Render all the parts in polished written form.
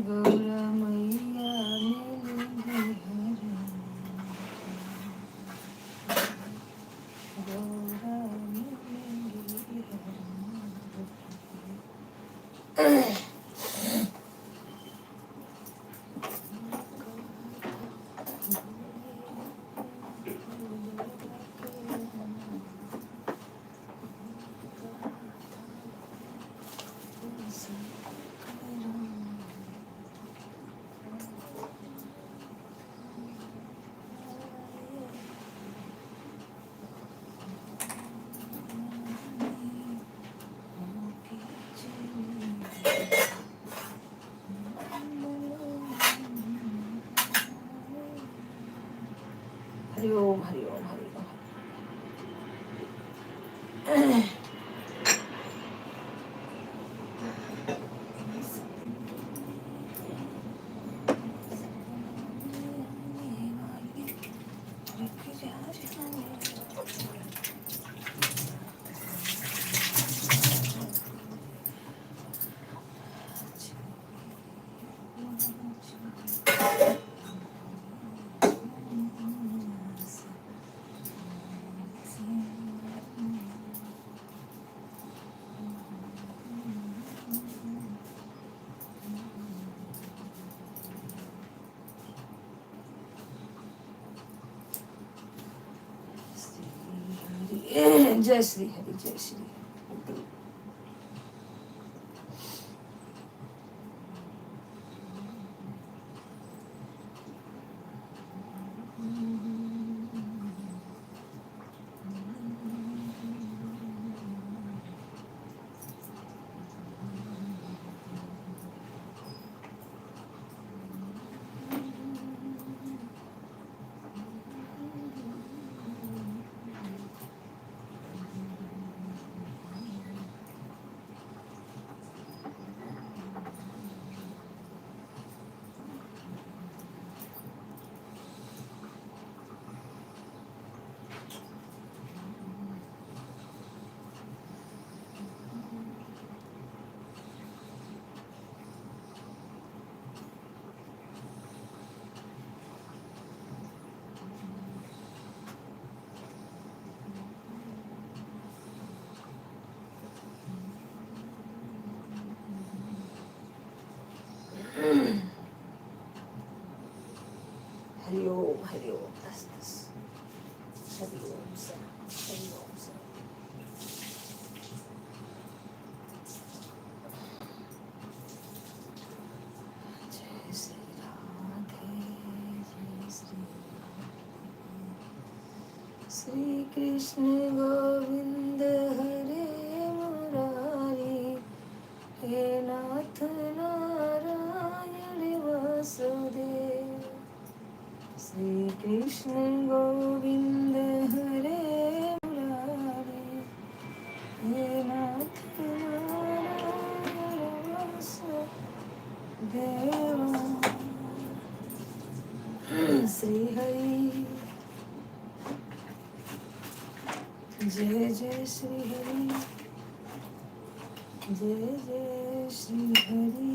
गौरा मैया गौरा हरि ओम हरि ओम हरि ओम। जय श्री हरि जय श्री। हरि ओम हरि ओम। हरि ओम सा हरि ओम सा। जय श्री राधे जय श्री श्री कृष्ण गोविंद हरे मुरारी हे नाथ नारायण वासुदेव श्री कृष्ण कृष्ण गोविंद हरे मुरारे, हे नाथ नारायण वासुदेवा। श्री हरि जय जय श्री हरि, जय जय श्री हरि,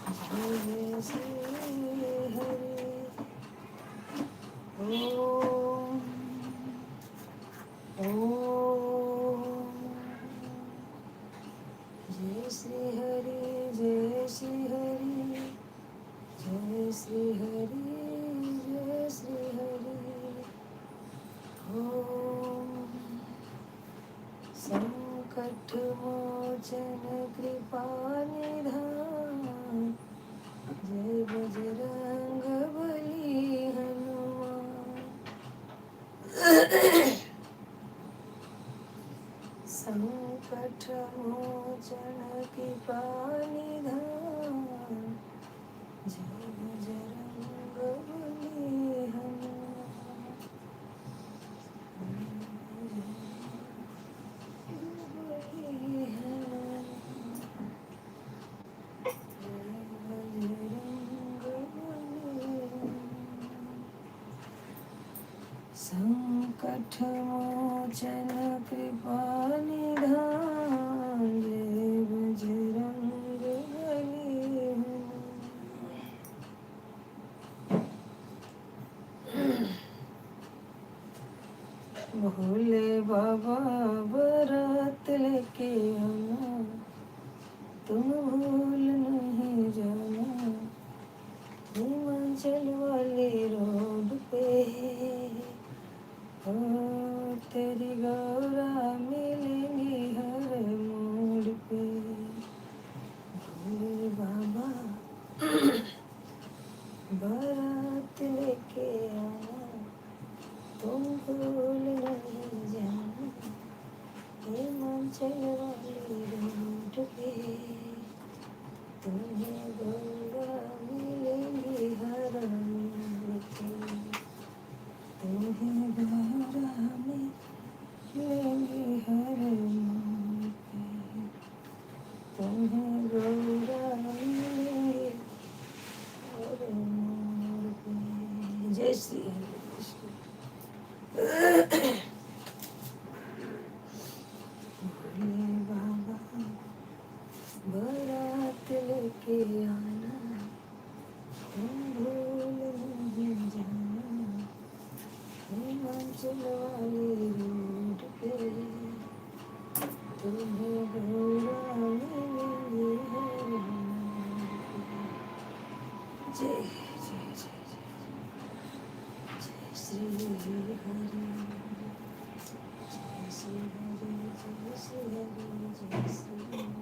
जय जय श्री हरि। ओम ओम जय श्री हरि, जय श्री हरि, जय श्री हरि, जय श्री हरि। ओम संकट मोचन कृपा निधान, जय बजरंग बली हनुमान। संकट मोचन कृपा निधान, जय बजरंग बली हनुमान। बली हनुमान, जय बजरंग बली। संकट मोचन कृपा निधान, जय बजरंग बली हनुमान। भोले बाबा बरात लेके आना, तुम भूल नहीं जाना, हिमाचल वाली रोड पे ओ तेरी गौरा मिलेंगी हर मोड़ पे। भोले बाबा बारात लेके आना, तुम भूल नहीं जाना, हिमाचल वाली रोड पे तुम्हें गौरा मिलेंगी हर मोड़ पे। तुम्हें गौरा मिलेंगी हर मोड़ पे, तुम्हें गौरा मिलेंगी हर मोड़ पे। जय श्री हरि कृष्ण। भोले बाबा बारात लेके आना, तुम भूल नहीं जाना, हिमाचल वाली रोड पे तुम्हें गौरा मिलेंगी हर मोड़ पे। जय जय जय जय श्री हरि, जय श्री हरि, जय श्री हरि, जय श्री हरि।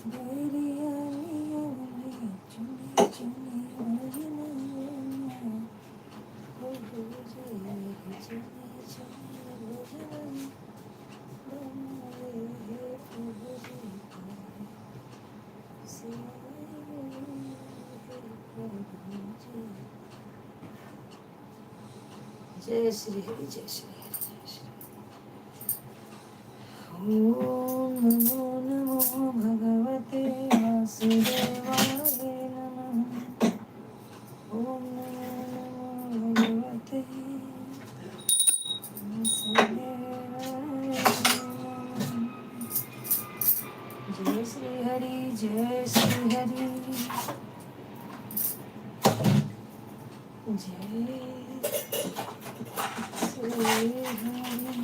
बैरिया चुनी चुनी भजना प्रभु जी चुनी चुनी भजना बनाए हे प्रभु जी का सिवाय हे प्रभु जी। जय श्री हरि जय श्री हरि जय श्री। ओम नमो नमो भगवते वासुदेवाय नमः। ओम नमो नमो भगवते वासुदेवाय नमः। जय श्री हरि जय श्री हरि जय श्री हरि।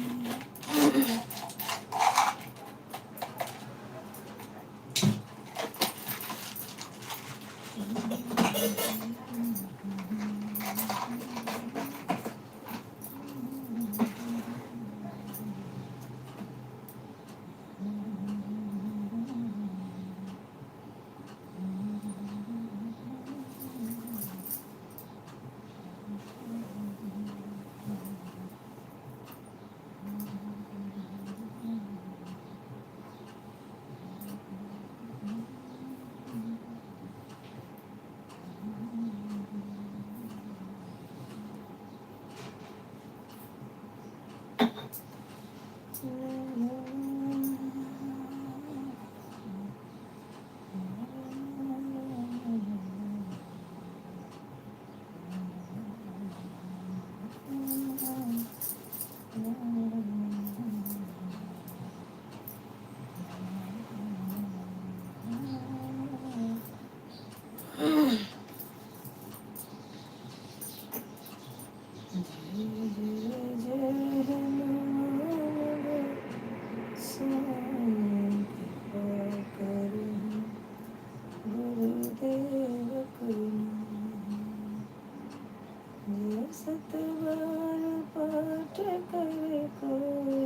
सतबार पाठ करे कोई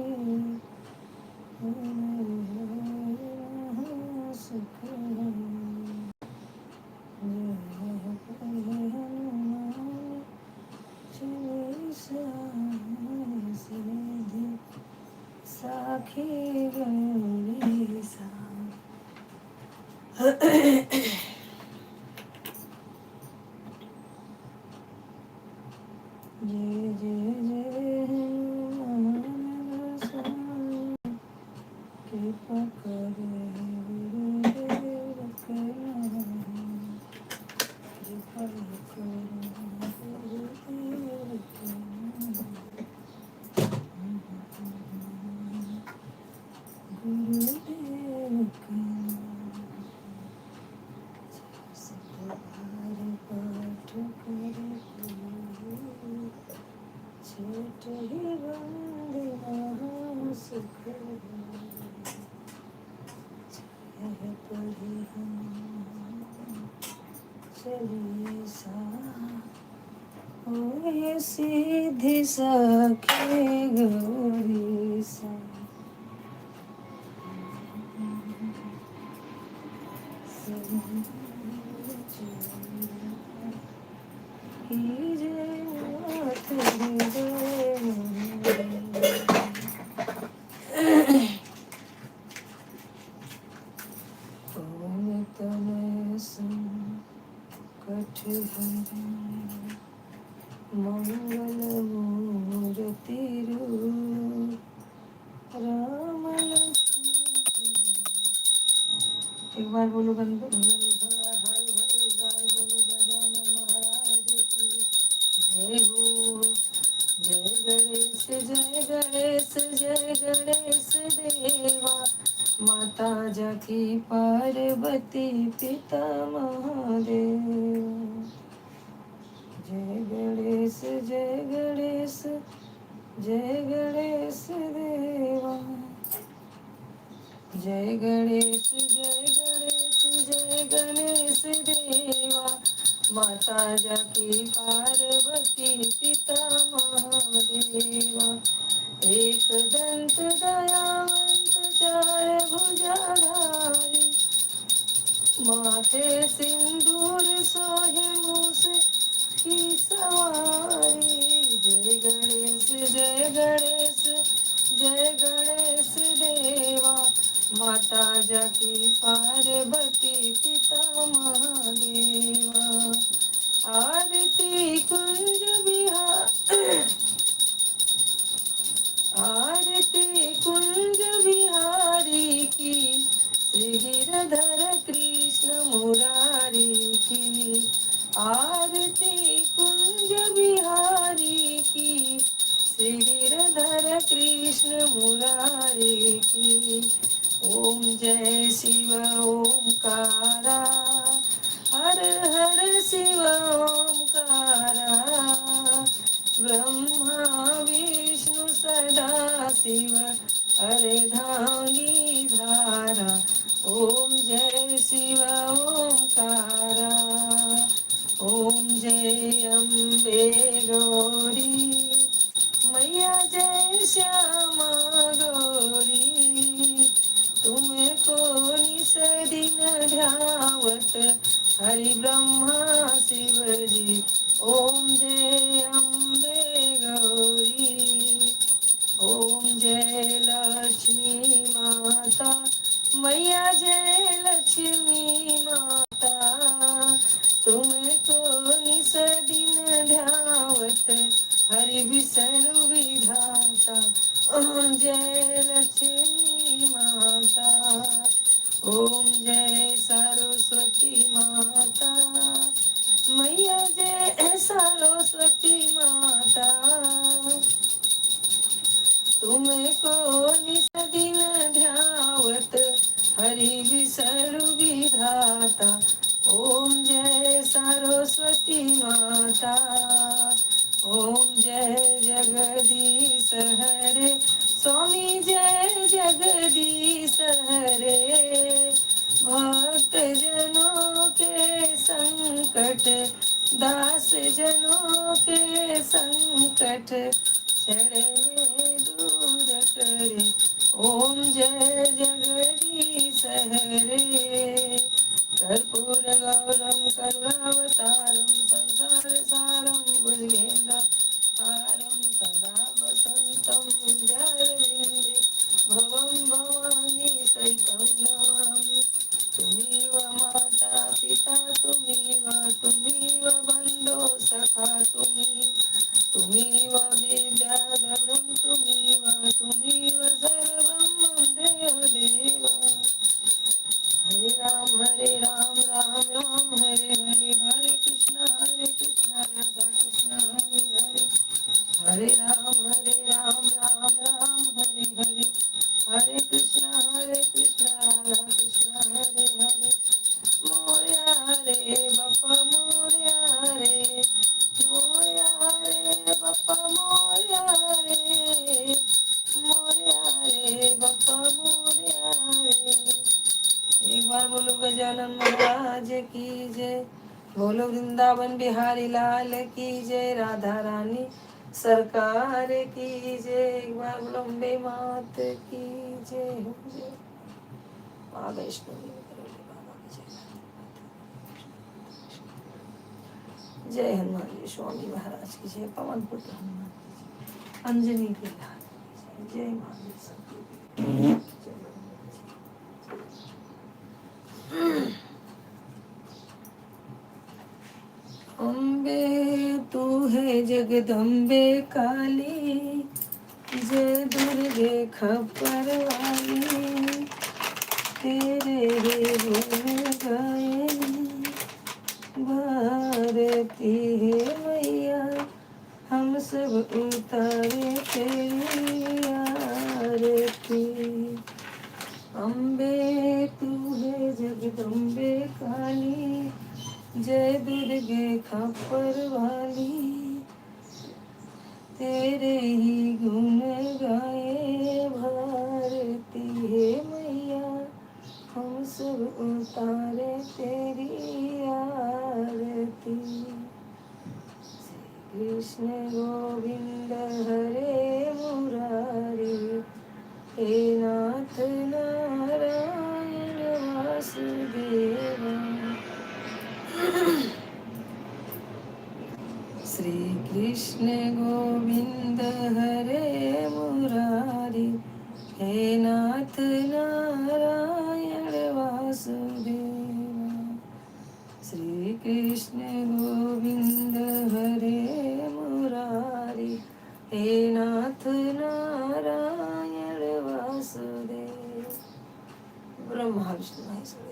सुख हनुमान चालीसा सिद्धि साखी गणेशा। जय जय जय हनुमान गोसाई कृपा करे गुरुदेव करुणा कृपा करे गुरुदेव करुणा गुरुदेव करुणा सतबार पाठ करे छठ ही बंदे महा सुख जय पढ़ी हम चलिए सा ओए सीधी सखे गौरी सा। कीजे माथ हृदय ओम तनय संकट हरे मंगल मूर्ति रूप राम लक्ष्मण। एक बार बोलो गणेश हर गाय बोलो गजानन महाराज की जय हो। जय गणेश जय गणेश जय गणेश देवा माता जकी पार्वती पिता महादेव। जय गणेश जय गणेश जय गणेश देवा जय गणेश जय गणेश जय गणेश देवा माता जकी पार्वती पिता महादेवा। एक दंत दयावंत चार भुजाधारी माथे सिंदूर सोहे मूस की सवारी। जय गणेश जय गणेश जय गणेश देवा। माता जकी पार्वती पिता महादेवा। आरती कुंज बिहार आरती कुंज बिहारी की। श्री गिरधर कृष्ण मुरारी की। आरती कुंज बिहारी की। श्री गिरधर कृष्ण मुरारी की। ओम जय शिव ओमकारा। हर हर शिव ओमकारा। ब्रह्मा विष्णु सदा शिव अर्धांगी धारा। ओम जय शिव ओमकारा। ओम जय अम्बे गौरी मैया जय श्यामा गौरी। तुमको निस दिन ध्यावत हरि ब्रह्मा शिव जी। ओम जय अम्बे गौरी। ओम जय लक्ष्मी माता मैया जय लक्ष्मी माता। तुमको निस दिन ध्यावत हरि विष्णु विधाता। ओम जय लक्ष्मी माता। ओम जय सरस्वती माता मैया जय सरस्वती माता। तुमको निस दिन ध्यावत हरि विष्णु विधाता। ओम जय सरस्वती माता। ओम जय जगदीश हरे स्वामी जय जगदीश हरे। भक्त जनों के संकट दास जनों के संकट क्षण में दूर करे। ओम जय जगदीश हरे। कर्पूर गौरम करुणावतारम संसार सारम भुजगेन्द्र हारम सदा वसंतम हृदयारविंदे भवं भवानी सहितं नमामि। तुमीव माता पिता तुमीव बन्धो सखा तुमीव विद्याधरं तुमीव सर्वं मम देव। हरे राम राम राम हरे हरे। हरे कृष्णा राधा कृष्णा हरे हरे। हरे राम राम राम हरे हरे। हरे कृष्णा राधा कृष्णा हरे हरे। मोया रे बापा मोया रे। मोया रे बापा मोया रे। मोया रे बापा मोया रे। एक बार बोलो गजानन महाराज की जय। बोलो वृंदावन बिहारी लाल की जय। राधा रानी सरकार की जय। एक बार बोलो अम्बे मात की जय। माँ वैष्णवी जय हनुमान जी स्वामी महाराज की जय। पवन पुत्र हनुमान की जय। अंजनी के लाल की जय। जय माँ अम्बे तू है जगदम्बे काली। जय दुर्गे खप्पर वाली। तेरे ही गुण गाए भारती है मैया। हम सब उतारे तेरी आरती। अम्बे तू है जगदम्बे काली। जय दुर्गे खप्पर वाली। तेरे ही गुण गाए भारती है मैया। हम सब उतारे तेरी आरती। कृष्ण गोविंद हरे मुरारी। हे नाथ नारायण वासुदेवा। श्री कृष्ण गोविंद हरे मुरारी, हे नाथ नारायण वासुदेवा। श्री कृष्ण गोविंद हरे मुरारी, हे नाथ नारायण वासुदेव। ब्रह्मा विष्णु महेश्वर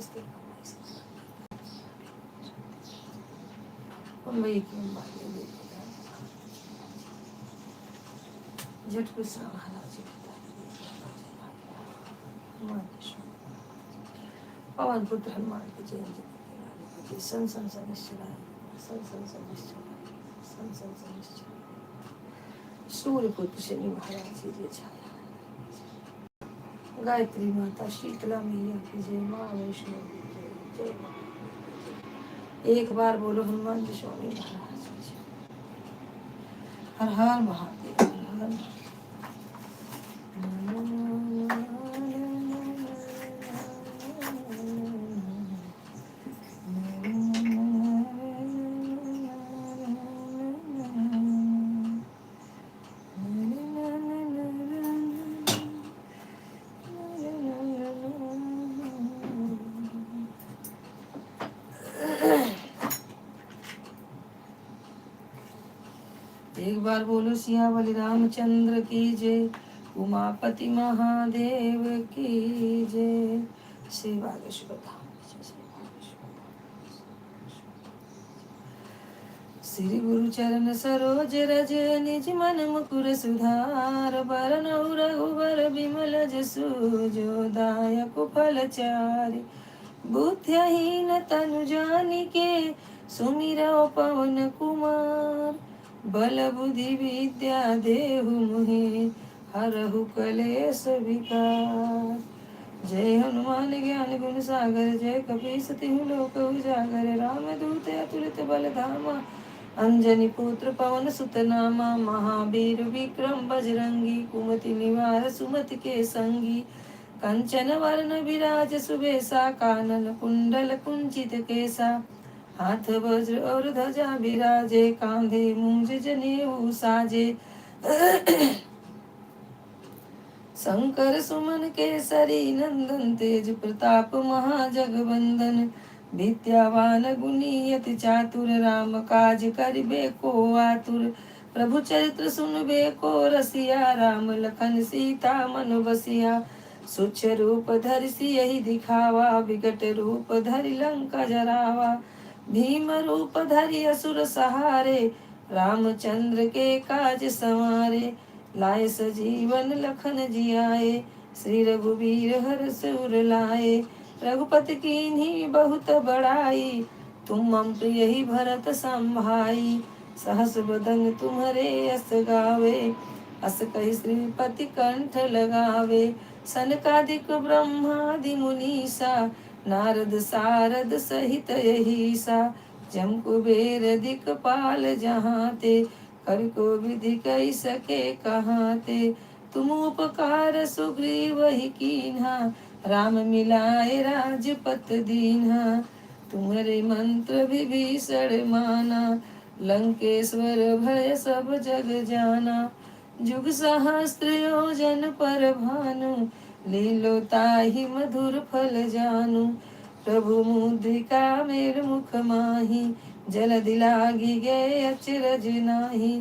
झट कृष्ण महाराज पवन पुत्र हनुमान की जयंती, सन सन सनिश्चराय, सन सन सनिश्चराय, सन सन सनिश्चराय। सूर्य पुत्र शनि महाराज की जय छाया, गायत्री माता शीतला मैया की जय, माँ वैष्णो की जय, जय माँ। एक बार बोलो हनुमान जी स्वामी महाराज की जय। हर हर महादेव, हर हर। एक बार बोलो सियावली रामचंद्र की जय, उमापति महादेव की जय। श्री बागेश्वर धाम। श्री गुरु चरण सरोज रज, निज मन मुकुर सुधार, बरनउँ रघुबर बिमल जसु, जो दायक फलचारि। बुद्धिहीन तनु जानिके, सुमिरौ पवन कुमार। बल बुद्धि विद्या देहु मोहि, हरहु कलेश विकार। जय हनुमान ज्ञान गुण सागर, जय कपीस तिहु लोक उजागर। रामदूत अतुलित बल धामा, अंजनी पुत्र पवन सुत नामा। महावीर विक्रम बजरंगी, कुमति निवार सुमति के संगी। कंचन वर्ण विराज सुबेसा, कानन कुंडल कुंचित केसा। हाथ वज्र और ध्वजा विराजे, कांधे मूंज जनेऊ साजे। शंकर सुमन केसरी नंदन, तेज प्रताप महाजगवंदन। विद्यावान गुणी अति चातुर, राम काज करिबे को आतुर। प्रभु चरित्र सुनबे को रसिया, राम लखन सीता मन बसिया। सूक्ष्म रूप धरि सियहि दिखावा, विकट रूप धरि लंका जरावा। भीम रूप धरि असुर सहारे, रामचंद्र के काज संवारे। लाए सजीवन लखन जियाए, श्री रघुवीर हर्ष उर लाए। रघुपति कीन्ही बहुत बड़ाई, तुम मम प्रिय ही भरत संभाई। सहस बदन तुम्हरे यस गावे, अस कहि श्रीपति कंठ लगावे। सनकादिक ब्रह्मादि मुनीसा, नारद सारद सहित यहीसा। जम कुबेर दिक्पाल जहाँ ते, कर को विधि कही सके कहाँ ते। तुम उपकार सुग्रीव ही कीन्हा, राम मिलाए राजपत दीन्हा। तुम्हारे मंत्र विभीषण माना, लंकेश्वर भय सब जग जाना। जुग सहस्त्र योजन पर भानु, लीलो ताहि मधुर फल जानू। प्रभु मुद्रिका मेर मुख माही, जल दिलागी गए अचरज नाही।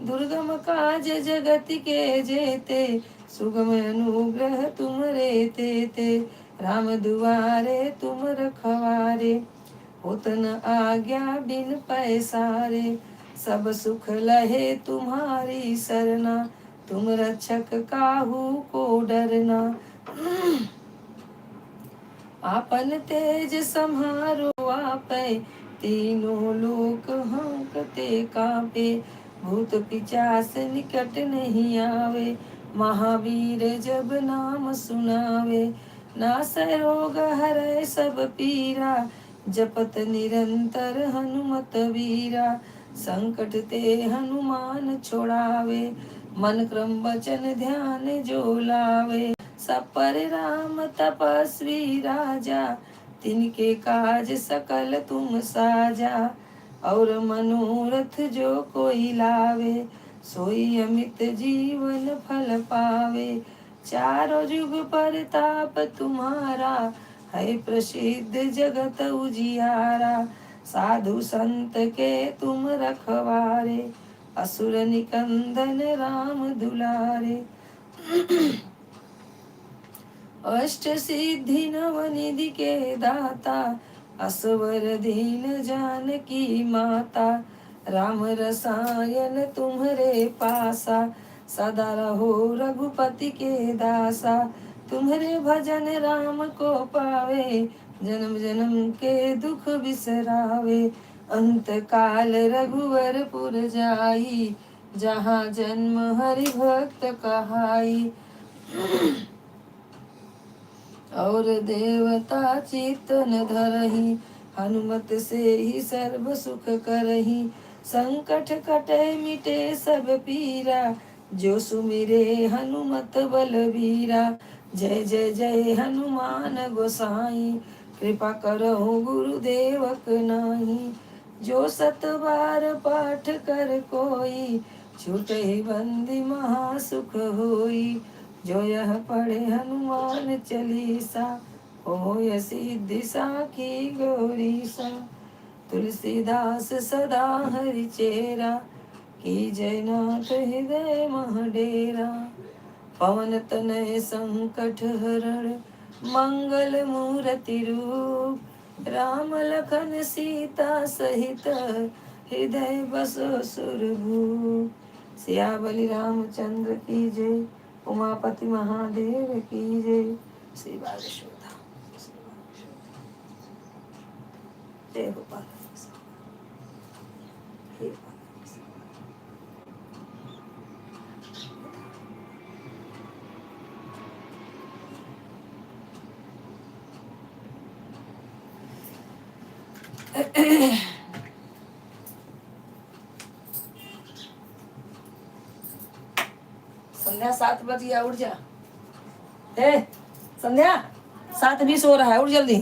दुर्गम काज जगत के जेते, सुगम अनुग्रह तुमरे तेते। राम दुआरे तुम रखवारे, होत न आज्ञा बिन पैसारे। सब सुख लहे तुम्हारी सरना, तुम रक्षक काहू को डरना। आपन तेज सम्हारो आपै, तीनों लोक हंकते कांपे। भूत पिचास निकट नहीं आवे, महावीर जब नाम सुनावे। नासै रोग हरै सब पीरा, जपत निरंतर हनुमत वीरा। संकट ते हनुमान छोड़ावे, मन क्रम वचन ध्यान जो लावे। सब पर राम तपस्वी राजा, तिनके काज सकल तुम साजा। और मनोरथ जो कोई लावे, सोई अमित जीवन फल पावे। चारों जुग परताप तुम्हारा, है प्रसिद्ध जगत उजियारा। साधु संत के तुम रखवारे, असुर निकंदन राम दुलारे। अष्ट सिद्धि नवनिधि के दाता, असवर दीन जानकी माता। राम रसायन तुम्हरे पासा, सदा रहो रघुपति के दासा। तुम्हरे भजन राम को पावे, जन्म जन्म के दुख बिसरावे। अंत काल रघुवर पुर जाई, जहाँ जन्म हरि भक्त कहाई। और देवता चितन धरही, हनुमत से ही सर्व सुख करही। संकट कटे मिटे सब पीरा, जो सुमिरे हनुमत बलबीरा। जय जय जय हनुमान गोसाई, कृपा करहु गुरुदेवक नाही। जो सत बार पाठ कर कोई, छूटे बंदी महासुख होई। जो यह पढ़े हनुमान चालीसा, होय सिद्धि साखी गौरीसा। तुलसीदास सदा हरि चेरा, की जय नाथ हृदय मह डेरा। पवन तनय संकट हरण, मंगल मूर्ति रूप। राम लखन सीता सहित, हृदय बसो सुरभूप। सियावली रामचंद्र की जय, उमापति महादेव की जय। श्री बागेश्वर धाम जय गोपाल। संध्या 7 बज गया, उठ जा। ए संध्या 7:20 हो रहा है, उठ जल्दी।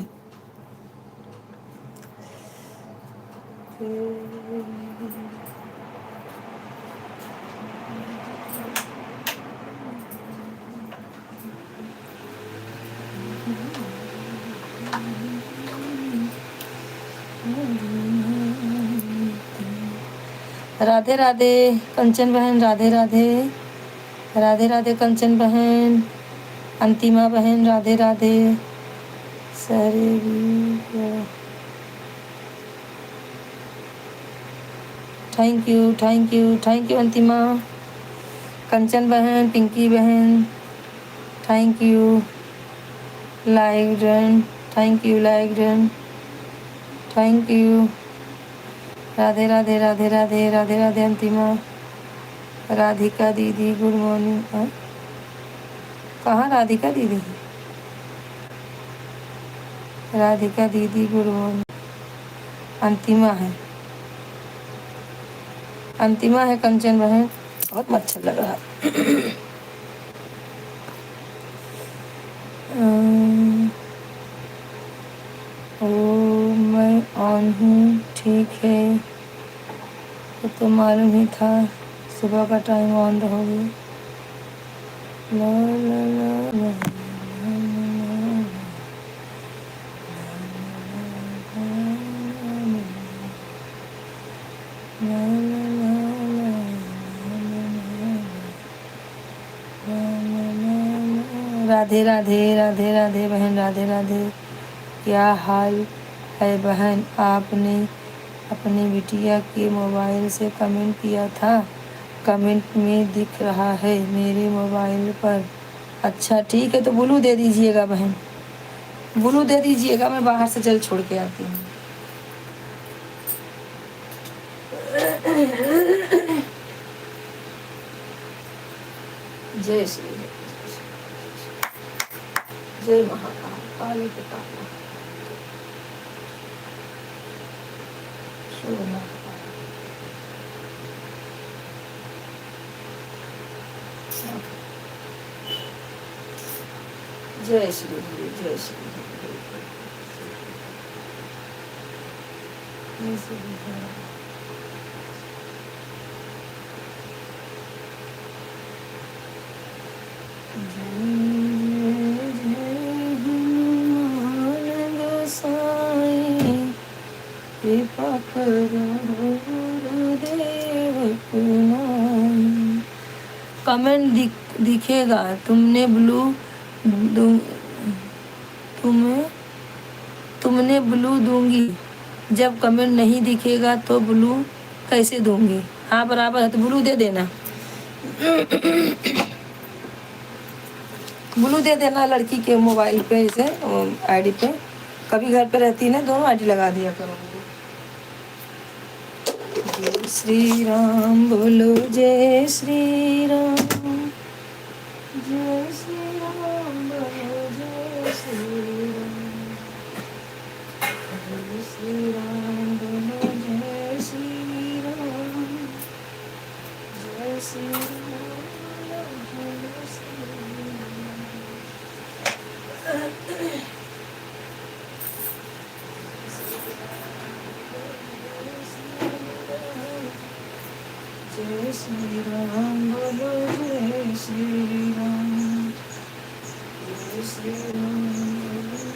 राधे राधे कंचन बहन, राधे राधे। राधे राधे कंचन बहन, अंतिमा बहन, राधे राधे। सारे thank you thank you thank you Antima, Kanchan बहन, पिंकी बहन, thank you. Like run, thank you like run, thank you. Radhe Radhe Radhe Radhe Radhe Radhe Antima. Radhika दीदी गुड मॉर्निंग। कहाँ राधिका दीदी? राधिका दीदी गुड मॉर्निंग। अंतिमा है, अंतिमा है कंचन बहन। बहुत अच्छा लग रहा है। मैं ऑन हूँ, ठीक है। तो मालूम ही था सुबह का टाइम ऑन रहोगे। ला ला ला ला राधे राधे राधे राधे बहन, राधे राधे। क्या हाल है बहन? आपने अपनी बिटिया के मोबाइल से कमेंट किया था, कमेंट में दिख रहा है मेरे मोबाइल पर। अच्छा ठीक है, तो ब्लू दे दीजिएगा बहन, ब्लू दे दीजिएगा। मैं बाहर से जल छोड़ के आती हूँ। जय श्री जय महाकाल, काली के काल। जय श्री हरि, जय श्री हरि। कृपा करो गुरुदेव प्रणाम। कमेंट दिखेगा तुमने ब्लू तुम्हें तुमने ब्लू दूंगी। जब कमेंट नहीं दिखेगा तो ब्लू कैसे दूंगी? हाँ बराबर है, तो ब्लू दे देना। ब्लू दे देना लड़की के मोबाइल पे, इसे आईडी पे। कभी घर पे रहती है ना, दोनों आईडी लगा दिया करो। जय श्री राम बोलो, जय श्री राम, जय श्री राम बोलो, जय श्री राम, जय श्री राम बोलो, जय श्री राम, जय श्री राम बोलो, जय श्री राम। जय श्री राम बोलो, जय श्री राम, जय श्री राम बोलो।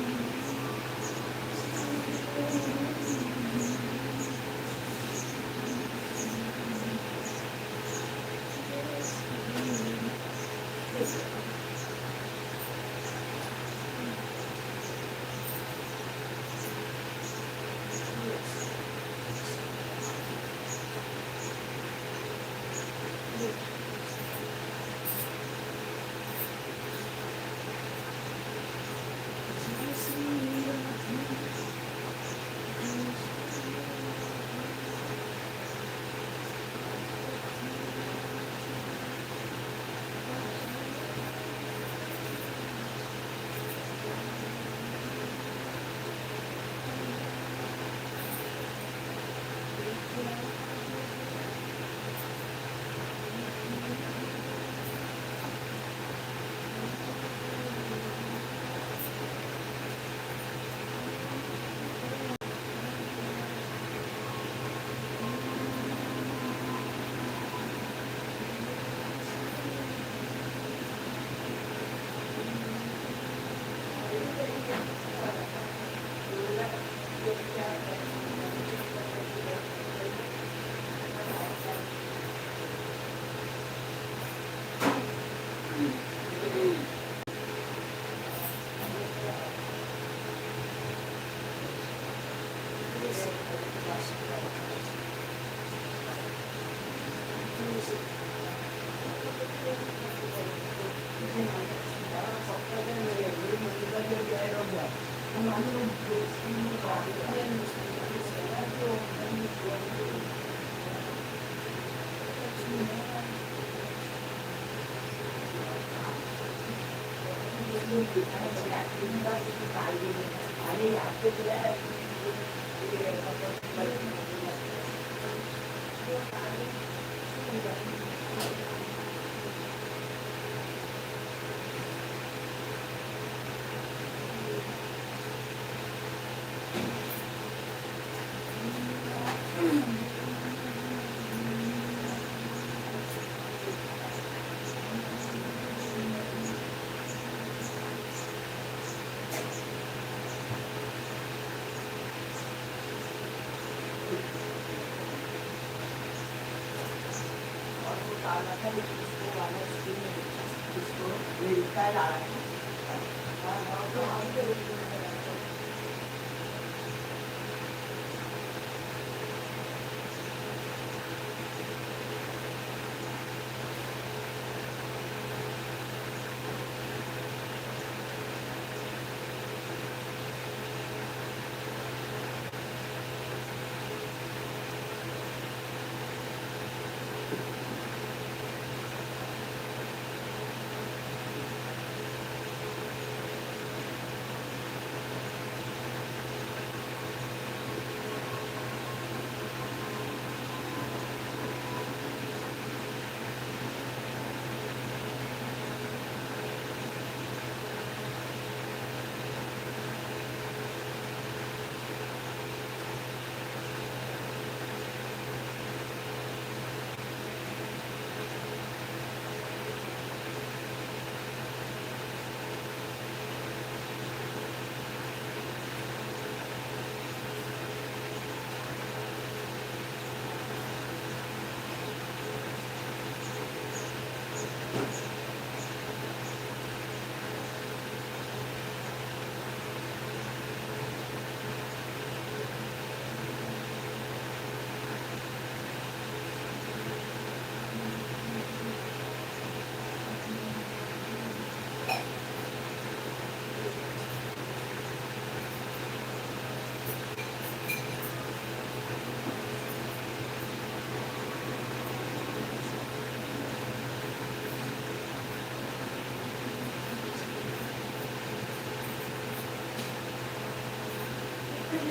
बेटे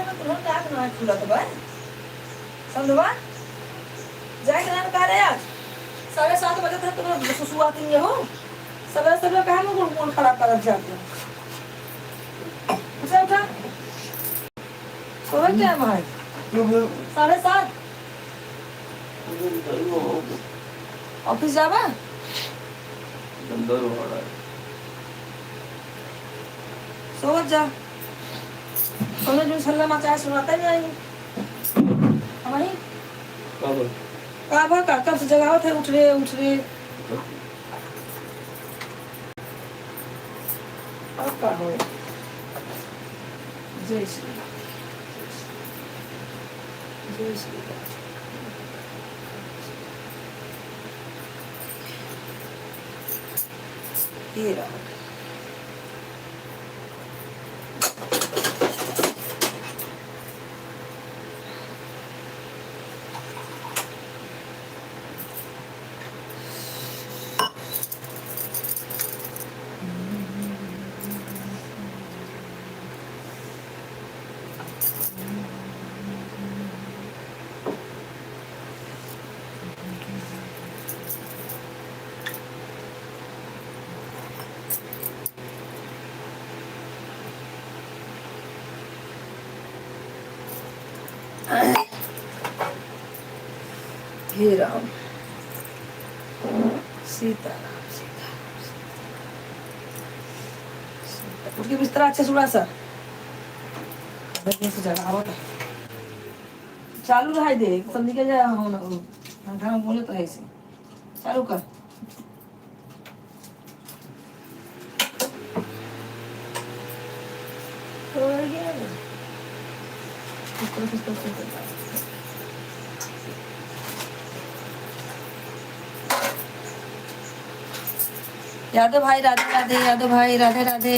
में तुरंत आग ना खुला तो भाई संधवा जाए के नाम कह रहे आज 7:30 बजे तक तुम सुसु आती है हो सवेरे सवेरे कहा मैं मूड खराब कर जाते हो उठा उठा सोए क्या है भाई 7:30 ऑफिस जावा सो जा सोने जो सल्ला मचा सुनाता नहीं आई हमारी का कब से जगावत है उठ रहे अब का हो जय श्री जय श्री ये रहा हे राम सीताराम उसके बिस्तरा अच्छे सुड़ा सर से जगह चालू रहा दे सब निकल जाए हो ना घंटा बोले तो ऐसे चालू कर यादव भाई राधे राधे यादव भाई राधे राधे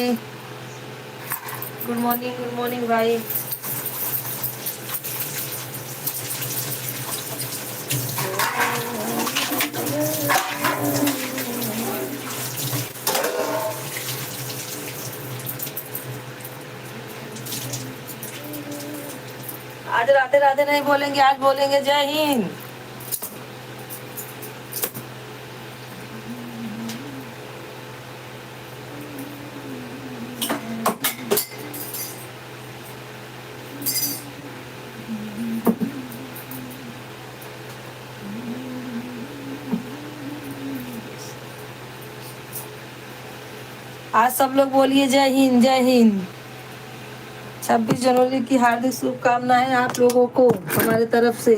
गुड मॉर्निंग भाई आज राधे राधे नहीं बोलेंगे आज बोलेंगे जय हिंद आज सब लोग बोलिए जय हिंद 26 जनवरी की हार्दिक शुभकामनाएं आप लोगों को हमारे तरफ से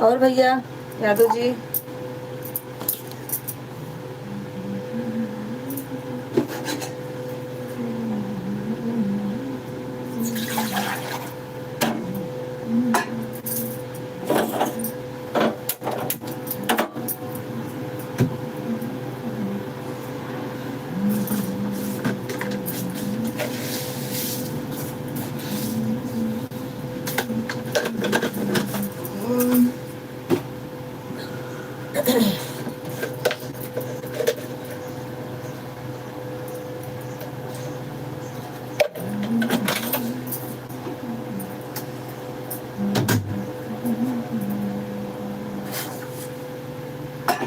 और भैया यादव जी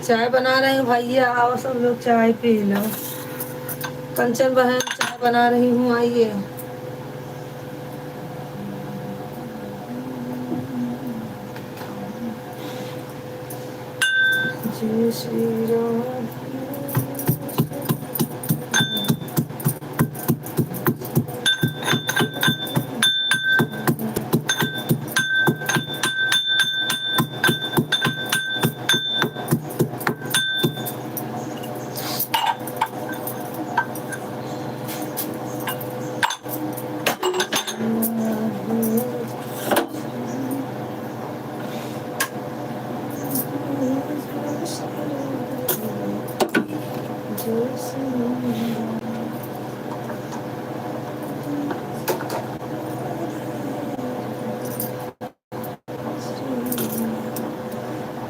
चाय बना रहे हैं भैया आओ सब लोग चाय पी लो कंचन बहन चाय बना रही हूँ आइए जय श्री राम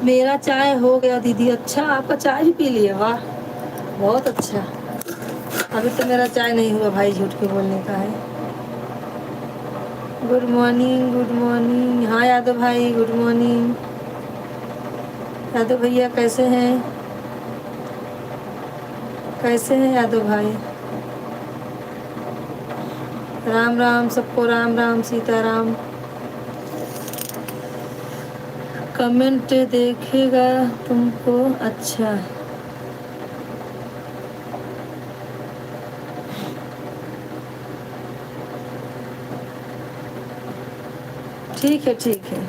मेरा चाय हो गया दीदी। अच्छा, आपका चाय भी पी लिया? वाह, बहुत अच्छा। अभी तो मेरा चाय नहीं हुआ भाई, झूठ के बोलने का है। Good morning, good morning. हाँ यादव भाई, गुड मॉर्निंग। यादव भैया कैसे हैं? कैसे हैं यादव भाई? राम राम सबको, राम राम, सीताराम। कमेंट देखेगा तुमको? अच्छा, ठीक है ठीक है।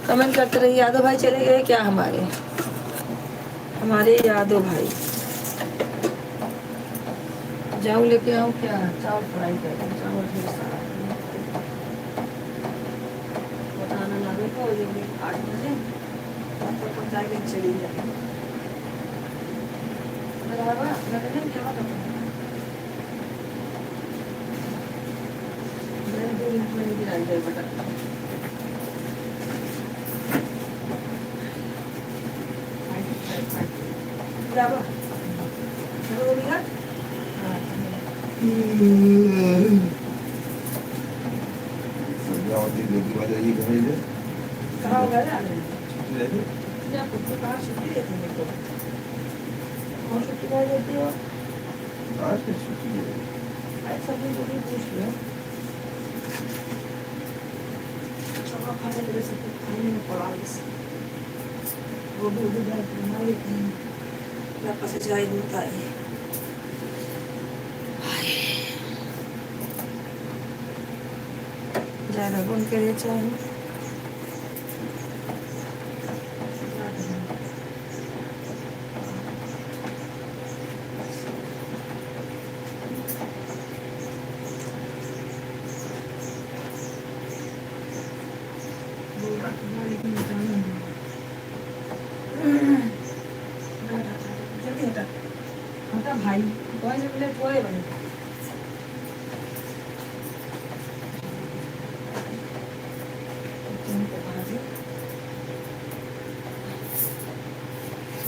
कमेंट करते रहिए। यादव भाई चले गए क्या? हमारे हमारे यादव भाई। जाऊँ लेके आऊँ क्या? चावल फ्राई कर दूँ, चावल ढेर सारा बताना लाने को, ये भी 8 बजे तो पहुँचाएंगे, चली जाएगी बराबर। लगन क्या करना है बेटा। बराबर चलो भैया। कहाँ हो गया? कहाँ छुट्टी देती है मेरे को? कौन छुट्टी कर देती हो? ऐसा भी जरूर पूछ लो। चलो खाने के लिए सब कुछ खाने में पड़ा इस वो भी उधर हमारे वापस से जाए दूता है। ज़्यादा गुण के लिए चाहिए। भाई कौन से प्लेट वो है बने?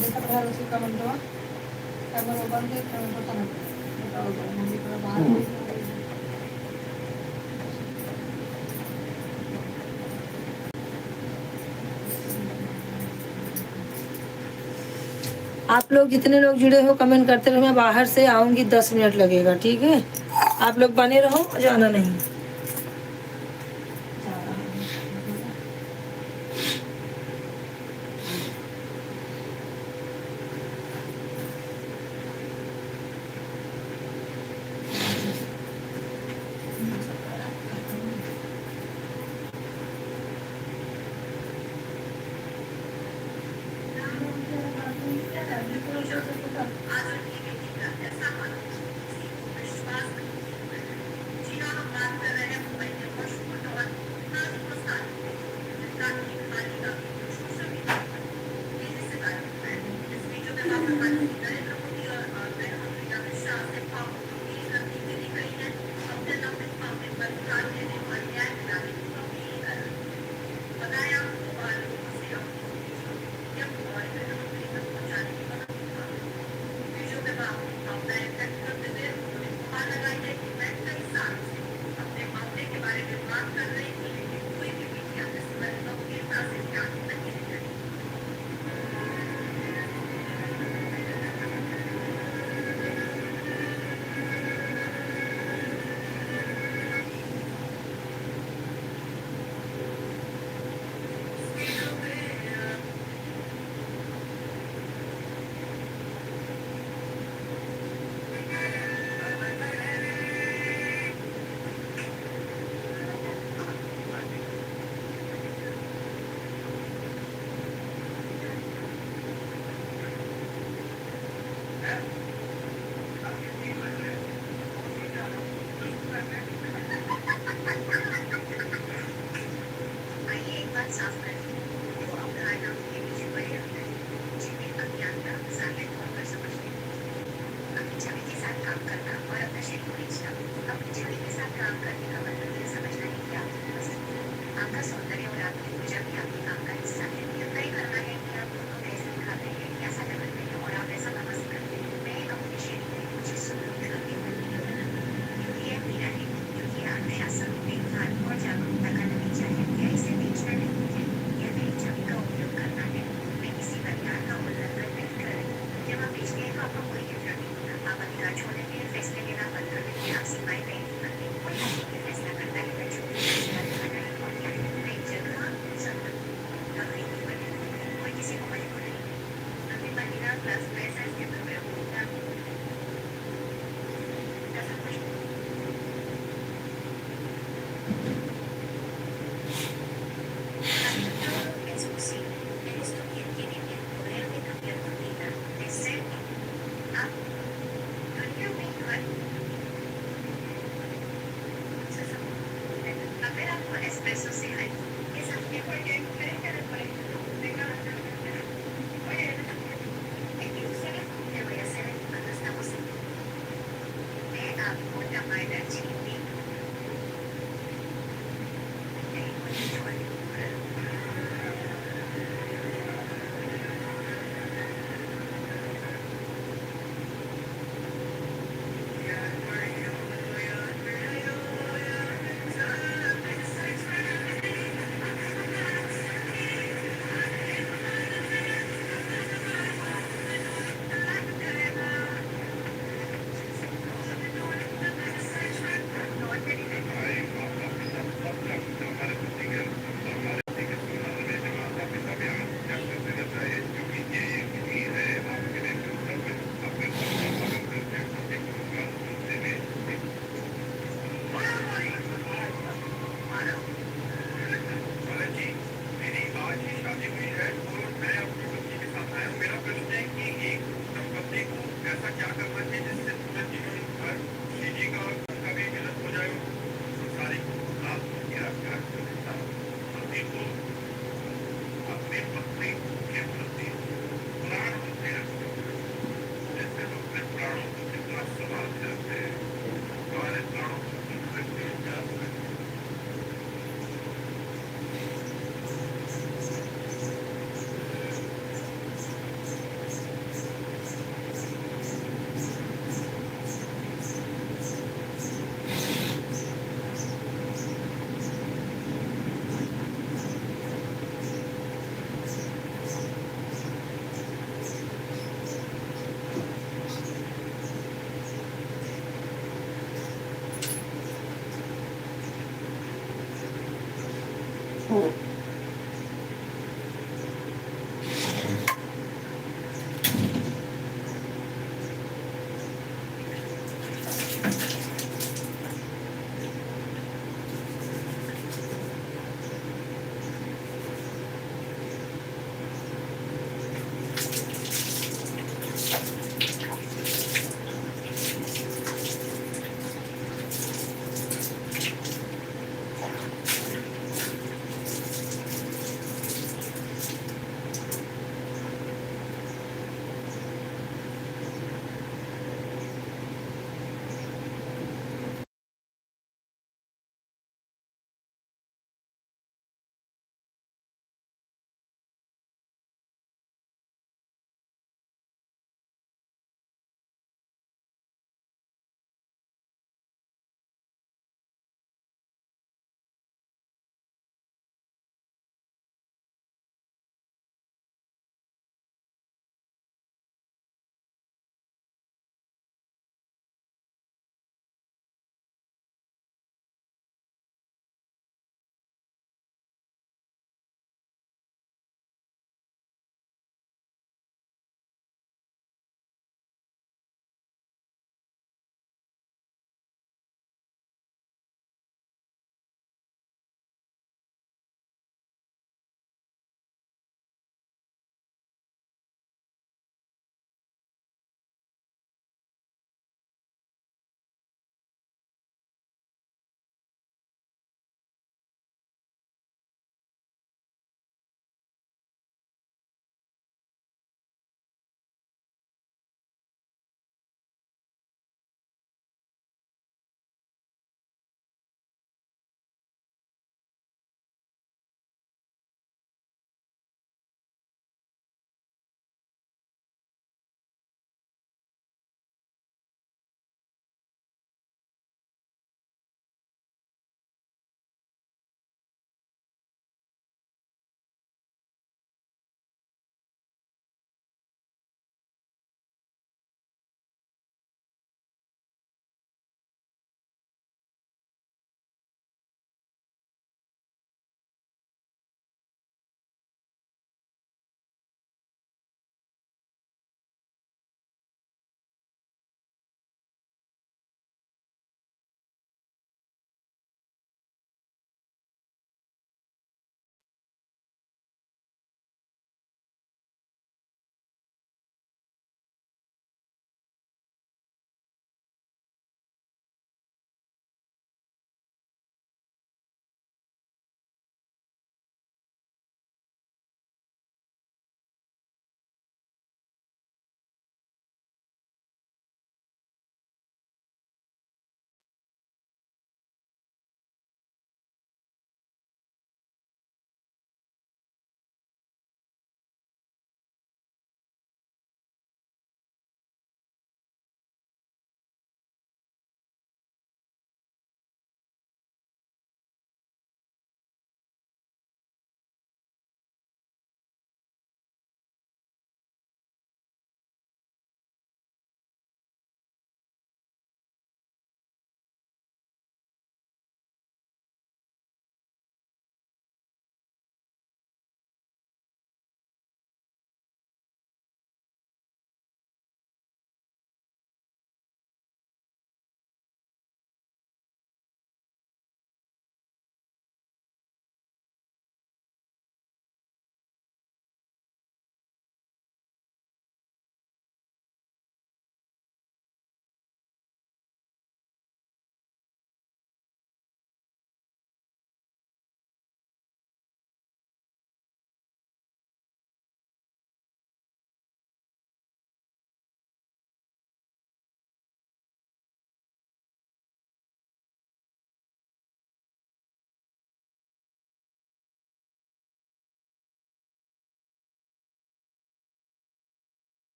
देखा था उसी का बंदवा कैमरा बंद है, कैमरा पता नहीं बताओ मम्मी का बाहर। आप लोग जितने लोग जुड़े हो कमेंट करते रहो। मैं बाहर से आऊँगी, 10 मिनट लगेगा, ठीक है? आप लोग बने रहो, जाना नहीं।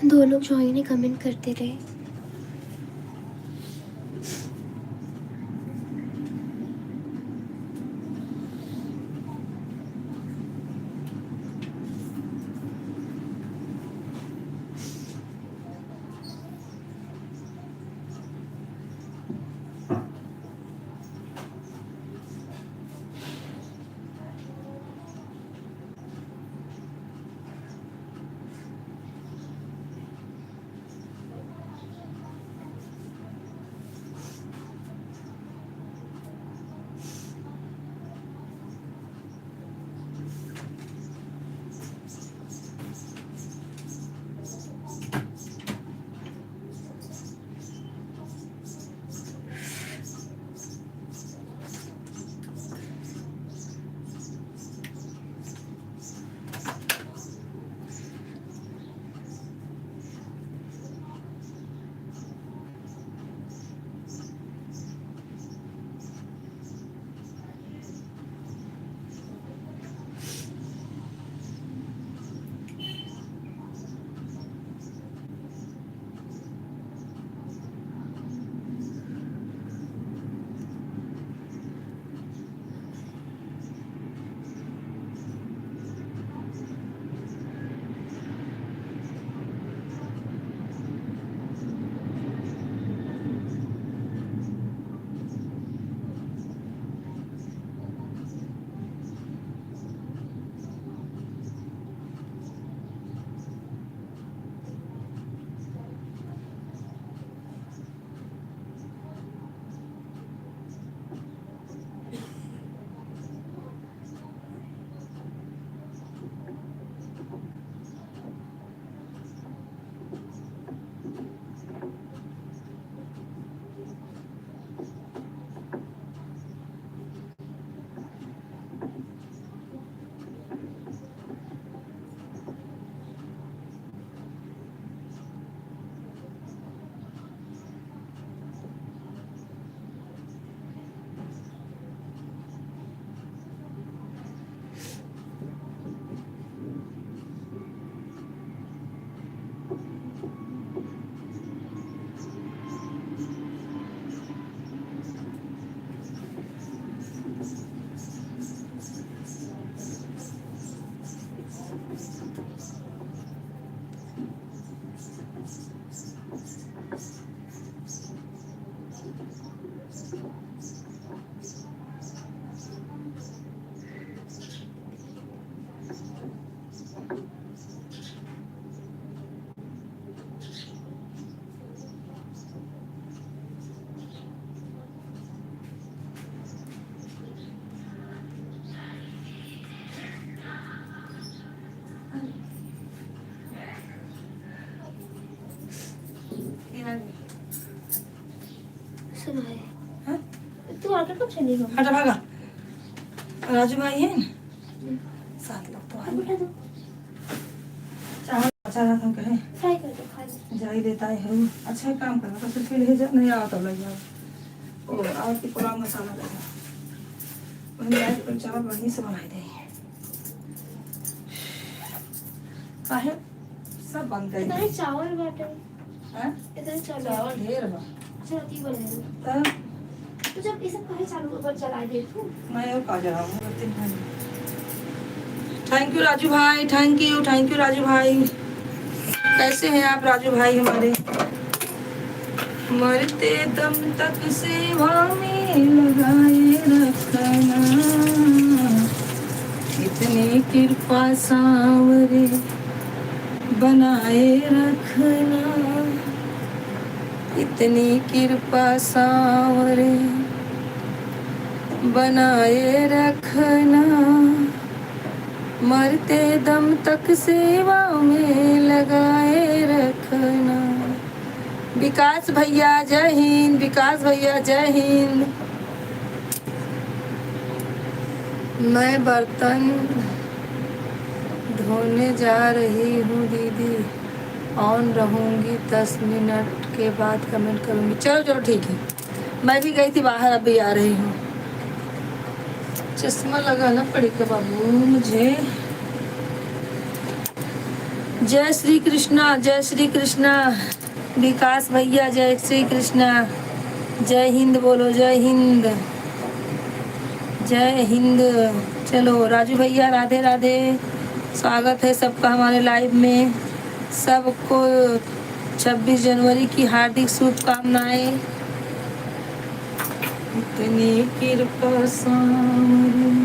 दो लोग ज्वाइन ही कमेंट करते रहे। सुना है। हाँ? तू आगे कब चलेगा? हटा भागा। राजू भाई है ना, सात लोग तो बेटा आए। तो चावल अच्छा रहा था कहे फ्राई कर दो, खा लो। जाई देता है। अच्छा काम करना तो फिर ले जा, नहीं आओ तो लग जाओ। ओ और की पुलाव मसाला लगा वही आज पर चावल वहीं से बनाई दे काहे सब बंद कर इधर चावल बाटे। हैं इधर चावल ढेर बा अच्छा ती बने तब तो जब ये सब कहे चालू कर चला दे तू। मैं और का जरा हूं करते हैं। थैंक यू राजू भाई, थैंक यू राजू भाई। कैसे हैं आप राजू भाई हमारे? मरते दम तक सेवा में लगाए रखना, इतनी कृपा सांवरे बनाए रखना, इतनी कृपा सांवरे बनाए रखना, मरते दम तक सेवा में लगाए रखना। विकास भैया जय हिंद, विकास भैया जय हिंद। मैं बर्तन धोने जा रही हूँ दीदी, ऑन रहूँगी 10 मिनट के बाद कमेंट करूँगी। चलो चलो ठीक है, मैं भी गई थी बाहर, अभी आ रही हूँ। चश्मा लगाना पड़ेगा बाबू मुझे। जय श्री कृष्णा, जय श्री कृष्णा। विकास भैया जय श्री कृष्णा। जय हिंद बोलो, जय हिंद, जय हिंद। चलो राजू भैया राधे राधे। स्वागत है सबका हमारे लाइव में। सबको 26 जनवरी की हार्दिक शुभकामनाएं। इतनी कृपा सामने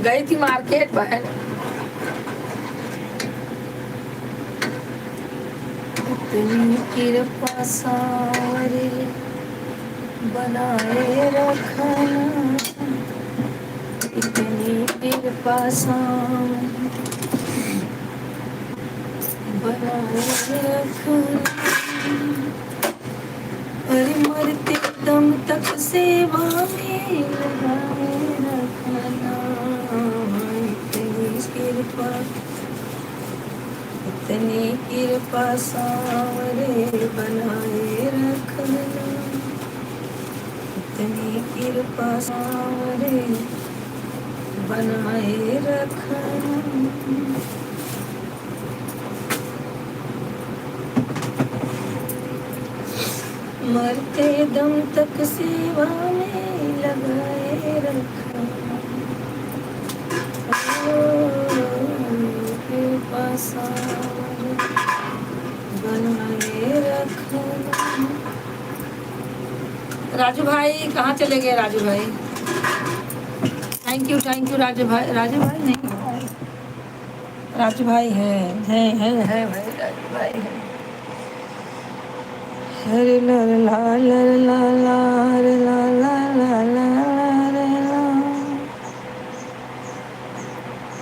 गई थी मार्केट बहन। इतनी कृपा सारे बनाए रखना, इतनी कृपा सारे बनाए रखना। अरे मरते दम तक सेवा में लगाए रखना। इतनी कृपा सावरे बनाए रखना, इतनी कृपा सावरे बनाए रखना। मरते दम तक सेवा में लगाए रखना। कृपा सावरे बनाए रखना। राजू भाई कहाँ चले गए? राजू भाई थैंक यू राजू भाई। राजू भाई नहीं, राजू भाई है भाई, राजू भाई है। हरे ला ला ला ला ला रे ला ला ला ला रे ला।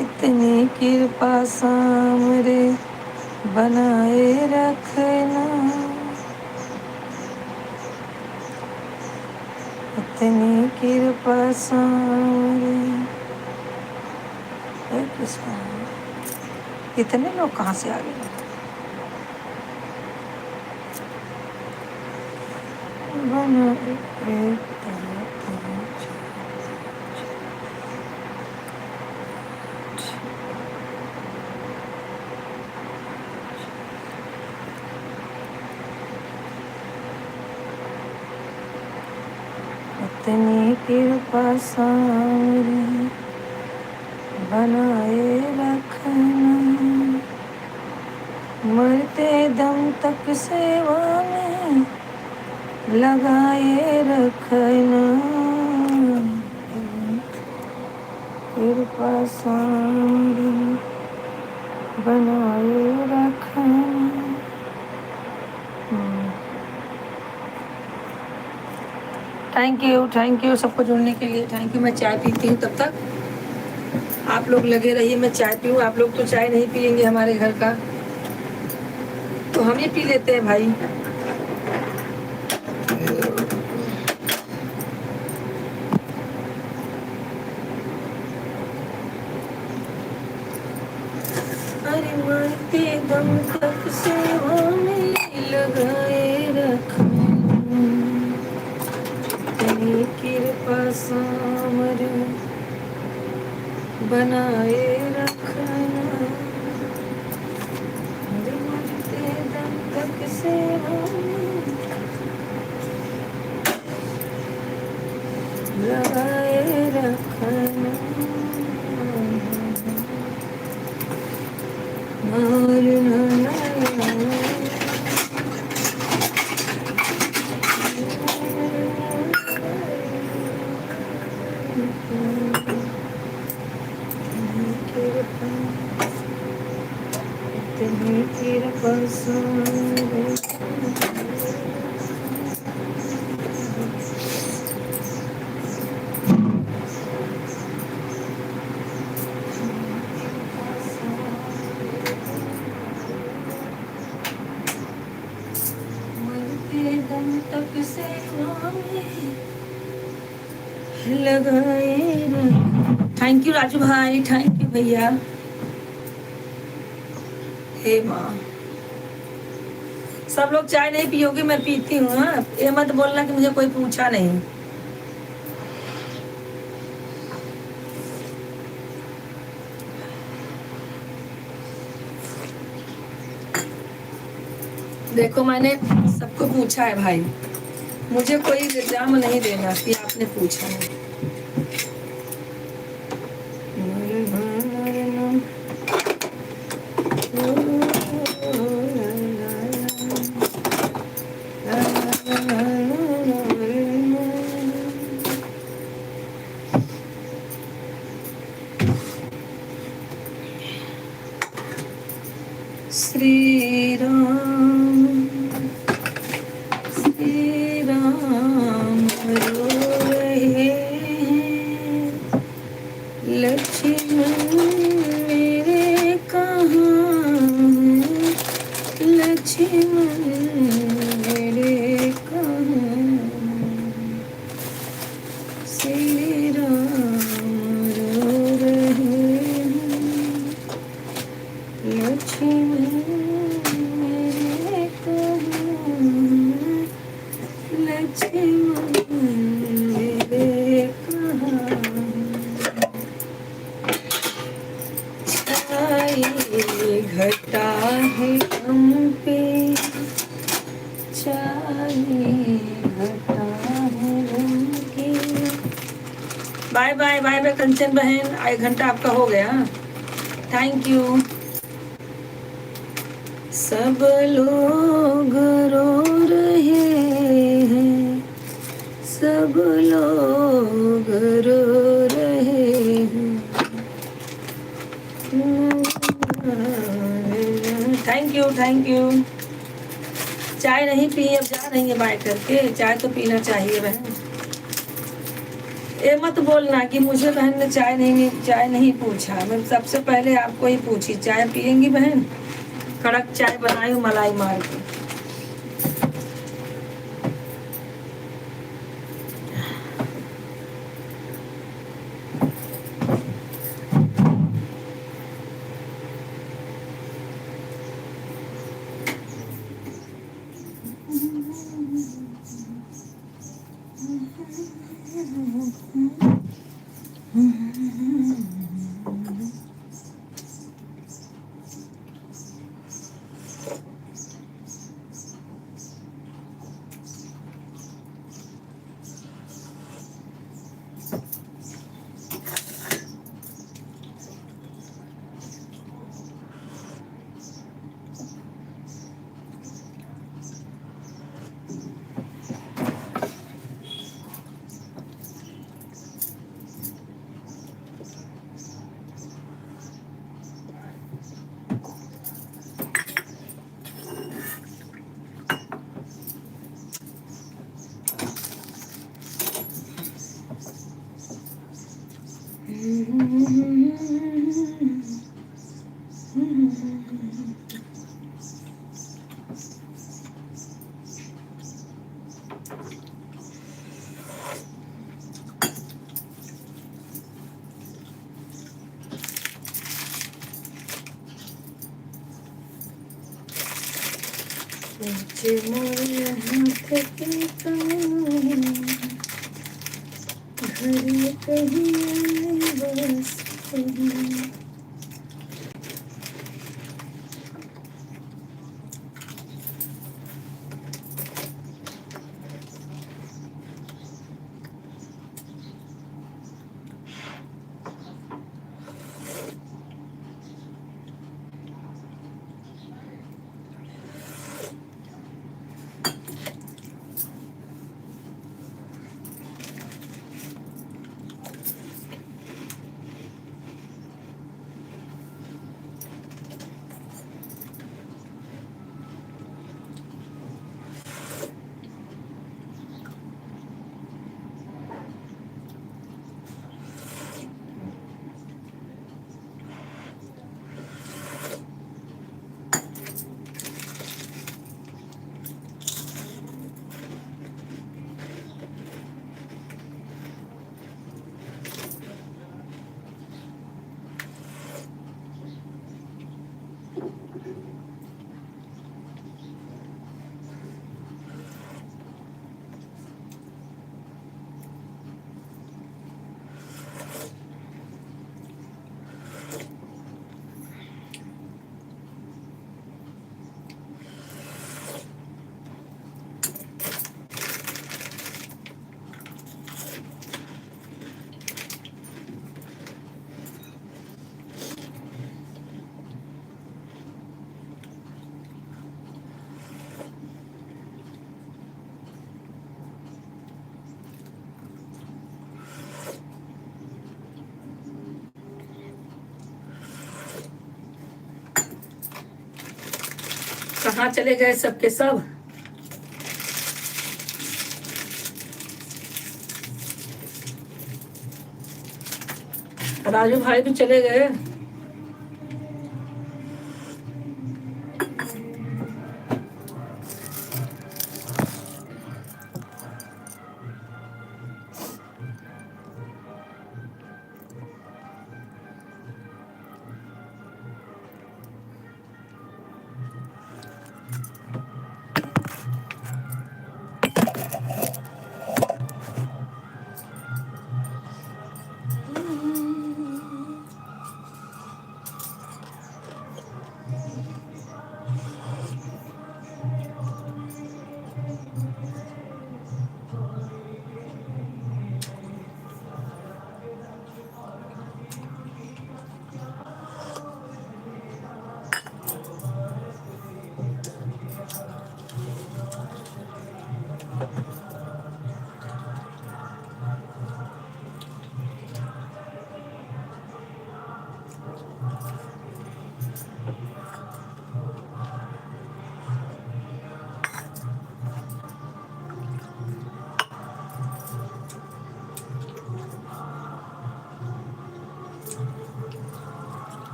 इतनी कृपा सामरे बनाए रखना, इतनी कृपा सामरे। इतने लोग कहाँ से आ गए? इतनी कृपा सामरे बनाए रखना, मरते दम तक सेवा में लगाए रखना। कृपा सामरे बनाए रखना। थैंक यू सबको जुड़ने के लिए। Thank you. मैं चाय पीती हूँ तब तक। आप लोग लगे रहिए, मैं चाय पीऊँ। आप लोग तो चाय नहीं पियेंगे हमारे घर का, तो हम ही पी लेते हैं भाई। अरे मरते दम तक सेवा में लगाए रखना, तेरी कृपा सामर बनाए रखना। अरे मरते दम तक सेवा में लगाए रखना। तक सेवा में लगाए। थैंक यू राजू भाई, थैंक यू भैया। हे माँ, सब लोग चाय नहीं पियोगे, मैं पीती हूँ। हाँ, ये मत बोलना कि मुझे कोई पूछा नहीं। देखो मैंने सबको पूछा है भाई, मुझे कोई इल्जाम नहीं देना कि आपने पूछा है। श्री राम रो रहे हैं, लक्ष्मण मेरे कहाँ हैं, लक्ष्मण मेरे कहाँ। श्री राम रो रहे हैं, लक्ष्मण मेरे कहाँ, लक्ष्मण मेरे कहाँ। छाई घटा है हम पे, छाई घटा है हम के। बाय बाय बाय बाय कंचन बहन, 1 घंटा आपका हो गया। Thank you. सब लोग रो रहे हैं, सब लोग रो रहे हैं। Thank you thank you. चाय नहीं पी, अब जा रही है बाय करके। चाय तो पीना चाहिए बहन। ये मत बोलना कि मुझे बहन ने चाय नहीं पूछा। मैं सबसे पहले आपको ही पूछी, चाय पियेंगी बहन? कड़क चाय बनाई हूँ मलाई मार के। घर कहीं बस कहीं। कहाँ चले गए सबके सब? राजू भाई भी चले गए।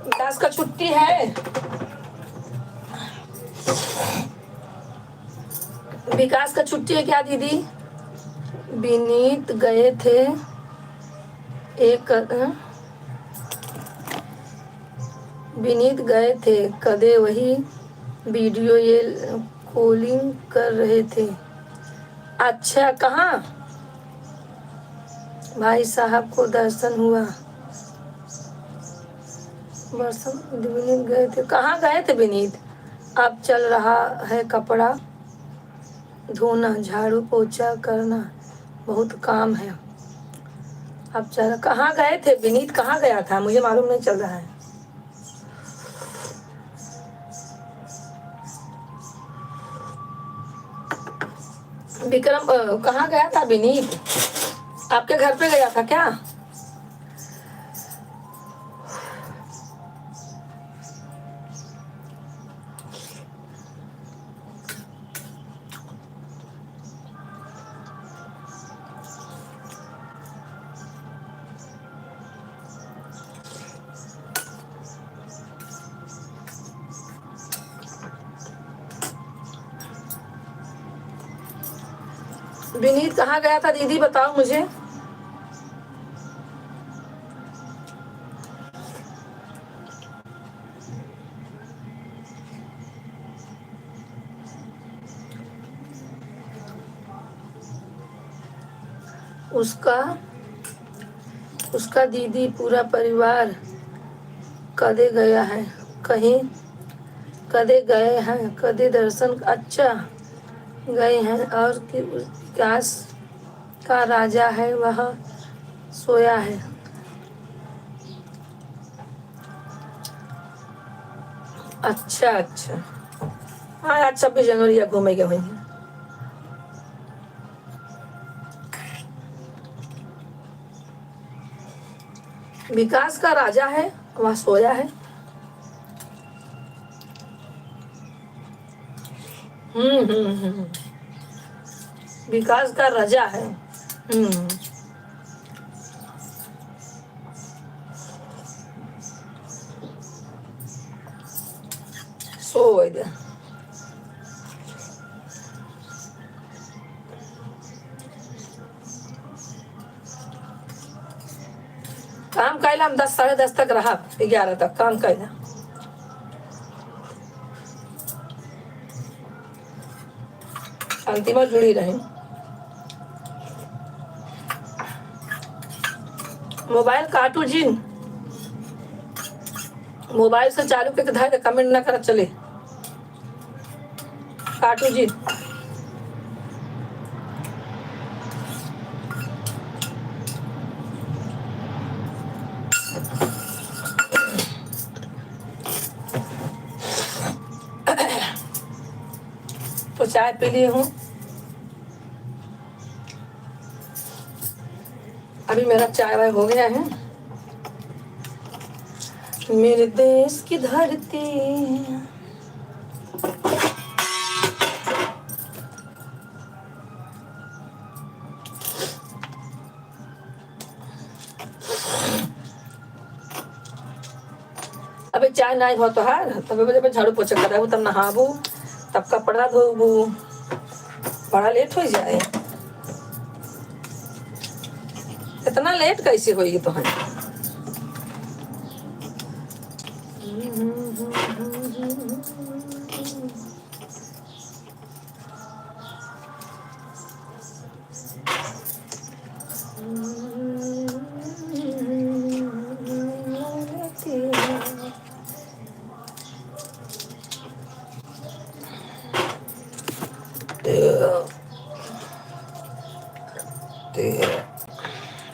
विकास का छुट्टी है। विकास का छुट्टी है क्या दीदी? विनीत गए थे विनीत गए थे कदे वही वीडियो ये कॉलिंग कर रहे थे। अच्छा, कहाँ भाई साहब को दर्शन हुआ? बरसम विनीत गए थे, कहाँ गए थे विनीत? अब चल रहा है कपड़ा धोना, झाड़ू पोछा करना, बहुत काम है। अब चल, कहाँ गए थे विनीत? कहाँ गया था, मुझे मालूम नहीं चल रहा है। विक्रम कहाँ गया था विनीत? आपके घर पे गया था क्या? विनीत कहाँ गया था दीदी, बताओ मुझे। उसका दीदी पूरा परिवार कदे गया है, कहीं कदे गए हैं, कदे दर्शन, अच्छा गए हैं। और कि विकास का राजा है वह सोया है। अच्छा अच्छा, हाँ आज 26 जनवरी या घूमे गए वहीं। विकास का राजा है वह सोया है। हम्म। विकास का राजा है। सो गया। काम कैला हम 10 साढ़े 10 तक रहा, 11 तक काम कैला। अंतिम जुड़ी रहे। मोबाइल काटू जिन, मोबाइल से चालू करके धाय कमेंट ना कर चले। काटू जिन। तो चाय पी लिए हूँ, अभी मेरा चाय वाय हो गया है। मेरे देश की धरती अबे चाय नहीं हो तो हार, तब जब झाड़ू पोछा कराबू, तब नहाबू, तब कपड़ा धोबू, बड़ा लेट हो जाए। इतना लेट कैसे होगी तो है?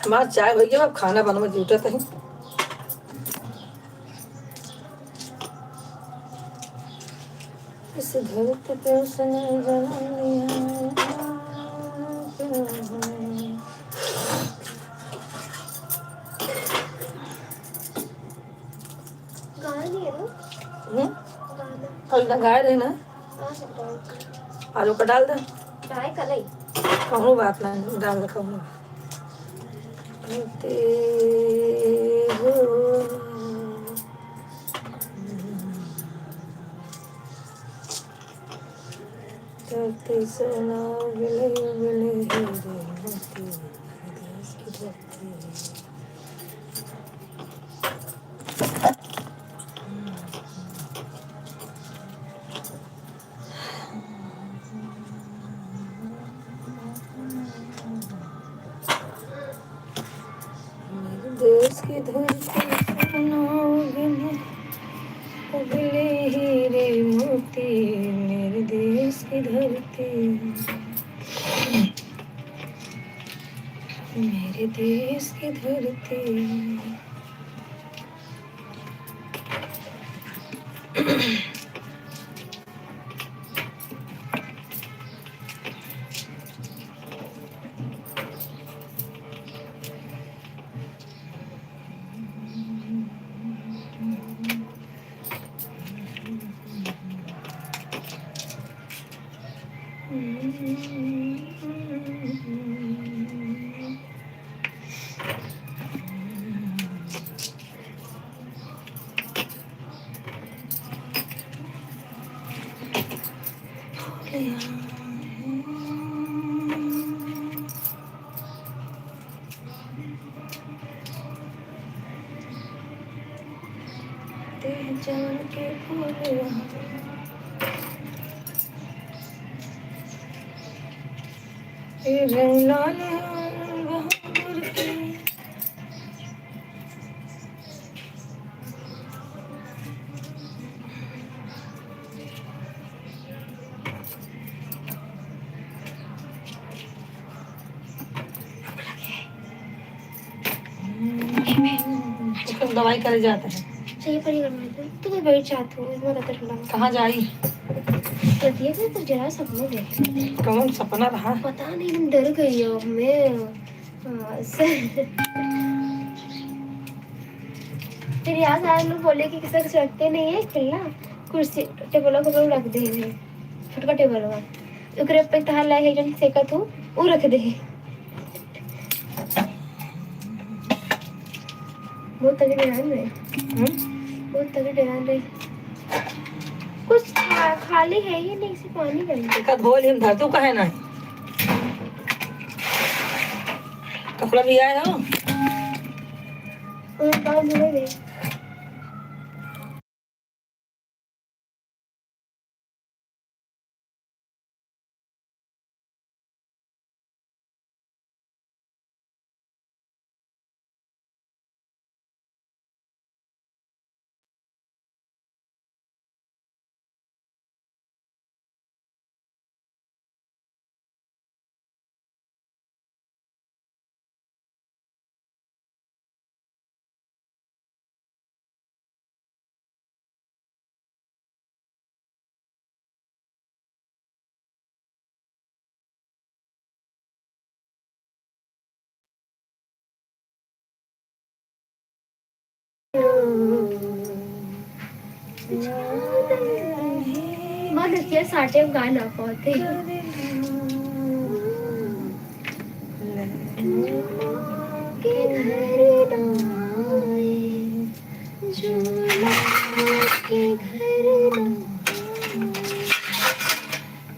हमारा चाय हो गया, अब खाना बनवा जूटत है। इस धरती पे उसने जन्म लिया। कल गाय रहे ना, आलू का डाल दे, कहूँ बात नहीं डाल दे, कहूँ धरती से ना उगले उगले हीरे मोती, देश की धरती। की धरती सुनाओगे ना, उगले हीरे मोती मेरे देश की धरती, मेरे देश की धरती। जान के फूल रंग लाल बहादुर के, दवाई करे जाता है। सही पड़ी करना तो मैं बैठ जाती हूँ, इसमें ज्यादा ठंडा कहाँ जाई? करती है मैं तो जरा सपना देख। कौन सपना रहा? पता नहीं, मैं डर गई हूँ मैं। फिर यहाँ सारे लोग बोले कि किसी कुछ रखते नहीं है खुला, कुर्सी टेबल को रख दे छोटका टेबल ओकरे पे तहार लाए है जन सेकत हूँ वो रख दे। बहुत तगड़ी डरान रहे, बहुत तगड़ी डरान रहे। कुछ खाली है ही नहीं, सिर्फ पानी बन का धोल हम धर तू कहे ना कपड़ा भी आया हो और बाल धुले गए। मन किया साटे गाना पाते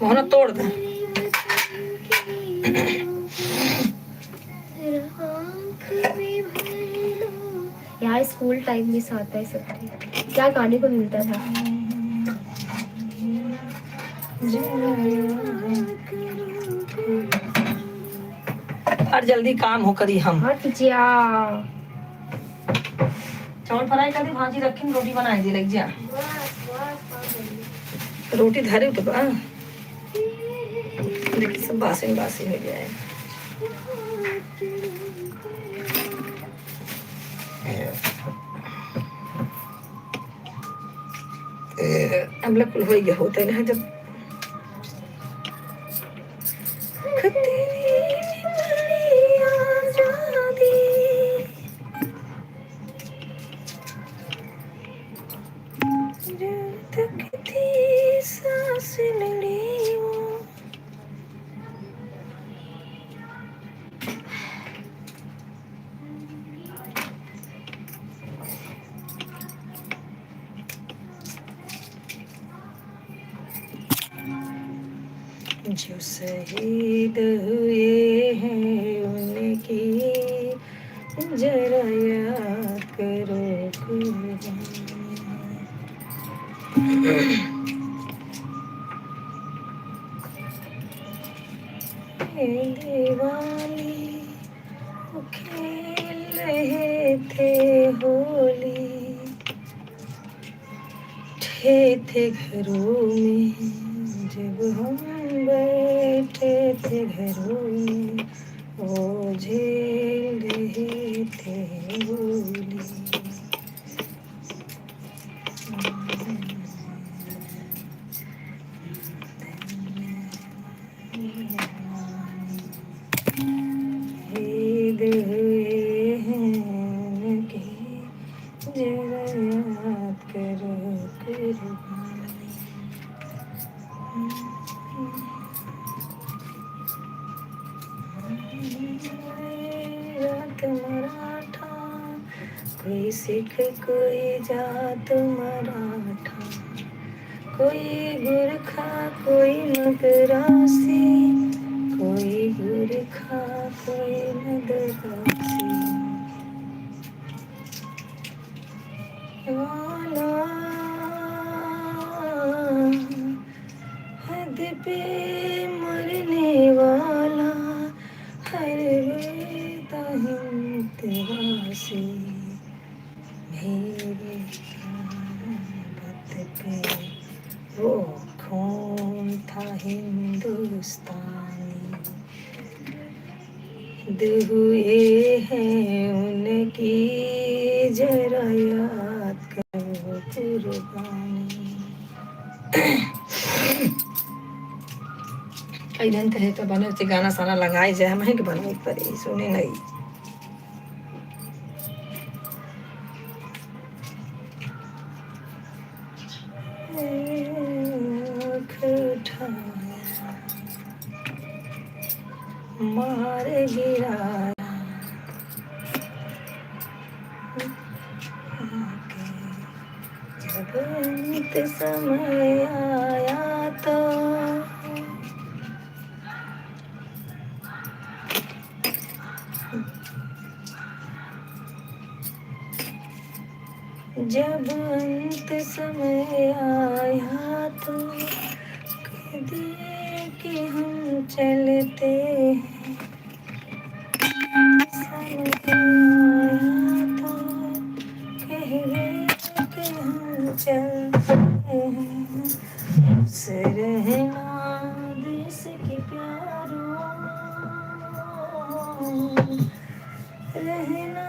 मोहना तोड़ दे। यार स्कूल टाइम मिस आता है सब, क्या गाने को मिलता था। और जल्दी काम हो करी हम। हाँ टिचिया चावल फ्राई कर दी, भाजी रखी, रोटी बनाई दी लग जा। रोटी धरे तो बा देखिए सब बासी बासी हो गया है। अब कुल हो गया होता है ना जब सांस लड़ी वो जो शहीद हुए हैं उनकी जरा याद करो दिवाली खेल रहे थे होली, थे घरों में जब हम बैठे थे घरों में, वो झेल रहे थे होली। ईद हुए हैं कि जरा याद करो कुर्बानी। रात मराठा, कोई सिख कोई जात मराठा, कोई गुरखा कोई मद्रासी, कोई गुरखा कोई मद्रासी। वाला हद पे मरने वाला, हर वेदा हिंदवासी, मेरे काबत पे वो खून था हिंदुस्तानी। हुए हैं उनकी जरा याद करो कुर्बानी। इधर तरह तो बने उसे गाना साना लगाए जाए, मैं कि बने पर सुने नहीं। मार गिराया जब अंत समय आया तो, जब अंत समय आया तो कह दिए कि हम चलते हैं। समय आया तो कह गए कि हम चलते हैं। से रहना देश के प्यारों, रहना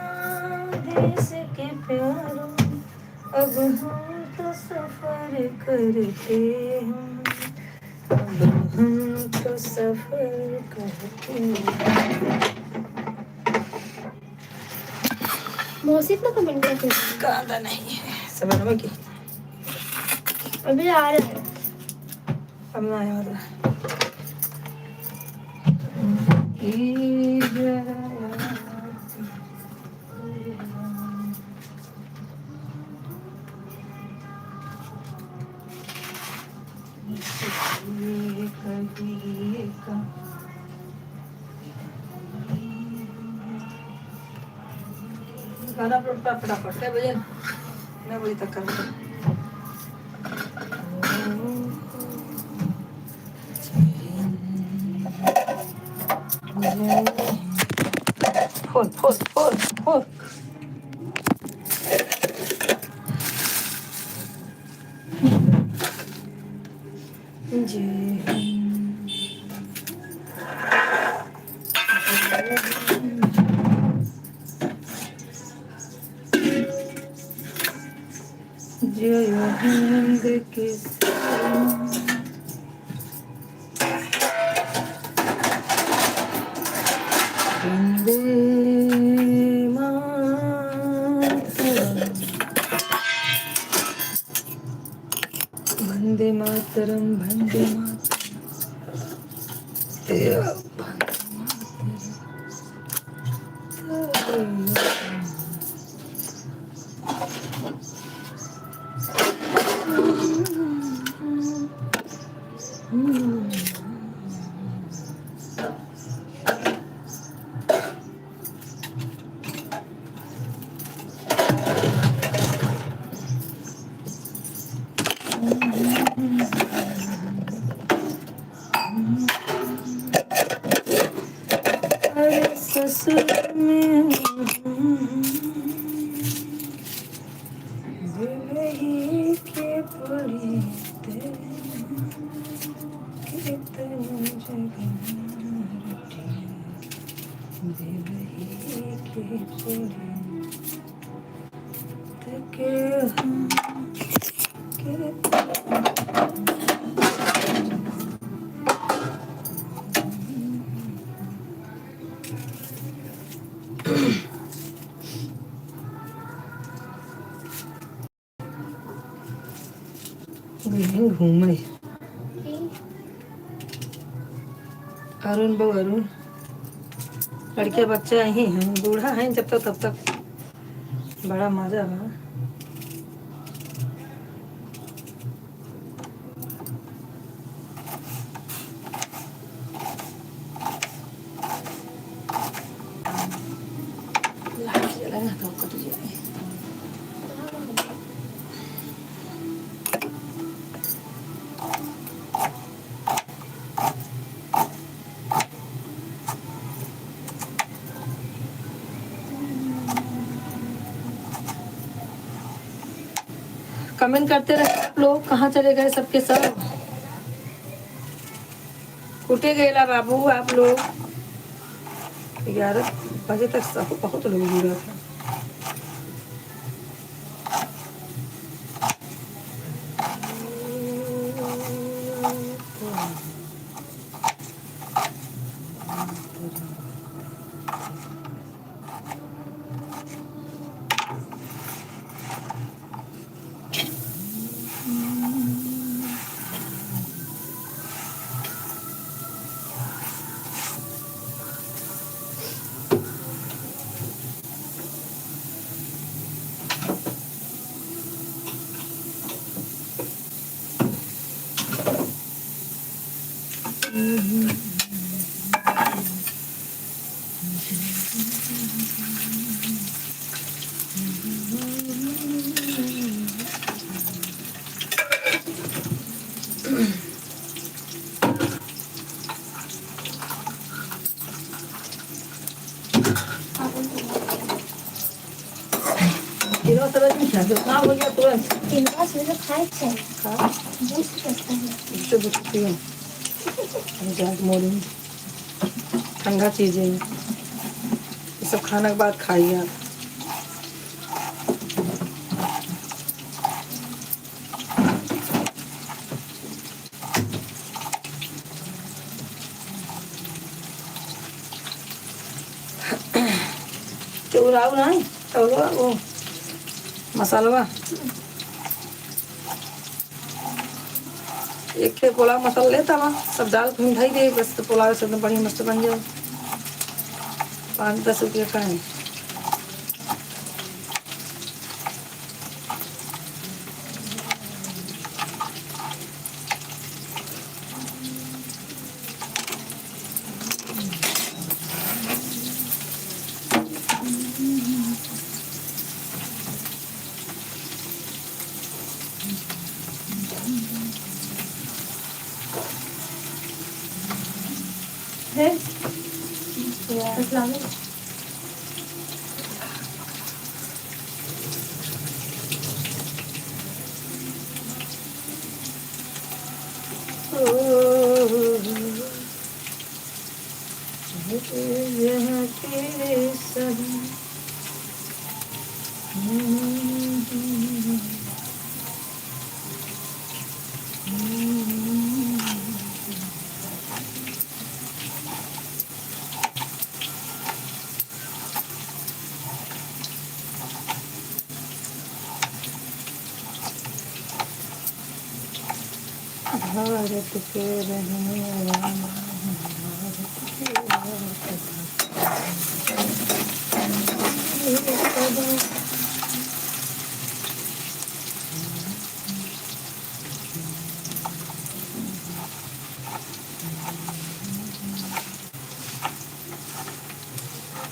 देश के प्यारों, अब हम तो सफर करते हैं, अब हम तो सफर करते हैं। मौसी इतना कमेंट करते हैं, कांदा नहीं है सब की, अभी आ रहा है। अब ना आया वाला गाना अपलोड कर फटाफट, 6 बजे 9 बजे तक करना। फोन फोन फोन फोन जय हिंद के वंदे मातरम, वंदे मातरम, वंदे ससुर में दिल ही के परिंद के हम के घूमे अरुण बहु अरुण लड़के बच्चा ही हैं, बूढ़ा है जब तक तब तक बड़ा मजा है। लगा तो कट जाए। कमेंट करते रहे आप लोग, कहाँ चले गए सबके सब, कुटे गए बाबू आप लोग। 11 बजे तक सब बहुत लोग जुड़ा था। कितना हो गया तुरंत। खाए मॉर्निंग ठंडा चीजें ये सब खाने के बाद खाइए आप। चौराव नहीं चौरा वो मसाला एक के पुलाव मसाला लेता वहाँ सब डाल के ढाई दे बस, तो पुलाव से एकदम बढ़िया मस्त बन जाए। 5-10 रुपये का है। भारत के रहने वाला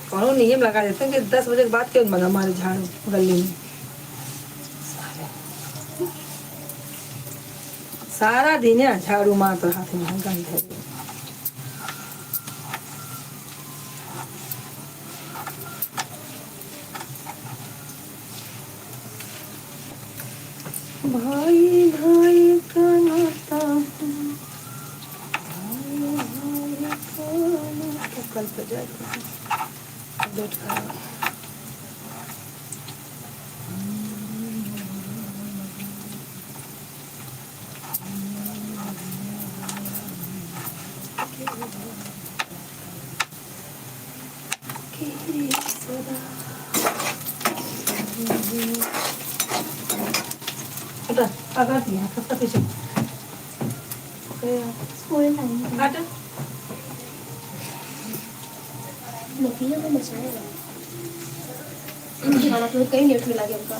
कौन नियम लगा देते हैं कि 10 बजे के बाद क्यों बना हमारे झाड़ू गली में। सारा दिन है झाड़ू मारते हाथ में गंध है। भाई भाई का नाता, भाई भाई का नाता। कल पे जाए वेट करो। उठा पकड़ दिया कब पीछे स्कूल टाइम काट नतीजा तो मचाएगा खाना तो कहीं लेट मिला गया उनका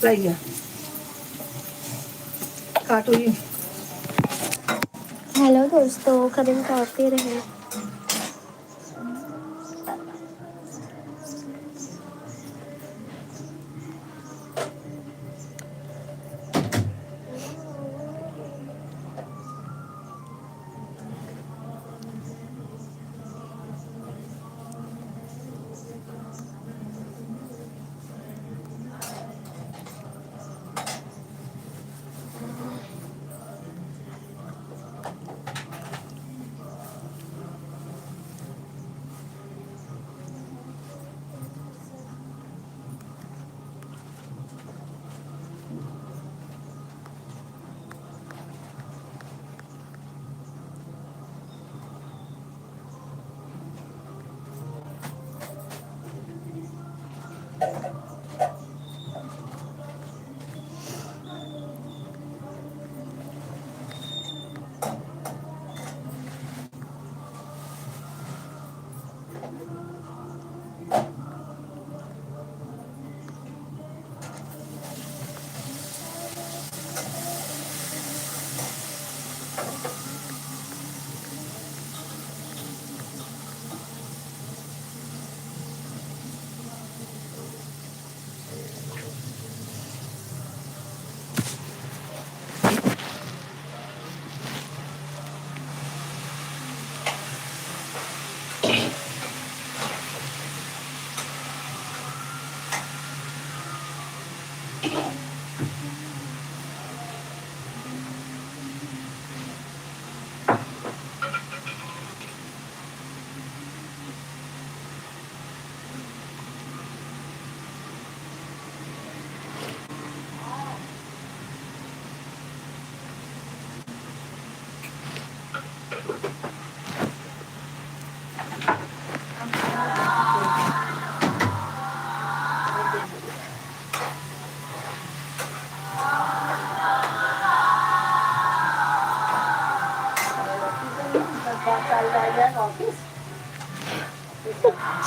लग गया काटो ही हेलो दोस्तों कदम काटते रहे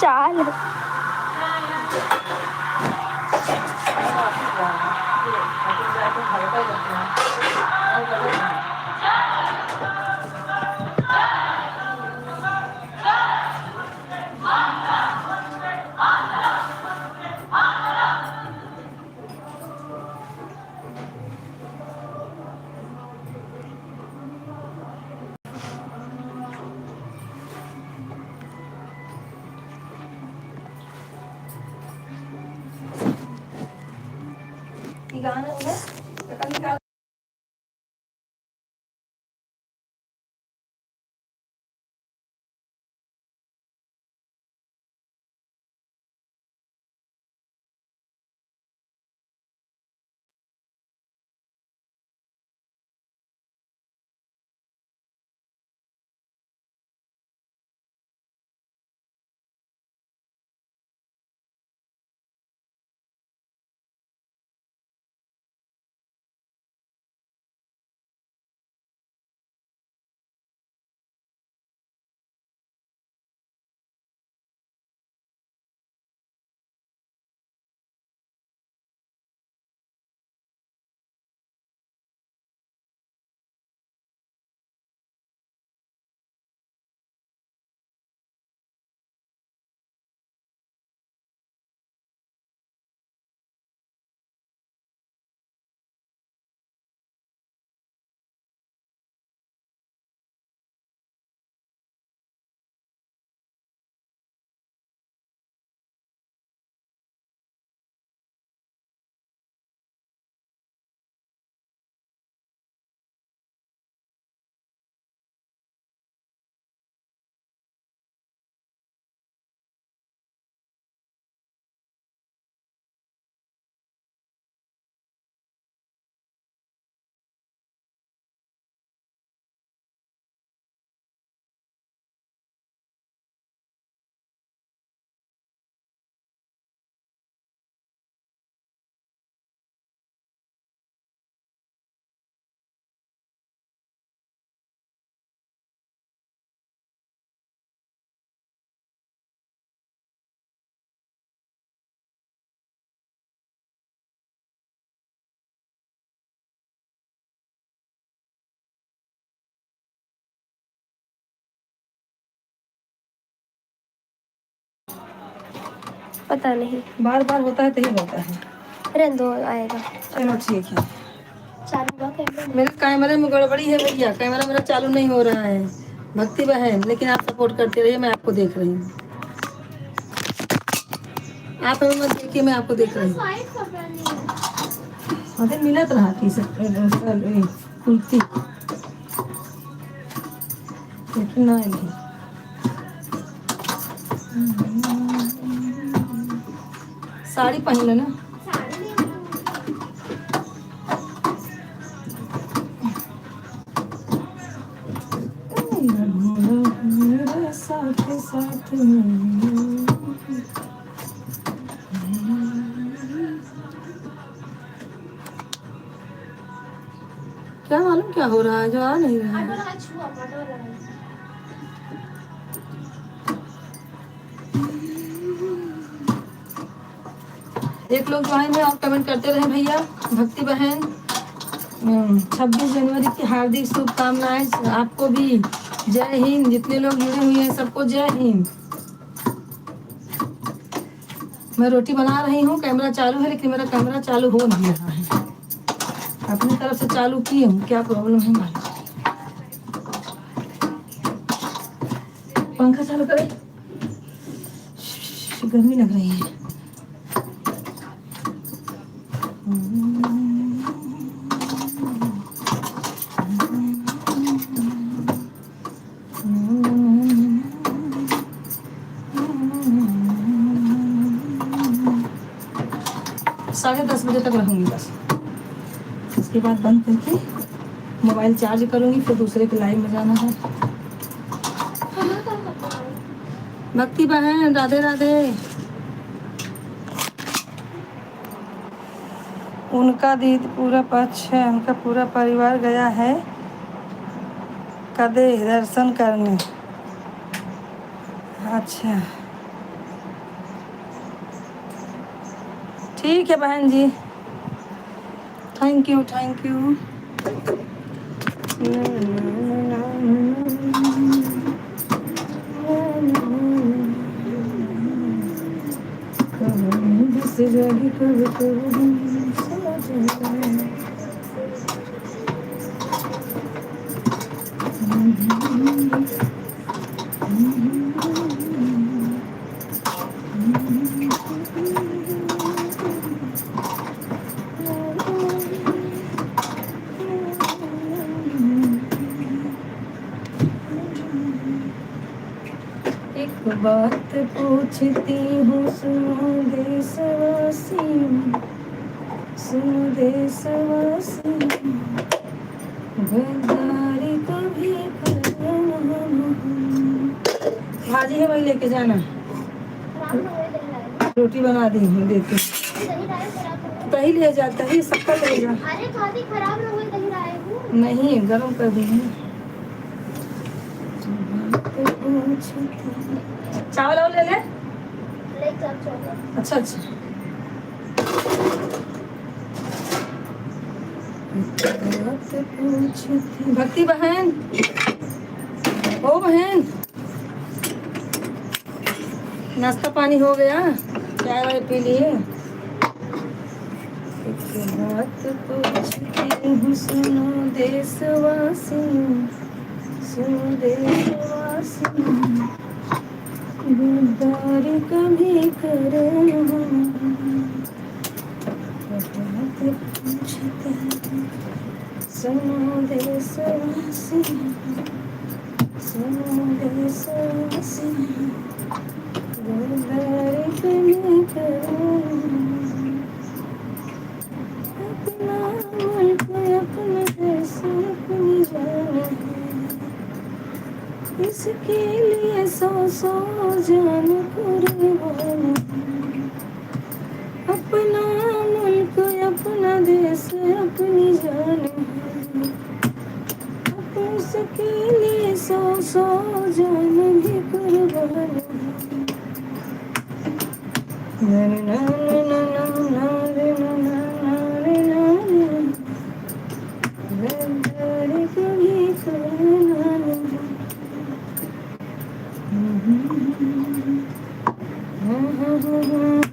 चाल गाना पता नहीं, बार बार होता है तो ही होता है। रहने दो, आएगा। चलो ठीक है। चालू हुआ कैमरा? मेरे कैमरे में गड़बड़ी है भैया, कैमरा मेरा चालू नहीं हो रहा है भक्ति बहन, लेकिन आप सपोर्ट करते रहिए, मैं आपको देख रही हूँ। आप हमें मत देखिए, मैं आपको देख रही हूँ। अरे मिलत रहा टी शर्ट कुर्ती, लेकिन ना नहीं। साड़ी पहन लो ना। साथ साथ क्या मालूम क्या हो रहा है, जो आ नहीं रहा है। एक लोग जो है में और कमेंट करते रहे भैया। भक्ति बहन 26 जनवरी की हार्दिक शुभकामनाएं आपको भी। जय हिंद। जितने लोग जुड़े हुए हैं सबको जय हिंद। मैं रोटी बना रही हूँ, कैमरा चालू है लेकिन मेरा कैमरा चालू हो नहीं रहा है। अपनी तरफ से चालू की हूँ, क्या प्रॉब्लम है मालूम। पंखा चालू करें, गर्मी लग रही है। साढ़े 10 बजे तक रहूँगी बस, उसके बाद बंद करके मोबाइल चार्ज करूँगी, फिर दूसरे के लाइव में जाना है। भक्ति बहन राधे राधे। उनका दीद पूरा पक्ष है, उनका पूरा परिवार गया है कदे दर्शन करने। अच्छा ठीक है बहन जी, थैंक यू थैंक यू। एक बात पूछती हूँ, सुनो देशवासी, सुनो देशवासी, गद्दारी कभी करना। भाजी है वही लेके जाना। रोटी बना दी हूँ, देती दही ले जाता है, सबका ले जा। अरे भाभी खराब ना हुई, दही लाए हूँ। नहीं गरम कर दी हूँ। चावल और ले ले। अच्छा अच्छा। भक्ति बहन, ओ बहन, नाश्ता पानी हो गया, चाय वाय पी लिए। एक बात पूछती हूँ, सुनो देशवासी, सुनो देशवासी, गद्दारी कभी करना। सुनो देशवासी, सुनो देशवासी, गद्दारी कभी करना। अपना मुल्क अपना देश अपनी जान है, इसके लिए 100 जान कुर्बान। अपना मुल्क अपना देश अपनी जान है, उसके लिए 100 जान भी कुर्बान है। ना ना ना ना ना रे ना ना ना रे ना रे, गद्दारी कभी करना नहीं। हाँ हाँ हाँ हाँ।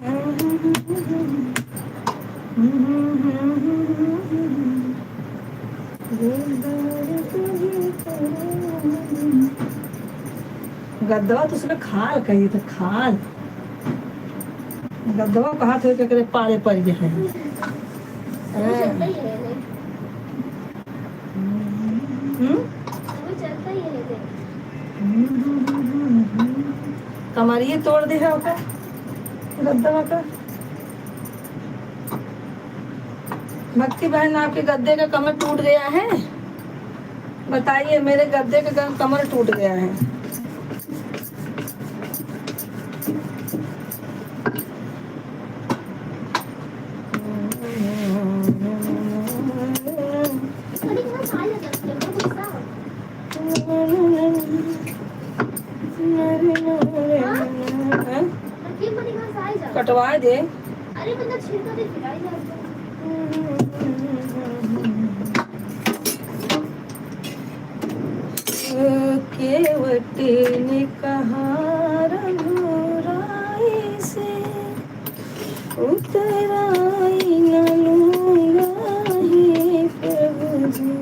गद्दवा तो उसमें खाल कही तो खाल गद्दवा कहा थे कि करे पारे पड़ गए हैं वो चलता ही है नहीं। वो चलता ही है नहीं। कमरिए तोड़ दे है ओका गद्दवा का। भक्ति बहन आपके गद्दे का कमर टूट गया है, बताइए मेरे गद्दे का कमर टूट गया है। अरे कितना साल लगा इसके अंदर गुस्सा। हैं? हकीम बनी कहाँ से आई जा। कटवा दे। अरे बंदा छिड़का दे फिर आई जा। केवटी ने कहा रघुराई से उतराई न लूंगा हे प्रभु जी।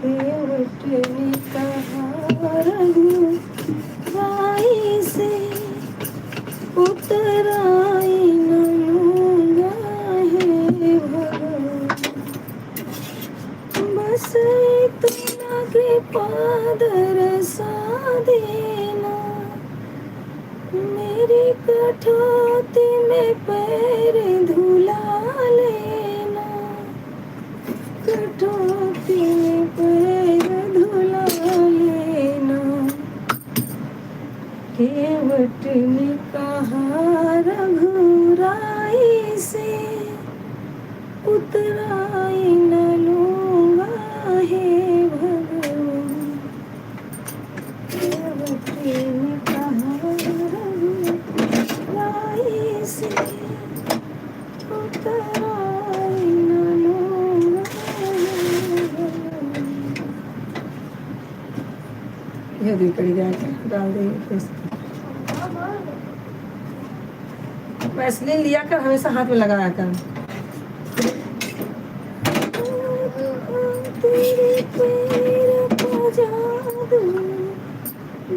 केवटी ने कहा रघुराई से उतराई न लूंगा हे भगवान। बस इतना कृपा दरसा देना, मेरी कठौती में पैर धुला लेना, कठौती में पैर धुला लेना। केवट ने कहा रघुराई से उतराई न लूंगा हे भगवान। केवटी ने कहा रघुराई से उतराई न लूंगा हे भगवान। यह भी कड़ी जाए डाल दे। वैसलीन लिया कर हमेशा हाथ में लगाया कर। तेरे पैर का जादू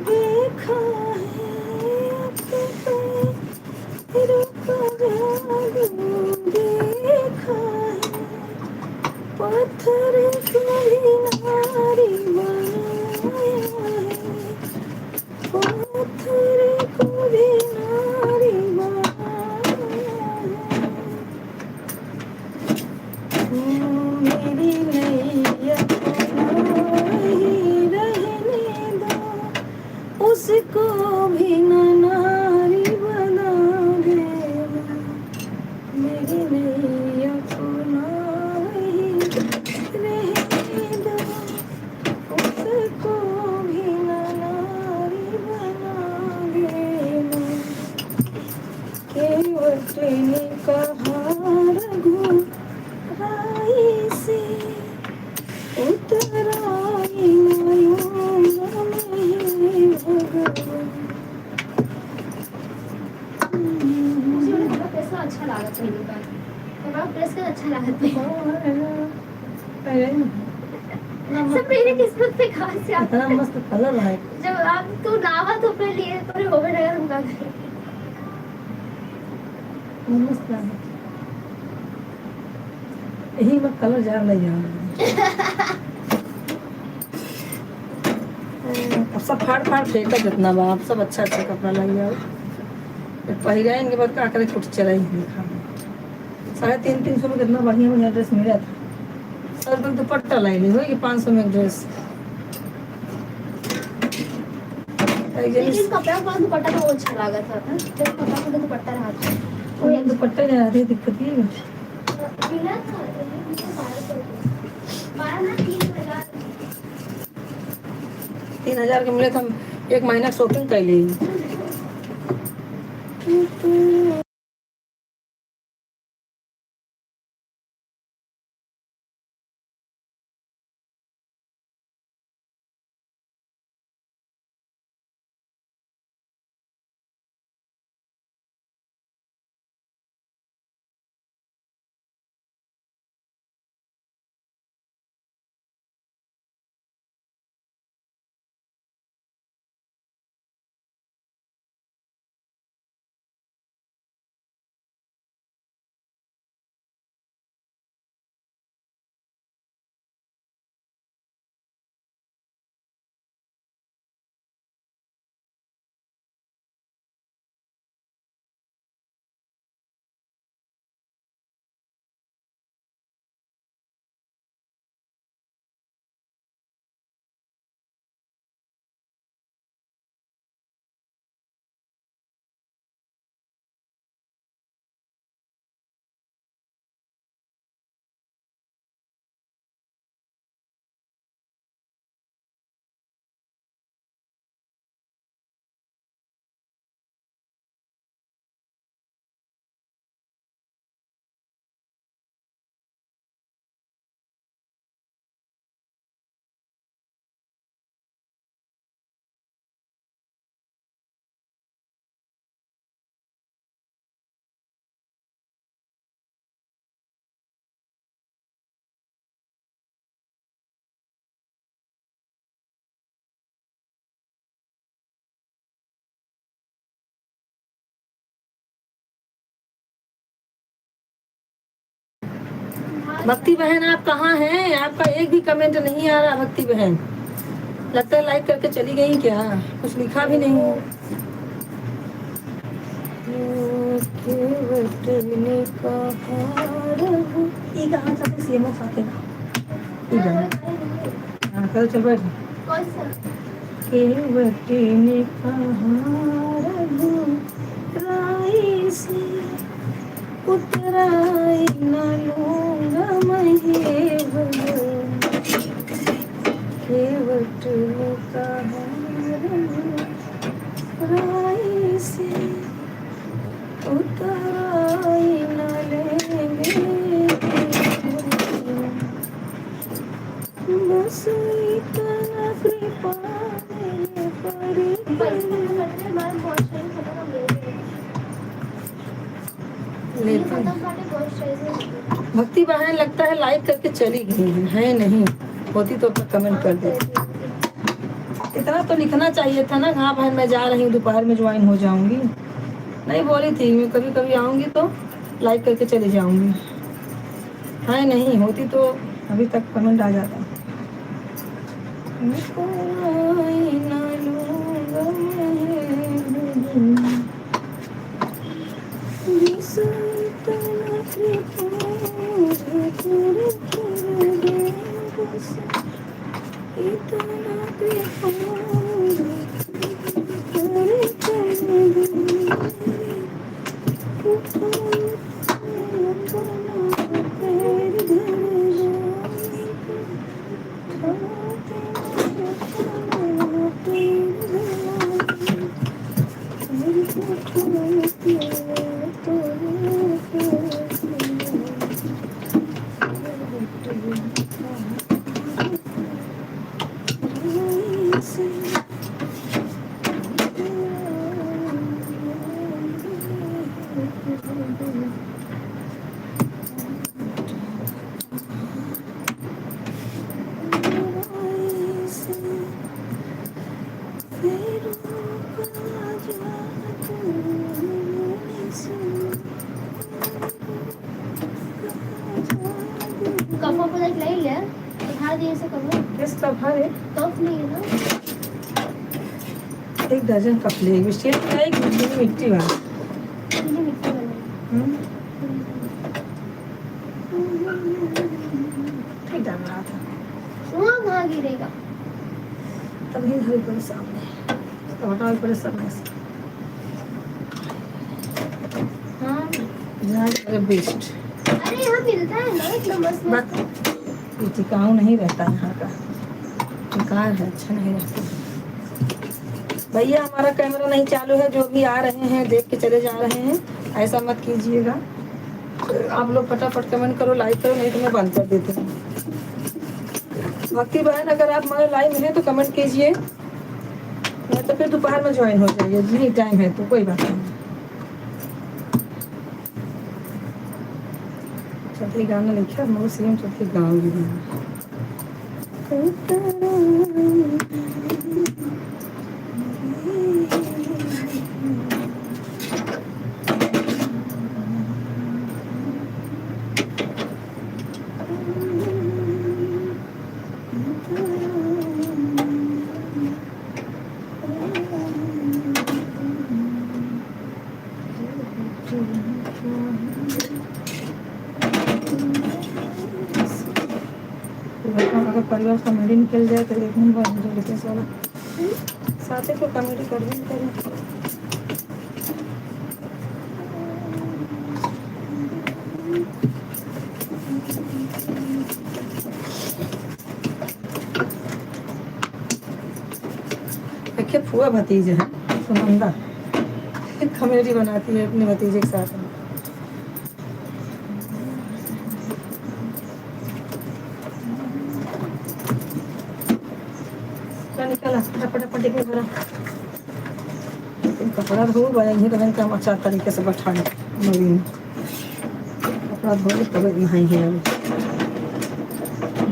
देखा है, पैरों का जादू देखा है। पत्थर को भी नारी बनाया है, पत्थर को भी नारी बनाया है। मेरी नैया नहीं रहने दो, उसको भी न नारी बना देना। मेरी नैया को नहीं रहने दो, उसको भी न नारी बना देना। केवट ने कहा रघु राई से उतराई न लूंगा मैं भगवान। मुझे वाला प्रेस का अच्छा लगा पहली बार। हमारा प्रेस का अच्छा लगा सब मेरी किस्मत पे कहाँ से आता इतना मस्त कलर है। जब आप तू नावा तो अपने लिए तो होवे नगर उनका मस्त है। यही मैं कलर जा नहीं आ। अब सब फाड़ फाड़ फेंका जितना बा, आप सब अच्छा अच्छा कपड़ा लग जाओ। पहिरा इनके बाद का करे कुछ चला ही देखा। 350 में कितना बढ़िया बढ़िया ड्रेस मिला था। 100 रुपये दुपट्टा लाई ली होगी 500 में एक ड्रेस। लेकिन कपड़ा का दुपट्टा तो अच्छा लगा था ना, जब कपड़ा का दुपट्टा रहा था कोई दुपट्टा नहीं आती दिक्कत ही है। मिला था 12 ना 3000 3,000 के मिले तो हम एक महीना शॉपिंग कर ली। भक्ति बहन आप कहाँ हैं? आपका एक भी कमेंट नहीं आ रहा भक्ति बहन। लगता है लाइक करके चली गई क्या? कुछ लिखा भी नहीं है। ये कहाँ जाते सीएमओ खाते ना? ये गाना। हाँ कल चल बैठ। कौन सा? केवटने कहाँ रघु राई से उतराई न लूंगा मैं भगवान। केवट ने कहा राई से उतराई न लेंगे बस इतना कृपा मेरे पर भक्ति बहन लगता है लाइक करके चली गई है नहीं होती तो कमेंट कर दे। इतना तो लिखना चाहिए था ना। हाँ बहन मैं जा रही हूँ दोपहर में ज्वाइन हो जाऊंगी। नहीं बोली थी मैं कभी कभी आऊंगी तो लाइक करके चली जाऊंगी। हाँ नहीं होती तो अभी तक कमेंट आ जाता। एक दर्जन कप ले स्टील का एक मिट्टी वाला ठीक डाल रहा था वहाँ गिरेगा तभी घर पर सामने टमाटर पर सामने से हाँ जहाँ बेस्ट। अरे यहाँ मिलता है ना इतना मस्त ये टिकाऊ नहीं रहता यहाँ का बेकार है अच्छा नहीं रहता। भैया हमारा कैमरा नहीं चालू है जो भी आ रहे हैं देख के चले जा रहे हैं ऐसा मत कीजिएगा। आप लोग फटाफट कमेंट करो लाइक करो नहीं तो मैं बंद कर देती हूँ। भक्ति बहन अगर आप हमारे लाइव में हैं तो कमेंट कीजिए नहीं तो फिर दोपहर में ज्वाइन हो जाइए नहीं टाइम है तो कोई बात नहीं। चौथे गाना लिखा मोर सीएम चौथे गाँव भी अगर परिवार कॉमेडी निकल जाए तो एक नंबर जो लिखे वाला साथ ही को कॉमेडी कर भी करें। देखिए फुआ भतीजे हैं सुनंदा कॉमेडी बनाती है अपने भतीजे के साथ। निकला फटाफट भरा कपड़ा धो यही रहन का अच्छा तरीके से बैठाए नदी में कपड़ा धो तब नहाएंगे।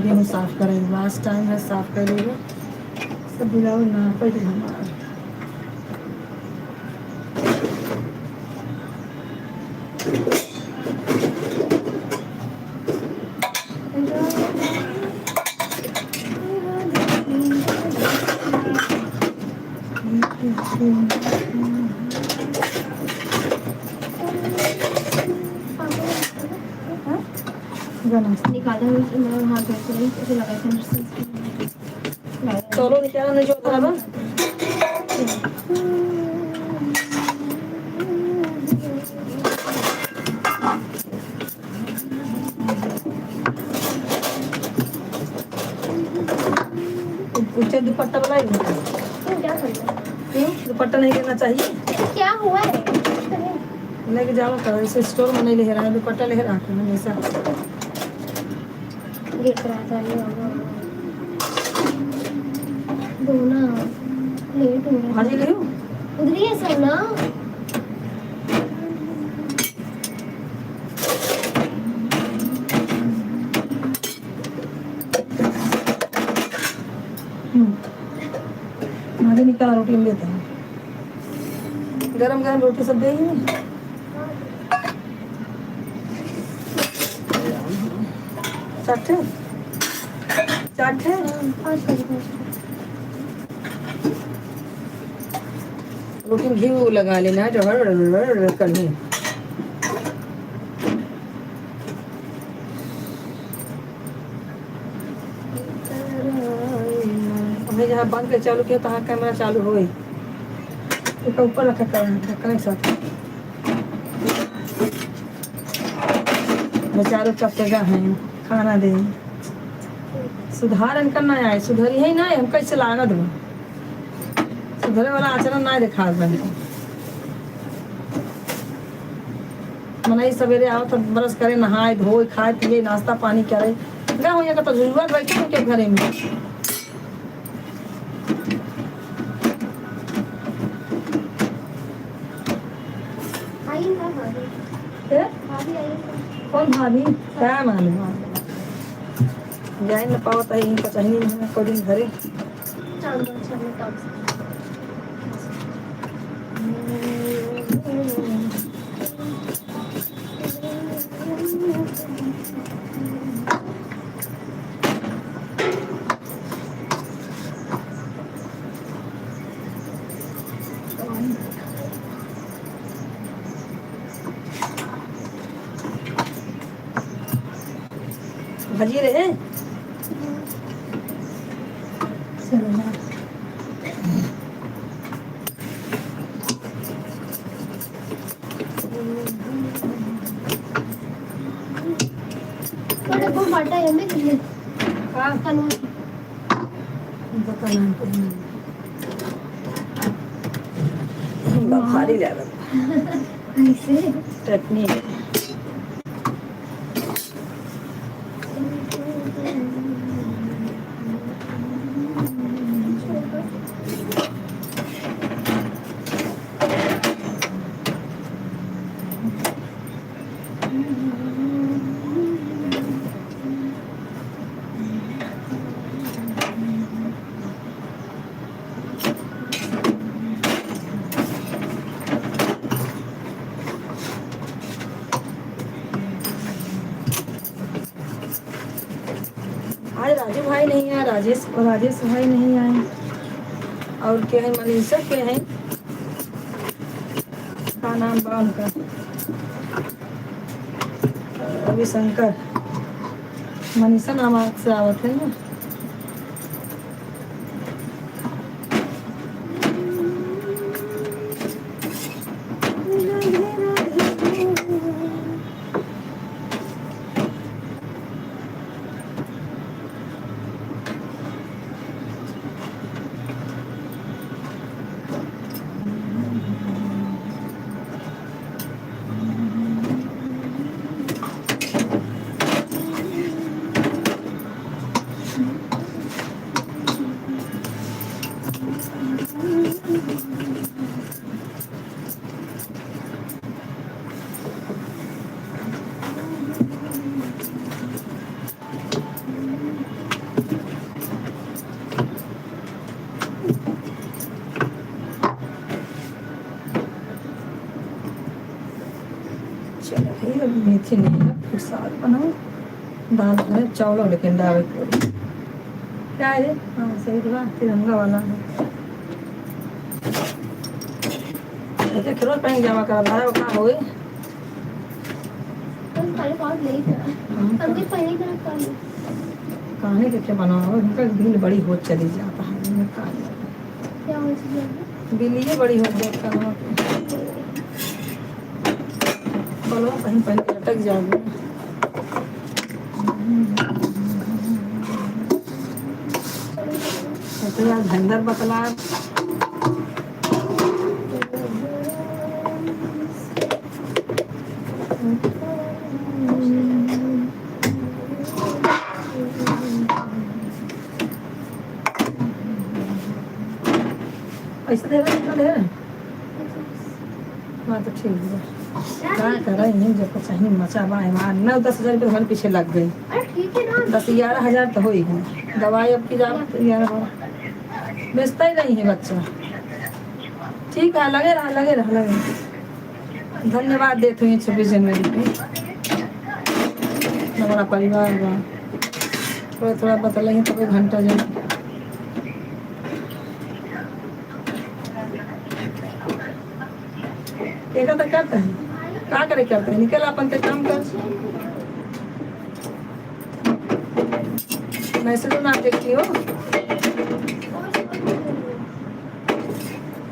गेहूँ साफ करेंगे लास्ट टाइम है साफ करेंगे सब बिलाओ ना पड़ हमारा। का नाश्ता निकाला मैं हाथ धो के ऐसे लगा था नर्सिंग चलो क्या नहीं जो बराबर ऊंचा दुपट्टा बनाई क्या करना क्यों दुपट्टा नहीं लेना चाहिए क्या हुआ है लेके जाओ तो ऐसे स्टोर में नहीं ले रहा है दुपट्टा ले रहा है हमेशा देख रहा था ये दोना लेट हो रहा भाजी ले उधर ही है सोना भाजी निकाला रोटी में देता है गरम गरम रोटी सब देगी नहीं चाट है चाट है रोटी में घी वो लगा लेना है जो करनी हमने जहाँ बंद कर चालू किया तहाँ कैमरा चालू हो ऊपर रखा करने साथ बेचारों का जगह है खाना दे सुधार करना है सुधरी है ना हम कैसे लागत हो सुधरे वाला आचरण ना देखा बन मना सवेरे आओ तो ब्रश करे नहाए धोए खाए पिए नाश्ता पानी करे क्या हो जाएगा तो जरूरत बैठे उनके घरे में कौन भाभी क्या मालूम जाए न पाओ तो इनका चाहिए नहीं कोई दिन घरे भजी रहे चलो ना बाटा है मैं कितने हाँ कानून दुकान पे भारी लगा ऐसे चटनी आज राजू भाई नहीं आए राजेश भाई नहीं आए और क्या है मनीषा के हैं क्या नाम बा उनका रविशंकर मनीषा नाम से आवत है ना चलो भाई अब मेथी नहीं है फिर साग बनाओ दाल है चावल लेकिन दाल क्या है हाँ सही दिखा तिरंगा वाला है रोज पानी जमा कर रहा है वो कहाँ हुए हमारे पास नहीं था हम भी पहले का काम कहानी के क्या बनाओ उनका बिल बड़ी हो चली जाता है क्या हो चुका बिल ये बड़ी हो जाता है बोलो कहीं पहले अटक जाओगे तो यार धंधर बतला पैसा दे रहा है दे हाँ तो ठीक है क्या कर रही है जब चाहिए मचा बाएं मार 9-10 हज़ार रुपये हमारे पीछे लग गई अरे ठीक है ना 10-11 हज़ार तो हो ही गई दवाई अब की जाओ 11 बेचता ही नहीं है बच्चा ठीक है लगे रहा धन्यवाद देते हुए 26 जनवरी पे हमारा परिवार बा थोड़ा बतलाइए तब एक घंटा जो एक तो करते हैं क्या करे करते हैं निकल अपन ते काम कर मैसेज ना देखती हो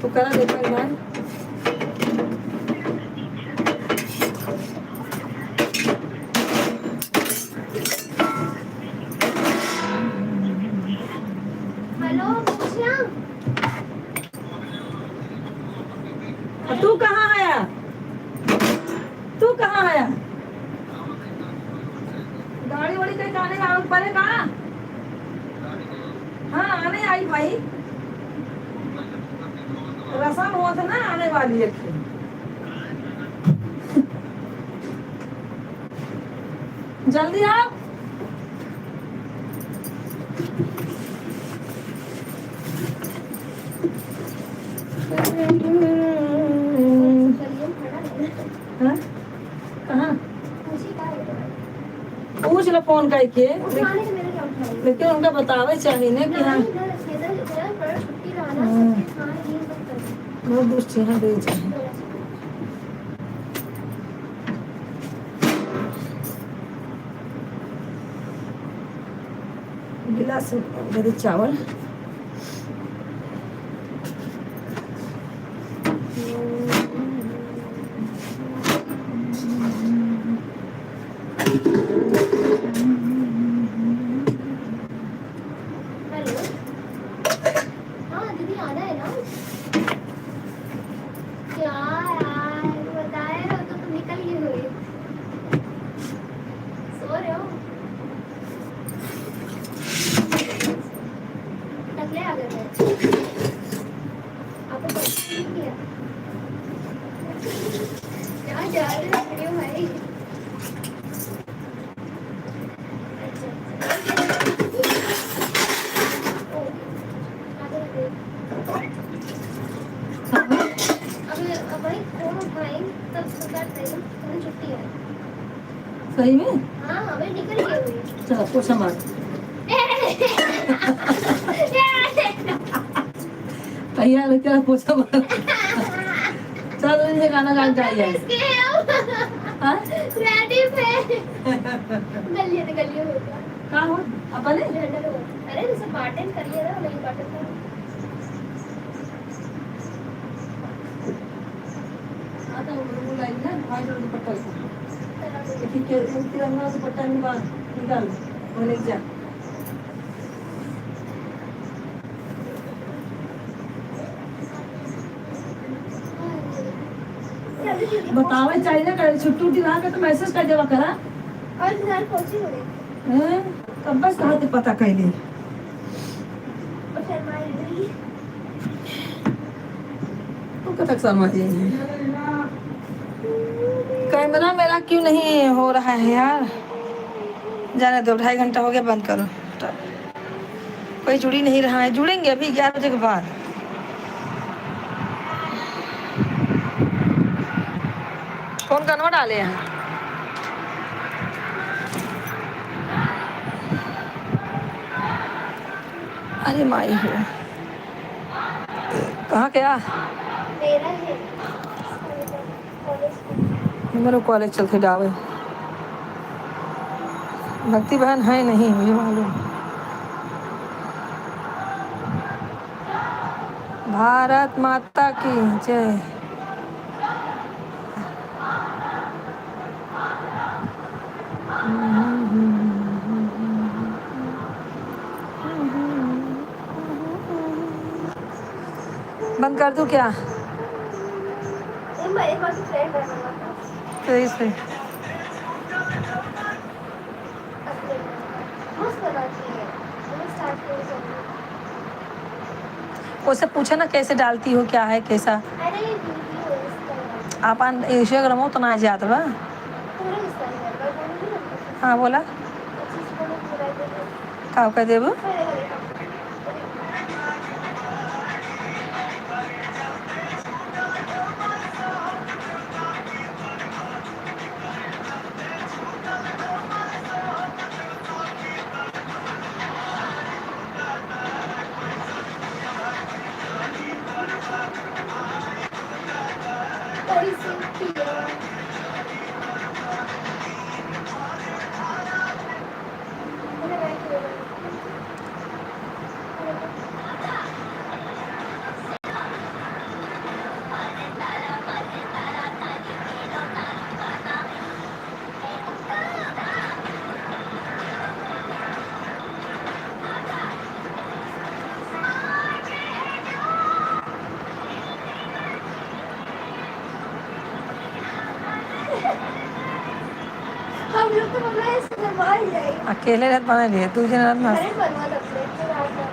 तो करा देखा भाई हेलो पूछना तू कहाँ आया गाड़ी वाड़ी कहीं आने का पड़े कहाँ हाँ आने आई भाई रसम हुआ था ना आने वाली है जल्दी आओ हाँ? कहाँ पूछ लो फोन करके लेकिन उनका बतावे चाहिए ना कि हाँ बहुत दुष्ट यहाँ दे चाहिए गिलास दे दे चावल सही में चलो पोछा मार तैयार क्या पोछा मार चल इनसे गाना गा चाहिए गलियों होगा कहाँ हो अपने अरे जैसे बाटन करिए ना नहीं बाटन आता वो लाइन ना भाई जो दुपट्टा ठीक है तिरंगा दुपट्टा निकाल वो ले जा बतावे चाहिए ना कर छुट्टी उट्टी रहा तो मैसेज कर देवा करा और घर पहुंची हो हैं कब बस कहाँ ते पता कैली और शर्माई रही तो कब तक समझे कैमरा मेरा क्यों नहीं हो रहा है यार जाने दो 2.5 घंटा हो गया बंद करो कोई जुड़ी नहीं रहा है जुड़ेंगे अभी 11 बजे के बाद फोन करना डाले हैं अरे माई हो कहाँ क्या मेरा है मेरे कॉलेज चलते डावे भक्ति बहन है नहीं, मुझे मालूम। भारत माता की जय। बंद कर दूं क्या? एक बार तो फ्रेंड है मेरा। तो इसे मस्त लगाती है। मैंने स्टार्ट किया है। उससे पूछा ना कैसे डालती हो, क्या है कैसा। अरे वीडियो इसका आपन इंस्टाग्राम हो तो ना जात बा। पूरा हिस्सा है मैं बोलूंगी ना। हाँ बोला। अच्छी से बोलो पूरा दे। का कह देबो। पहले करेगा। कैसे पिया मैंने राइट किया। हम लोग तो बना इससे बाहर जाए। अकेले रात बना लिए, तू जन रात अरे मस्त। बनवा सकते तो रात का।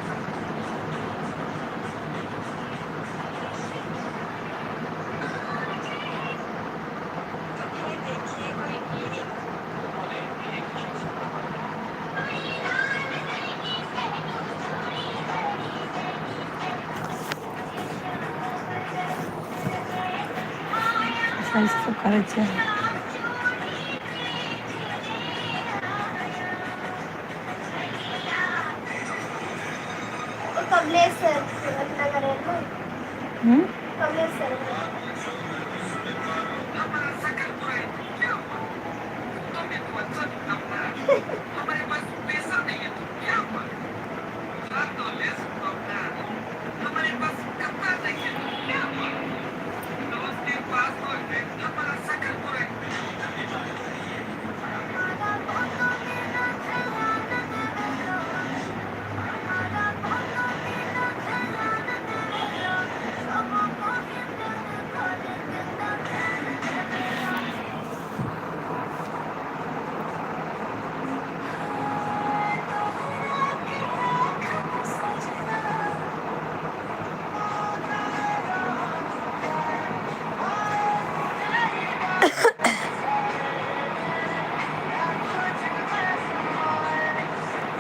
सही से सब करे छे। तो कमलेश सर अपना करें ना। कमलेश सर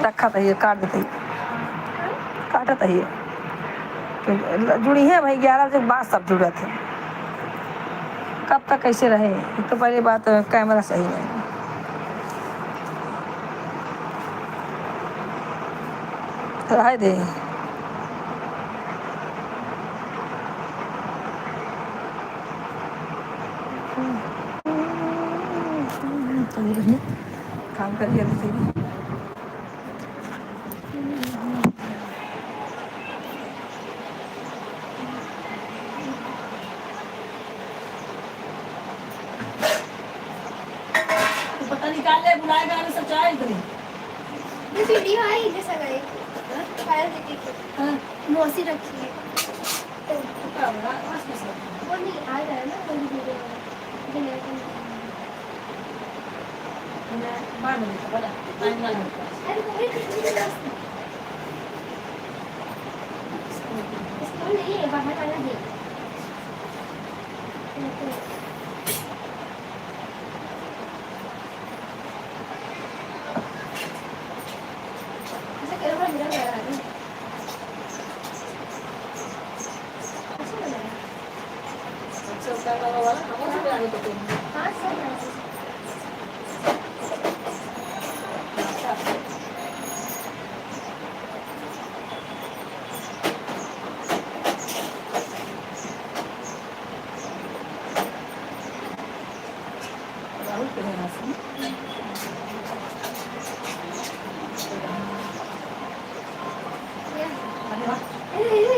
रखा था ये, काट देते काटा था ये। जुड़ी है भाई, 11 बजे बाद सब जुड़ा थे। कब तक कैसे रहे, एक तो पहले बात कैमरा सही नहीं। रह दे। काम करिए तो पता निकाल ले, बुलाएगा ना सब चाय करें। ये वीडियो आई जैसा गए फायर देखी हाँ मौसी रखी है तो क्या बड़ा बस बस। वो नहीं आ रहा है ना कोई वीडियो बाद में बड़ा टाइम ना लगता। अरे कोई वीडियो इसको नहीं है बाहर वाला है ऐसा कैमरा मिला जा रहा है अच्छा लग रहा है अच्छा कैमरा वाला हम से आगे तो हाँ सब है राहुल के यहाँ से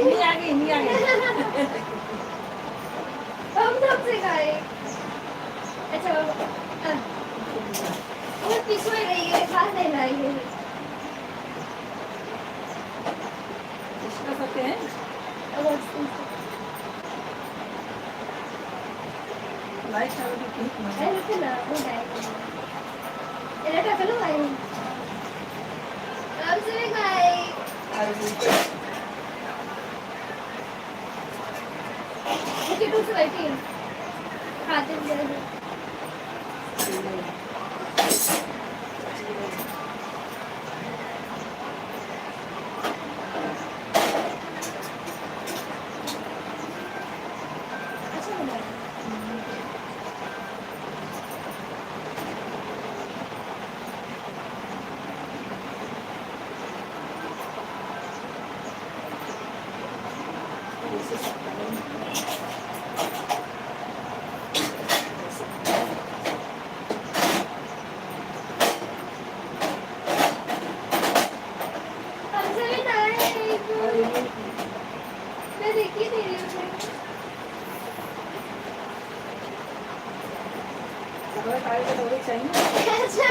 नहीं आ गई, नहीं आ गई। हम सबसे खाए। अच्छा वो पीछे में रही है, खास नहीं लाई है। इसका सकते हैं लाइट चालू की ठीक मजा। अरे रुको ना, वो डायरेक्ट ये टकलो भाई अब से खाए। ओके टू से बैठी है खाते हैं जरा। अच्छा बना है। हमसे भी खाए। मैं देखी नहीं रही हूँ। चाहिए अच्छा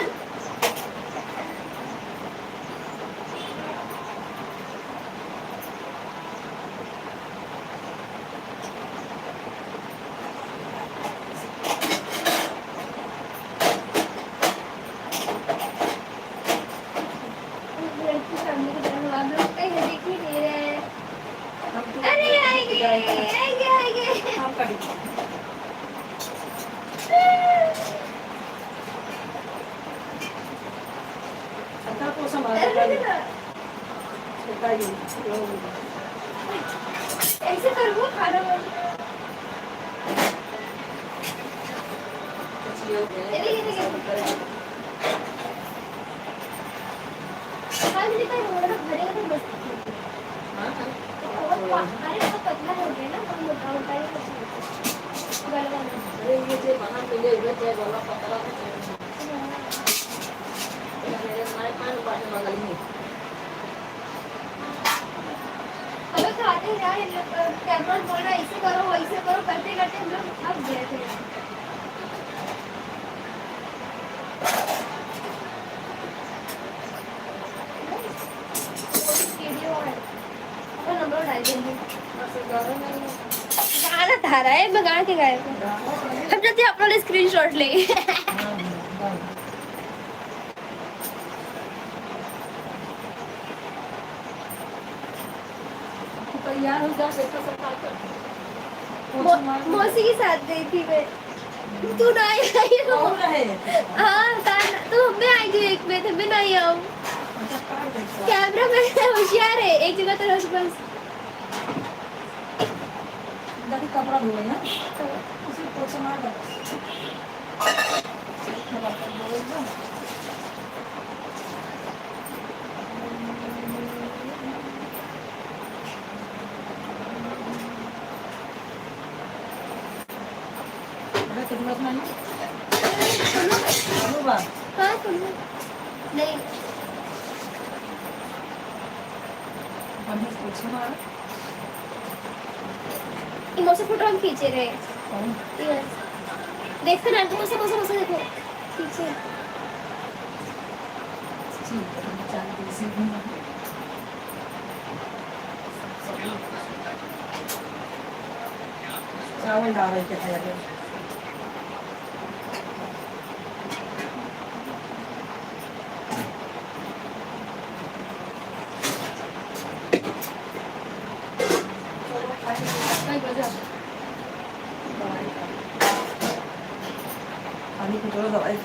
फैमिली की तरह हम लोग कहीं देख ही नहीं रहे हैं। अरे आएंगे आएंगे आएंगे। हम कभी अच्छा तो संभाल ऐसे करूँ खाना बन। हाँ मुझे कहीं रोड भरेगा तो बस। अरे तो पतला हो गया ना, तो मोटा मोटा ही गलवा में। अरे ये जो बाहर मिले हुए थे वाला पतला मेरे माय पान पाने वाला ही हमें खाते हैं यार, इन लोग कैमरा बोल रहा है ऐसे करो वैसे करो, करते करते हम लोग थक गए थे। वीडियो है तो नंबर डाल देंगे। गाना था रहा है, मैं गा के गाया था। हम जल्दी अपना स्क्रीनशॉट ले। तैयार हो जा बेटा सब काट कर मौसी के साथ गई थी मैं। तू ना आई हो। और रहे हाँ तो मैं आई थी एक में, मैं नहीं आऊँ। कैमरा मैन होशियार है, एक जगह तो रख बस। दादी कपड़ा धोए ना उसी पोछे मार दो कितना नहीं हाँ तुम नहीं पोछे मार इमोशन फोटो हम खींचे रहे। यस देखते ना तुम उसे देखो खींचे। चावल डाल रहे थे तैयार पानी को थोड़ा दवाई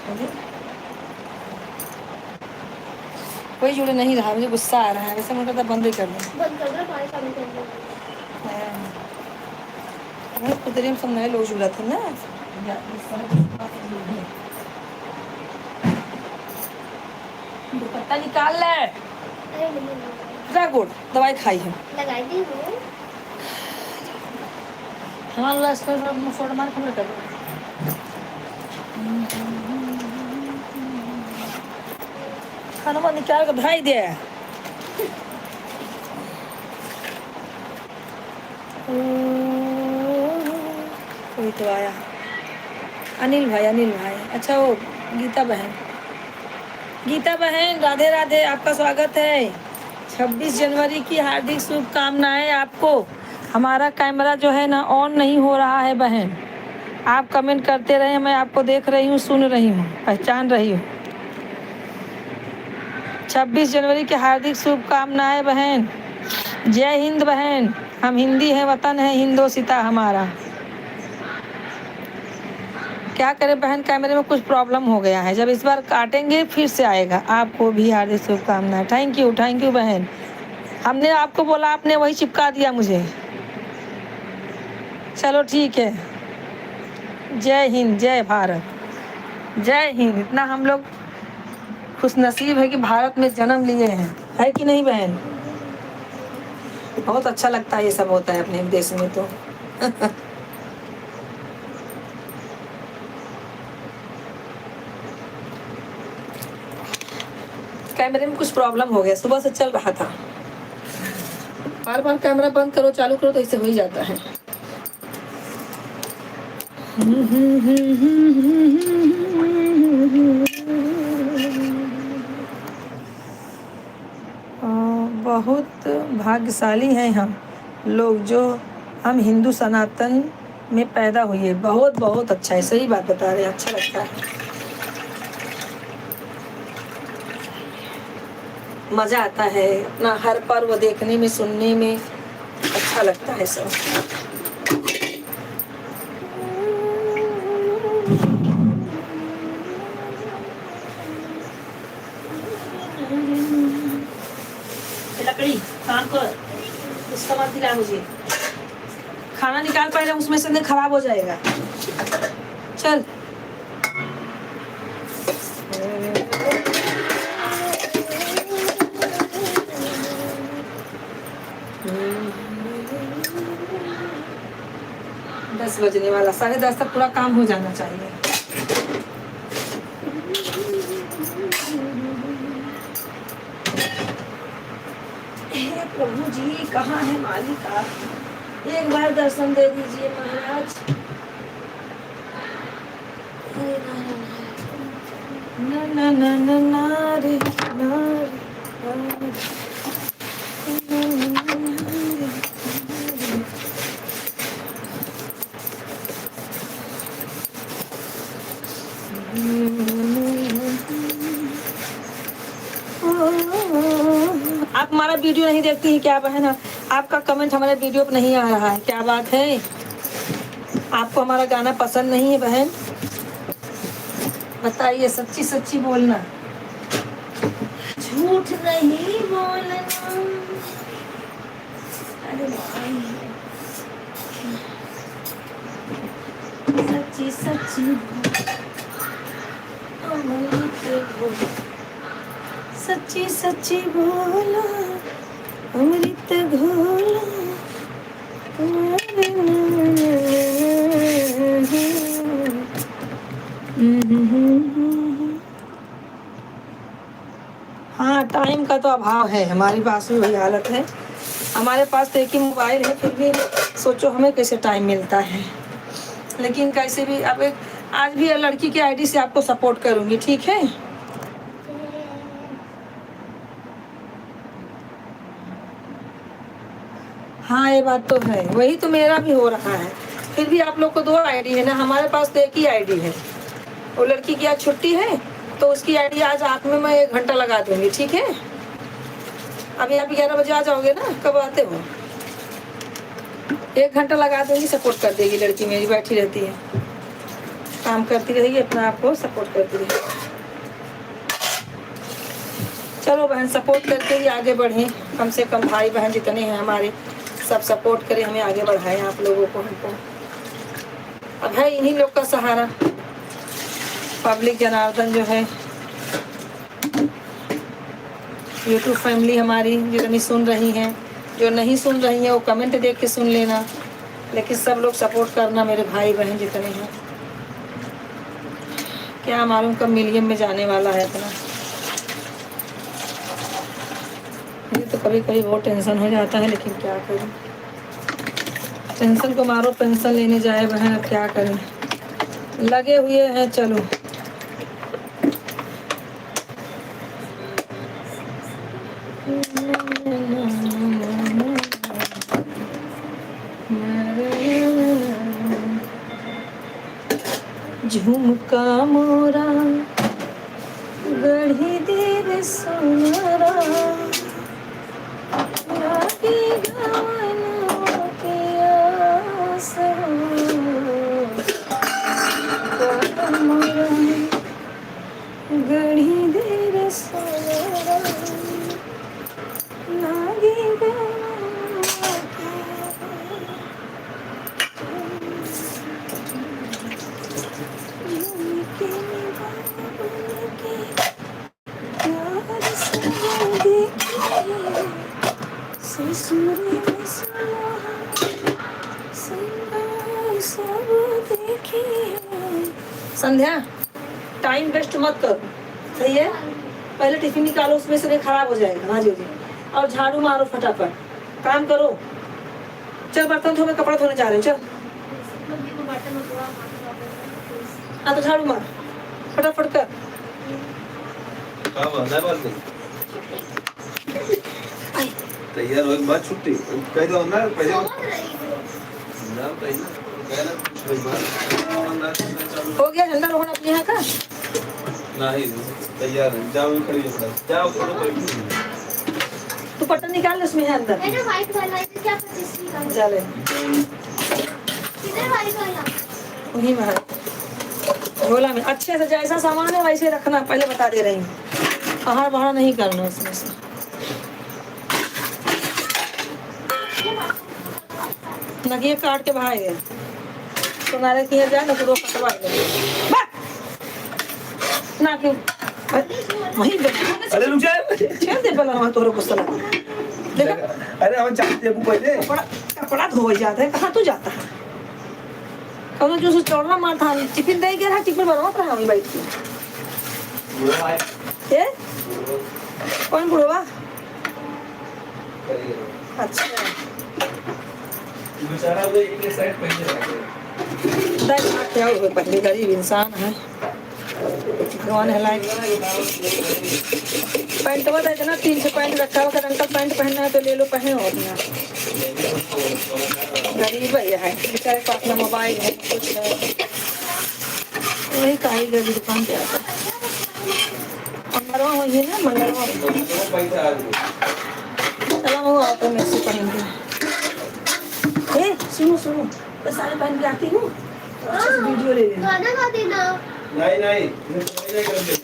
कोई जुड़े नहीं रहा, मुझे गुस्सा आ रहा है। ऐसा मन करता बंद ही कर दूं। बंद कर दो, पानी चालू कर दो। उधर हम सब नए लोग जुड़ा थे ना। दुपट्टा निकाल ले। अरे नहीं गुड दवाई खाई है लगाई दी हूँ। हाँ लास्ट पर फोटो मार के कर खाना वाना निकाल कर भाई दे। कोई तो आया, अनिल भाई, अनिल भाई। अच्छा वो गीता बहन, गीता बहन राधे राधे, आपका स्वागत है। 26 जनवरी की हार्दिक शुभकामनाएं आपको। हमारा कैमरा जो है ना ऑन नहीं हो रहा है बहन, आप कमेंट करते रहे, मैं आपको देख रही हूँ, सुन रही हूँ, पहचान रही हूँ। 26 जनवरी की हार्दिक शुभकामनाएं बहन। जय हिंद बहन, हम हिंदी हैं, वतन है हिंदोसिता हमारा। क्या करें बहन, कैमरे में कुछ प्रॉब्लम हो गया है, जब इस बार काटेंगे फिर से आएगा। आपको भी हार्दिक शुभकामनाएं। थैंक यू बहन। हमने आपको बोला, आपने वही चिपका दिया मुझे। चलो ठीक है। जय हिंद, जय भारत, जय हिंद। इतना हम लोग खुश नसीब है कि भारत में जन्म लिए हैं, है कि नहीं बहन? बहुत अच्छा लगता है ये सब होता है अपने देश में तो। कैमरे में कुछ प्रॉब्लम हो गया, सुबह से चल रहा था। बार बार कैमरा बंद करो चालू करो तो इससे हो ही जाता है। बहुत भाग्यशाली हैं हम लोग जो हम हिंदू सनातन में पैदा हुए। बहुत बहुत अच्छा है, सही बात बता रहे हैं, अच्छा लगता है, मज़ा आता है अपना हर पर्व देखने में, सुनने में अच्छा लगता है सब। लकड़ी काम कर, उसका मत दिला मुझे। खाना निकाल पहले, उसमें से नहीं खराब हो जाएगा। चल दस बजने वाला, 10:30 तक पूरा काम हो जाना चाहिए। हे प्रभु जी, कहाँ है मालिक आप? एक बार दर्शन दे दीजिए महाराज। ना ना ना ना ना रे ना रे। आप हमारा वीडियो नहीं देखती हैं क्या बहन? आपका कमेंट हमारे वीडियो पर नहीं आ रहा है, क्या बात है? आपको हमारा गाना पसंद नहीं है बहन? बताइए, सच्ची सच्ची बोलना, झूठ नहीं बोलना। अरे सच्ची सच्ची सच्ची सच्ची बोला, अमृत घोला। हाँ, टाइम का तो अभाव है, हमारे पास भी वही हालत है। हमारे पास तो एक ही मोबाइल है, फिर भी सोचो हमें कैसे टाइम मिलता है। लेकिन कैसे भी अब आज भी लड़की की आईडी से आपको सपोर्ट करूंगी, ठीक है? हाँ, ये बात तो है, वही तो मेरा भी हो रहा है। फिर भी आप लोग को 2 आईडी है ना, हमारे पास तो एक ही आईडी है। वो लड़की की आज छुट्टी है तो उसकी आईडी आज रात में मैं 1 घंटा लगा दूंगी, ठीक है? अभी आप 11 बजे आ जाओगे ना, कब आते हो? 1 घंटा लगा दूंगी, सपोर्ट कर देगी लड़की मेरी, बैठी रहती है, काम करती रहेगी, अपना आपको सपोर्ट करती रहेगी। चलो बहन, सपोर्ट करके ही आगे बढ़ें, कम से कम भाई बहन जितने हैं हमारे, सब सपोर्ट करें, हमें आगे बढ़ाएं आप लोगों को, हमको। अब है इन्हीं लोग का सहारा, पब्लिक जनार्दन जो है, यूट्यूब फैमिली हमारी जितनी सुन रही हैं, जो नहीं सुन रही हैं वो कमेंट देख के सुन लेना, लेकिन सब लोग सपोर्ट करना मेरे भाई बहन जितने हैं। क्या मालूम कब मिलियन में जाने वाला है अपना। कभी कभी बहुत टेंशन हो जाता है, लेकिन क्या करें, टेंशन को मारो पेंशन लेने जाए बहन, अब क्या करें, लगे हुए हैं। चलो झुमका मोरा गढ़ी देव सोनारा, लागे गवनवा के आस हो, मोरा गढ़ी देव सोनारा, लागे गवनवा के झुमके निभाने के प्यार से देखिए, ससुर में सुलह सिंगार सब देखिए। संध्या टाइम वेस्ट मत करो, सही है, पहले टिफिन निकालो, उसमें से नहीं खराब हो जाएगा। हाँ जी जी, और झाड़ू मारो फटाफट, काम करो। चल बर्तन धो, मैं कपड़ा धोने जा रहे हैं, चल। हाँ तो झाड़ू मार फटाफट कर। तैयार हो बाद छुट्टी कह दो ना पहले हो गया झंडा रोहन अपने यहाँ का? नहीं तैयार है, जाओ खड़ी हो, जाओ तू पट्टा निकाल ले, उसमें है अंदर। मैंने व्हाइट वाला है, क्या 25 निकाल? चले किधर व्हाइट वाला? वही में है झोला में। अच्छे से जैसा सामान है वैसे रखना, पहले बता दे रही हूँ, बाहर बाहर नहीं करना उसमें से। नगिए काट के बाहर गए तुम्हारे किया जाए ना, तो कटवा गए ना क्यों वही। अरे रुक जा, छेड़ दे पहला वहाँ तोरे को सला देखा। अरे हम चाहते हैं पहले कपड़ा धो जाता है, कहाँ तू जाता है? कौन जो चौड़ा मार था, टिफिन दे गया, टिफिन बनवा रहा हूँ बैठ के। ये कौन बुढ़वा? अच्छा बेचारा वो एक साइड पहले रखे देख क्या हो, पहले गरीब इंसान है, भगवान है लाइक। पैंट बता इतना 3 से पैंट रखा हुआ, अगर अंकल पैंट पहनना है तो ले लो, पहने। और ना गरीब है बेचारे पास ना मोबाइल है कुछ है, वही कारीगर की दुकान पे आता है। मंगलवा हुई है ना, मंगलवा चला वो ऑटो में से पहनेंगे। ए सुनो सुनो, मैं सारे पहन के आती हूँ, अच्छे से वीडियो ले लेना। गाना गा देना। नहीं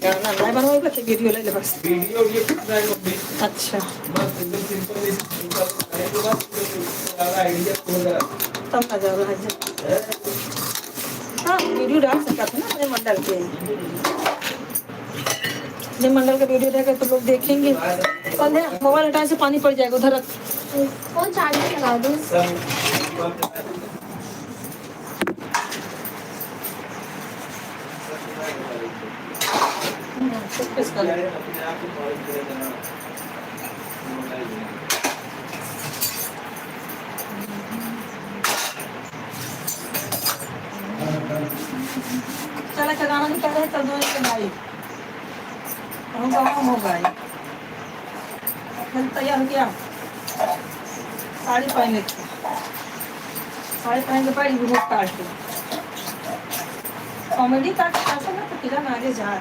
गाना नहीं बनवाई, बस वीडियो ले ले बस। वीडियो ये कितना है कंप्लीट? अच्छा बस एकदम सिंपल आइडिया होगा तब आ जाओ है। हाँ वीडियो डाल सकता था ना अपने मंडल के, अपने मंडल का वीडियो देखा तो लोग देखेंगे। मोबाइल हटाने से पानी पड़ जाएगा, उधर रख। कौन चार्जर लगा दूँ? चला चलाना नहीं कर रहे तब दो भाई हो गई। तैयार हो गया, साड़ी पहन लेती, साड़ी पहन के पड़ी बहुत काट के कॉमेडी काट के ना, तो फिल्म आगे जा।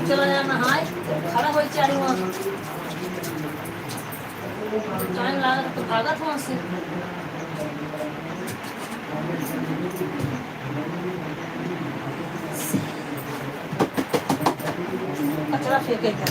चला जाना हाय खड़ा हो चारी वहाँ टाइम लगा तो भागा था वहाँ से। फेंकेगा।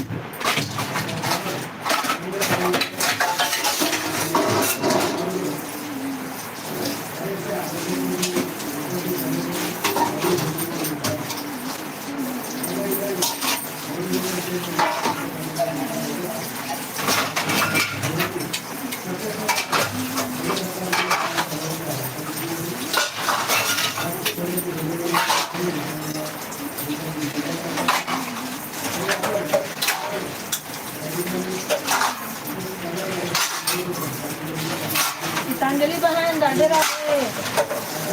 गीतांजलि बहन राधे राधे,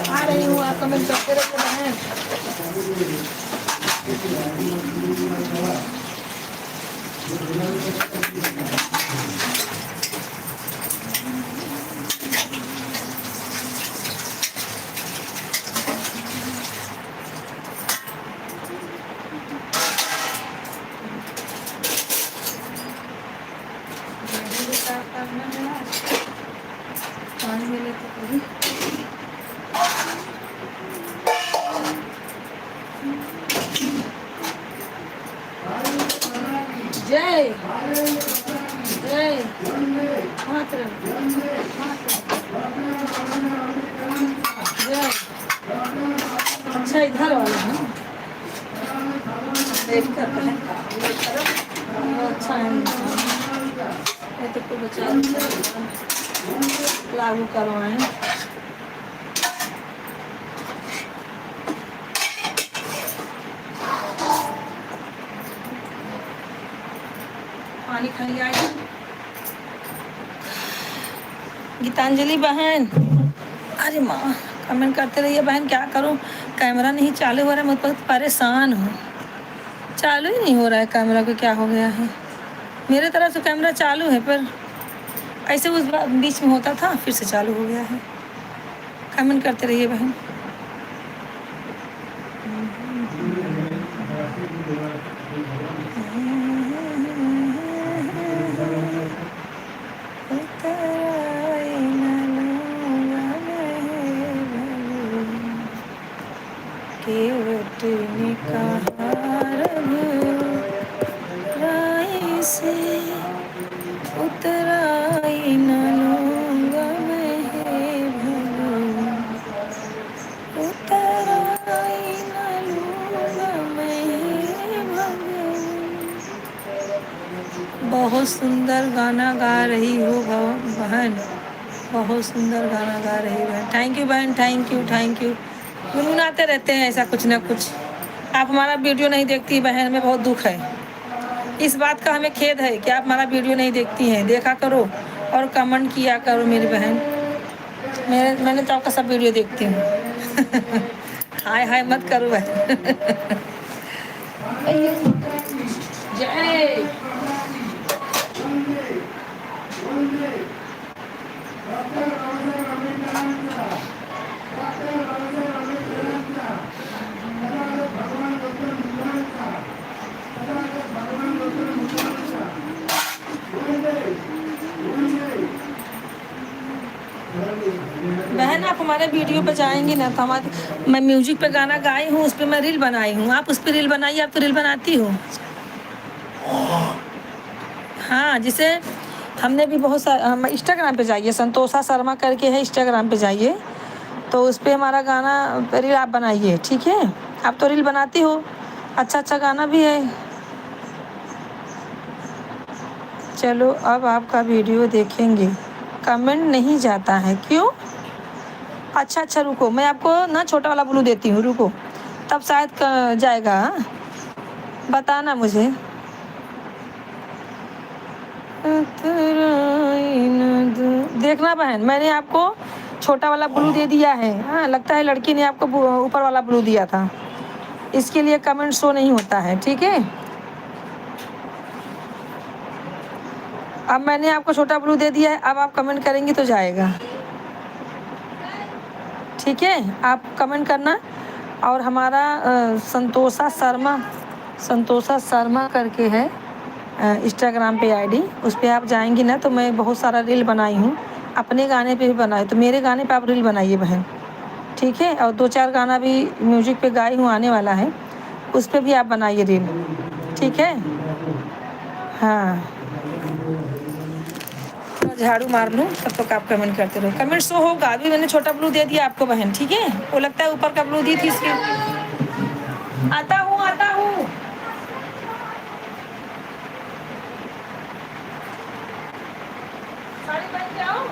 आ रही हूँ, आप कमेंट करते रहिए बहन। पानी मिले तो कभी जय जय मातरम जय। अच्छा इधर वाला है, देख कर पहन अच्छा है, ये तो कोई बचा लागू करवाएं। पानी खाई आई गीतांजलि बहन। अरे माँ कमेंट करते रहिए बहन, क्या करूँ कैमरा नहीं चालू हो रहा है, मैं बहुत परेशान हूँ। चालू ही नहीं हो रहा है कैमरा को, क्या हो गया है। मेरे तरफ से कैमरा चालू है पर ऐसे उस बीच में होता था, फिर से चालू हो गया है। कमेंट करते रहिए बहन। से उतराई न लूँगा मैं भगवान, उतराई न लूँगा मैं भगवान। बहुत सुंदर गाना गा रही हो बहन, बहुत सुंदर गाना गा रही है बहन। थैंक यू बहन, थैंक यू थैंक यू। गुनगुनाते रहते हैं ऐसा कुछ ना कुछ। आप हमारा वीडियो नहीं देखती बहन, में बहुत दुख है। इस बात का हमें खेद है कि आप हमारा वीडियो नहीं देखती हैं। देखा करो और कमेंट किया करो मेरी बहन। मैंने तो आपका सब वीडियो देखती हूँ। हाय हाय मत करो बहन। जय बहन, आप हमारे वीडियो पे जाएंगी ना तो हमारे, मैं म्यूजिक पे गाना गाई हूँ, उस पर मैं रील बनाई हूँ। आप उस पर रील बनाइए, आप तो रील बनाती हो। हाँ, जिसे हमने भी बहुत सारा, हम इंस्टाग्राम पे जाइए, संतोषा शर्मा करके है, इंस्टाग्राम पे जाइए तो उस पर हमारा गाना रील आप बनाइए, ठीक है। आप तो रील बनाती हो, अच्छा अच्छा गाना भी है। चलो अब आपका वीडियो देखेंगे। कमेंट नहीं जाता है क्यों? अच्छा अच्छा रुको, मैं आपको ना छोटा वाला ब्लू देती हूँ, रुको तब शायद जाएगा। बताना मुझे। देखना बहन, मैंने आपको छोटा वाला ब्लू दे दिया है। हाँ, लगता है लड़की ने आपको ऊपर वाला ब्लू दिया था, इसके लिए कमेंट शो नहीं होता है, ठीक है। अब मैंने आपको छोटा ब्लू दे दिया है, अब आप कमेंट करेंगी तो जाएगा, ठीक है। आप कमेंट करना। और हमारा संतोषा शर्मा करके है इंस्टाग्राम पे आईडी, उस पर आप जाएंगी ना तो मैं बहुत सारा रील बनाई हूँ, अपने गाने पे भी बनाई, तो मेरे गाने पे आप रील बनाइए बहन, ठीक है। और 2-4 गाना भी म्यूजिक पे गाई हूँ, आने वाला है, उस पर भी आप बनाइए रील, ठीक है। हाँ, तो झाड़ू मार लूँ तब तक आप कमेंट करते रहो। कमेंट शो होगा, अभी मैंने छोटा ब्लू दे दिया आपको बहन, ठीक है? वो लगता है ऊपर का ब्लू दी थी इसकी। आता हूँ, आता हूँ। साड़ी पहन के आओ।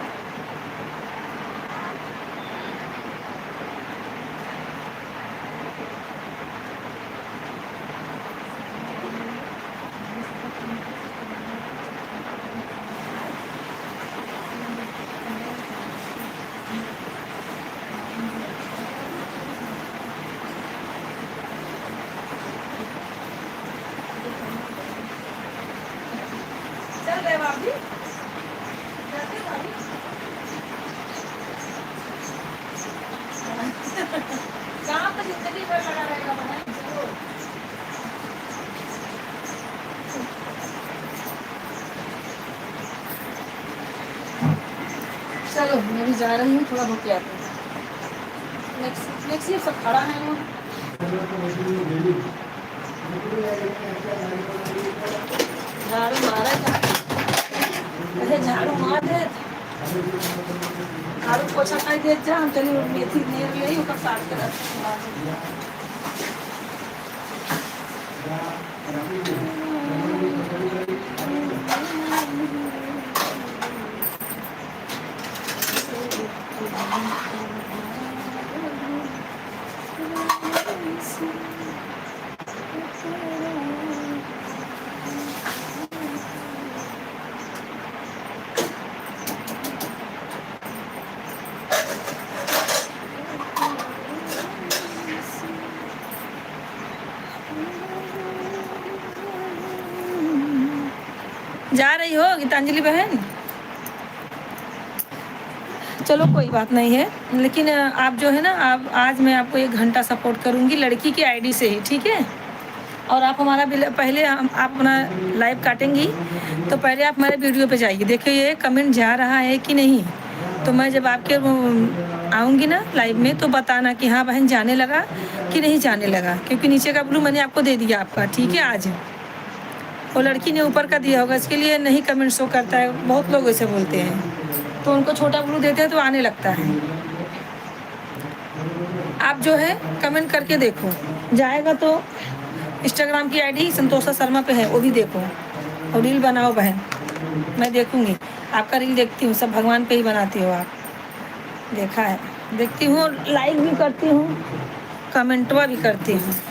चल रहे भाभी, जाते हैं भाभी। काम तो जिंदगी भर लगा रहेगा बहन, चलो। चलो मैं भी जा रही हूँ, थोड़ा रुक जाती हूँ। नेक्स्ट नेक्स्ट ये सब खड़ा है वो। झाड़ू मारा था, अरे झाड़ू मार दे, झाड़ू पोछा कर दे जा, हम चली मेथी नेर ले ऊपर साफ के रख। जा रही हो गीतांजलि बहन? चलो कोई बात नहीं है, लेकिन आप जो है ना, आप आज मैं आपको 1 घंटा सपोर्ट करूंगी लड़की की आईडी से ही, ठीक है? और आप हमारा पहले आप अपना लाइव काटेंगी तो पहले आप हमारे वीडियो पे जाइए, देखिए ये कमेंट जा रहा है कि नहीं। तो मैं जब आपके आऊँगी ना लाइव में तो बताना कि हाँ बहन जाने लगा कि नहीं जाने लगा, क्योंकि नीचे का ब्लू मैंने आपको दे दिया आपका, ठीक है? आज वो लड़की ने ऊपर का दिया होगा, इसके लिए नहीं कमेंट शो करता है, बहुत लोग ऐसे बोलते हैं, तो उनको छोटा ब्लू देते हैं तो आने लगता है। आप जो है कमेंट करके देखो, जाएगा तो इंस्टाग्राम की आईडी संतोषा शर्मा पे है, वो भी देखो और रील बनाओ बहन, मैं देखूंगी आपका रील, देखती हूँ, सब भगवान पे ही बनाती हो आप, देखा है, देखती हूँ, लाइक भी करती हूँ, कमेंटवा भी करती हूँ।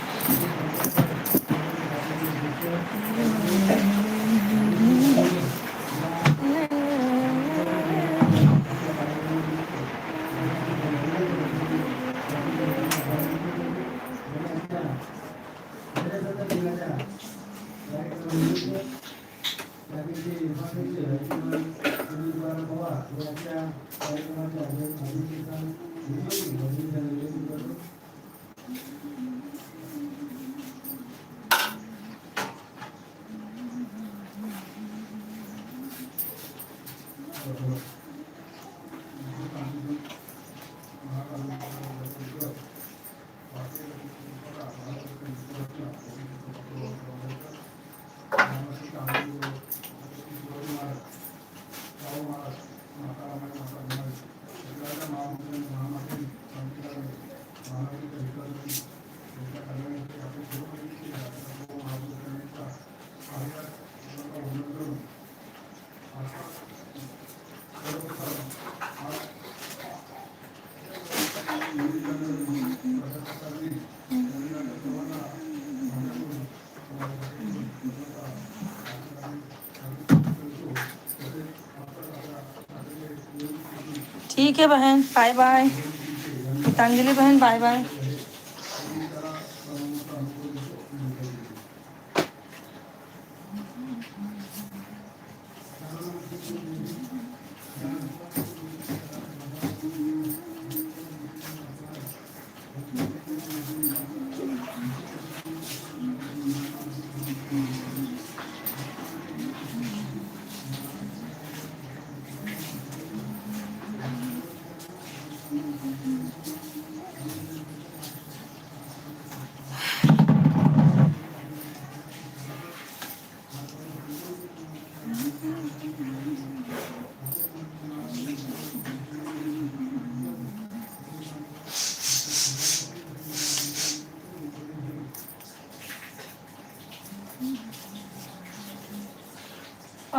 ठीक है बहन, बाय बाय। गीतांजलि बहन बाय बाय।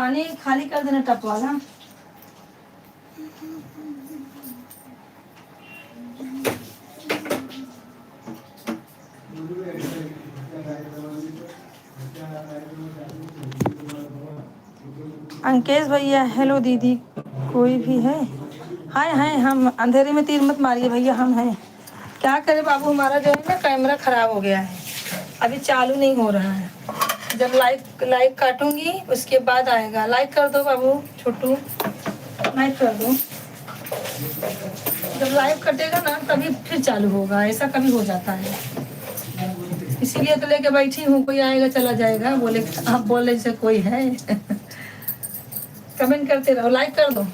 पानी खाली कर देना टप वाला। अंकेश भैया हेलो दीदी, कोई भी है? हाय हाय, हम अंधेरे में तीर मत मारिए भैया, हम हैं। क्या करें बाबू, हमारा जो है ना कैमरा खराब हो गया है, अभी चालू नहीं हो रहा है। जब लाइक काटूंगी उसके बाद आएगा। लाइक कर दो बाबू, छोटू लाइक कर दो। जब लाइव कटेगा ना तभी फिर चालू होगा, ऐसा कभी हो जाता है। इसीलिए तो लेके बैठी हूँ, कोई आएगा चला जाएगा, बोले आप बोले से कोई है। कमेंट करते रहो, लाइक कर दो।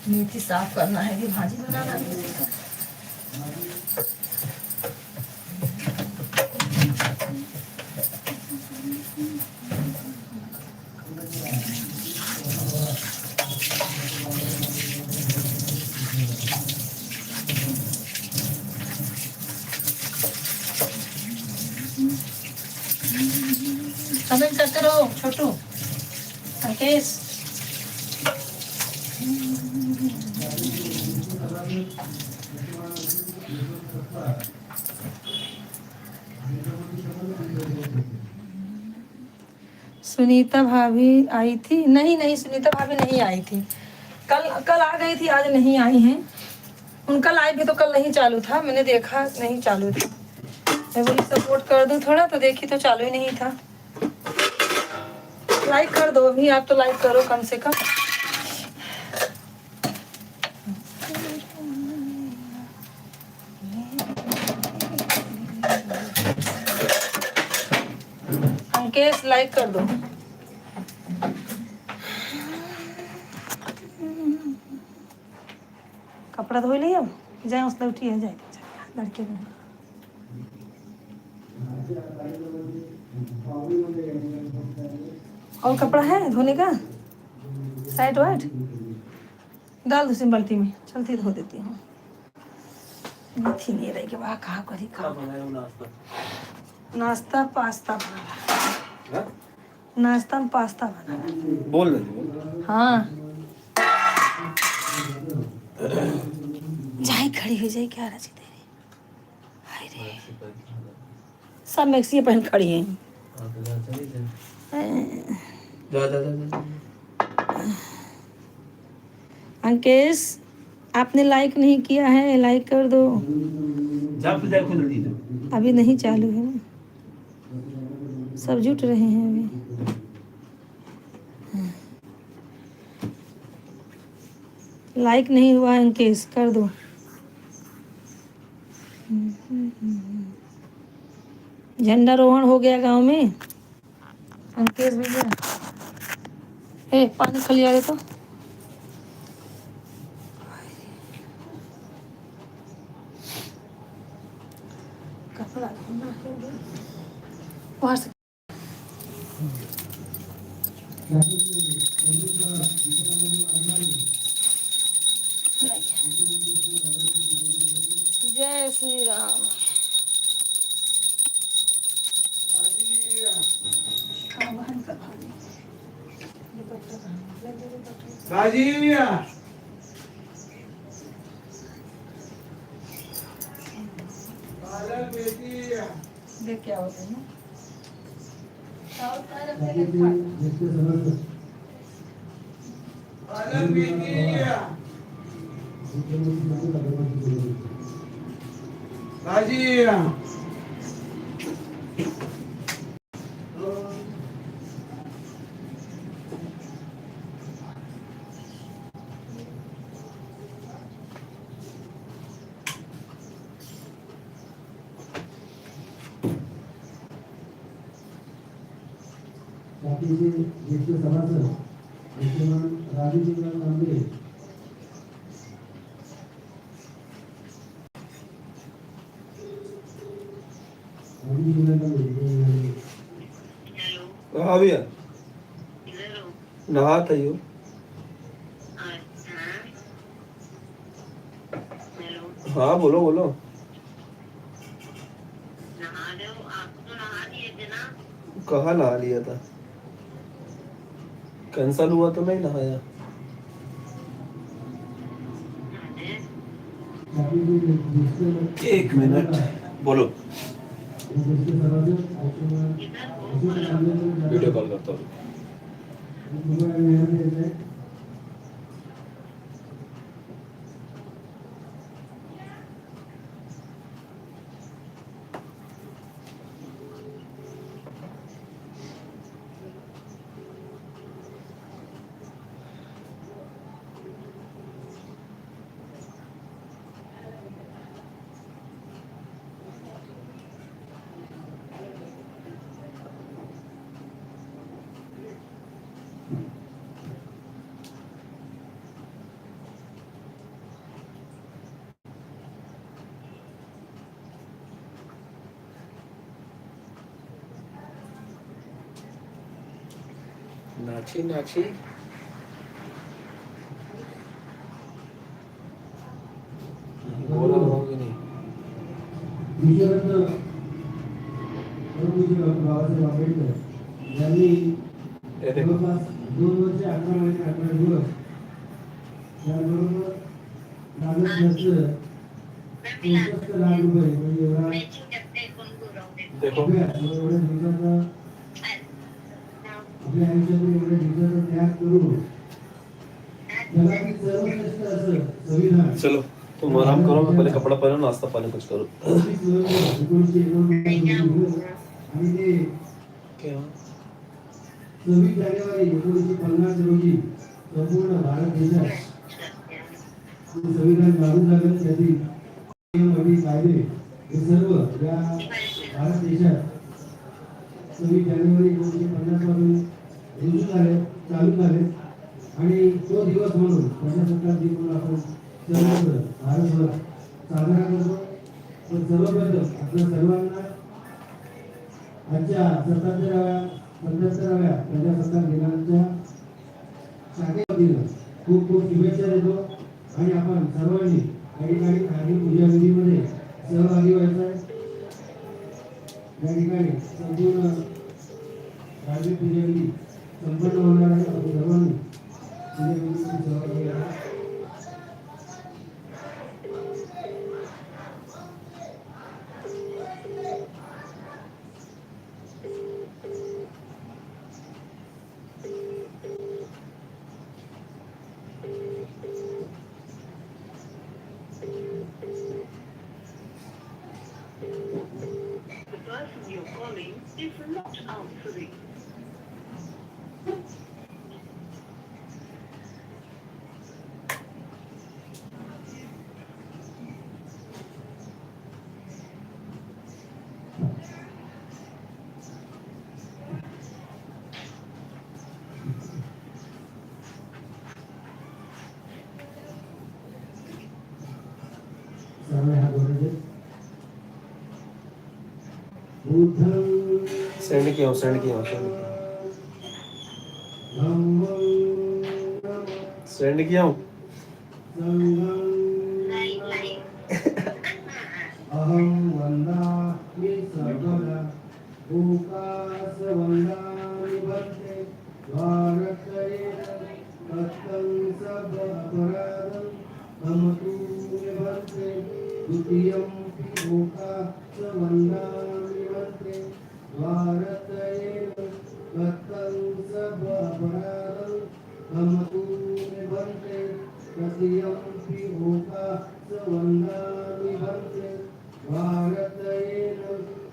मेथी साफ करना है कि भाजी बनाना है। कमेंट करते रहो छोटू, अंकेश। सुनीता भाभी आई थी? नहीं नहीं, सुनीता भाभी नहीं आई थी। कल आ गई थी, आज नहीं आई हैं। उनका लाइव भी तो कल नहीं चालू था, मैंने देखा नहीं चालू था। मैं बोली सपोर्ट कर दूं थोड़ा, तो देखी तो चालू ही नहीं था। लाइक कर दो अभी, आप तो लाइक करो कम से कम। अंकेश लाइक कर दो। कपड़ा धो लिया, जाए उसने उठी है, जाए लड़के में। और कपड़ा है धोने का, साइड वाइड डाल दूसरी बाल्टी में, चलती धो देती हूँ। मेथी नहीं रही के बाहर, कहाँ करी नाश्ता पास्ता बना। नाश्ता में पास्ता बना बोल रही। हाँ, जाए खड़ी हो जाए, क्या रची तेरी। हाय रे, सब मैक्सी पहन खड़ी हैं। अंकेश आपने लाइक नहीं किया है, लाइक कर दो। अभी नहीं चालू है ना, सब जुट रहे हैं अभी। लाइक नहीं हुआ अंकेश, कर दो। झंडारोहण हो गया गांव में। अंकेश भैया, ए पानी खलिया दे तो। कपड़ा वहाँ से जय श्री राम। देख क्या होता है ना, बाकीचे ज्येष्ठ सभासद विद्यमान राजूचंद्र तांबे हाँ भैया नहा था यो हाँ बोलो बोलो कहाँ नहा लिया था कैंसल हुआ तो नहीं नहाया एक मिनट बोलो वीडियो कॉल करता हूँ नाची नाची बोला होगी नहीं विजयरत्न बाबासाहेब आंबेडकर यांनी जवळपास 2 वर्ष 11 महिने 11 दिवस त्याबरोबर लाख रुपये म्हणजे एवढा देखो एवढ्या दिवसाचा आपल्या आयुष्यातून एवढ्या दिवसाचा त्याग करून जगातील सर्वश्रेष्ठ असं संविधान चलो तुम आराम करो मैं पहले कपड़ा पहनो नाश्ता पानी कुछ करो आणि ते क्या 26 जानेवारी 1950 रोजी संपूर्ण भारत देशात संविधान लागू झालं त्यातील नियम अटी कायदे हे सर्व या भारत देशात 26 जानेवारी 1950 पासून रुजू झाले चालू झाले आणि तो दिवस म्हणून प्रजासत्ताक दिन म्हणून आपण सर्वत्र भारतभर साजरा करतो पण सर्वप्रथम आपल्या सर्वांना आजच्या 75व्या प्रजासत्ताक दिनाच्या शाखेवतीनं खूप खूप शुभेच्छा देतो आणि आपण सर्वांनी या ठिकाणी खादी पूजा विधीमध्ये सहभागी व्हायचं आहे या ठिकाणी संपूर्ण खादी पूजा विधी संपन्न होणार आहे आपण सर्वांनी पूजा विधीमध्ये सहभागी व्हायचं सेंड किया सेंड किया सेंड किया हूँ अहं वन्दामि सर्वदा भूकास वन्दामि वन्दे भारतेन तत्तं सब अपराधं कमतु मे वन्दे द्वितीयं पि भूकास वन्दामि वन्दे भारतेन तत्तं सब अपराधं कमतु मे वन्दे तृतीयं पि भूकास वन्दामि वन्दे भारतेन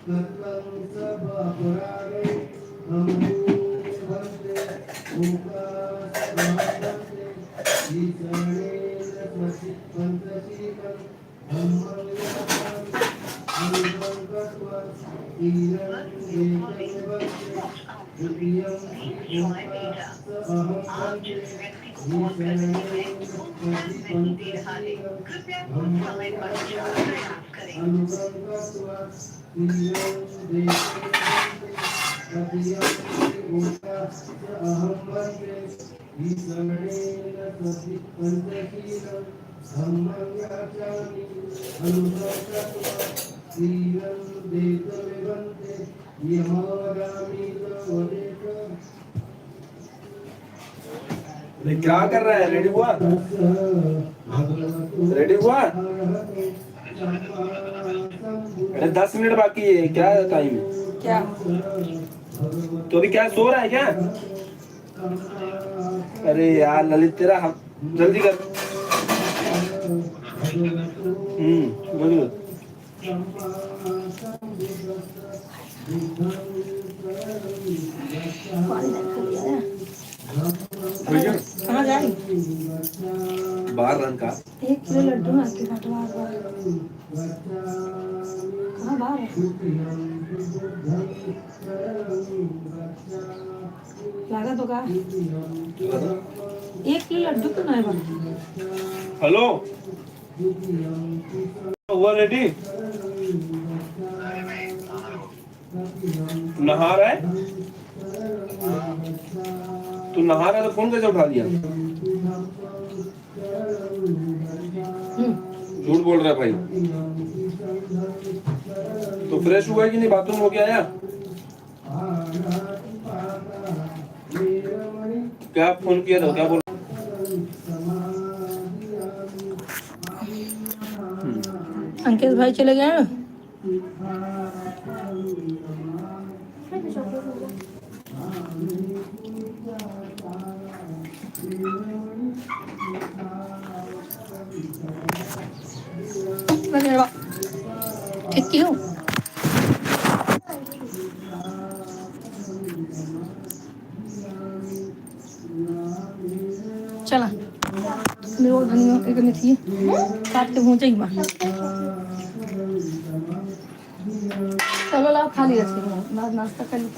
तत्तं सब अपराधं कमतु मे वन्दे भूकास वन्दे ईशरणेन पंचशीलं धम्मं अनुभवं कृत्वा अरे क्या कर रहा है? रेडी हुआ? रेडी हुआ? अरे 10 मिनट बाकी है, क्या टाइम है? क्या? तो अभी क्या सो रहा है क्या? अरे यार ललित तेरा जल्दी कर। बोलो। कहाँ जा रही? 12 रन का 1 किलो लड्डू ना के कहाँ बाहर? लागत होगा 1 किलो लड्डू तो नहीं बना। हेलो हुआ रेडी? नहा रहा है? तू नहा रहा है तो फोन कैसे उठा लिया? झूठ बोल रहा है भाई। तो फ्रेश हुआ है कि नहीं? बाथरूम हो गया आया? क्या फोन किया था? क्या बोल? अंकित भाई चले गए हैं? ठीक क्यों? चला मेरे और धनिया एक नहीं थी काट के पहुंचे ही वहाँ। चलो लाओ खाली रखे नाश्ता कर लिया।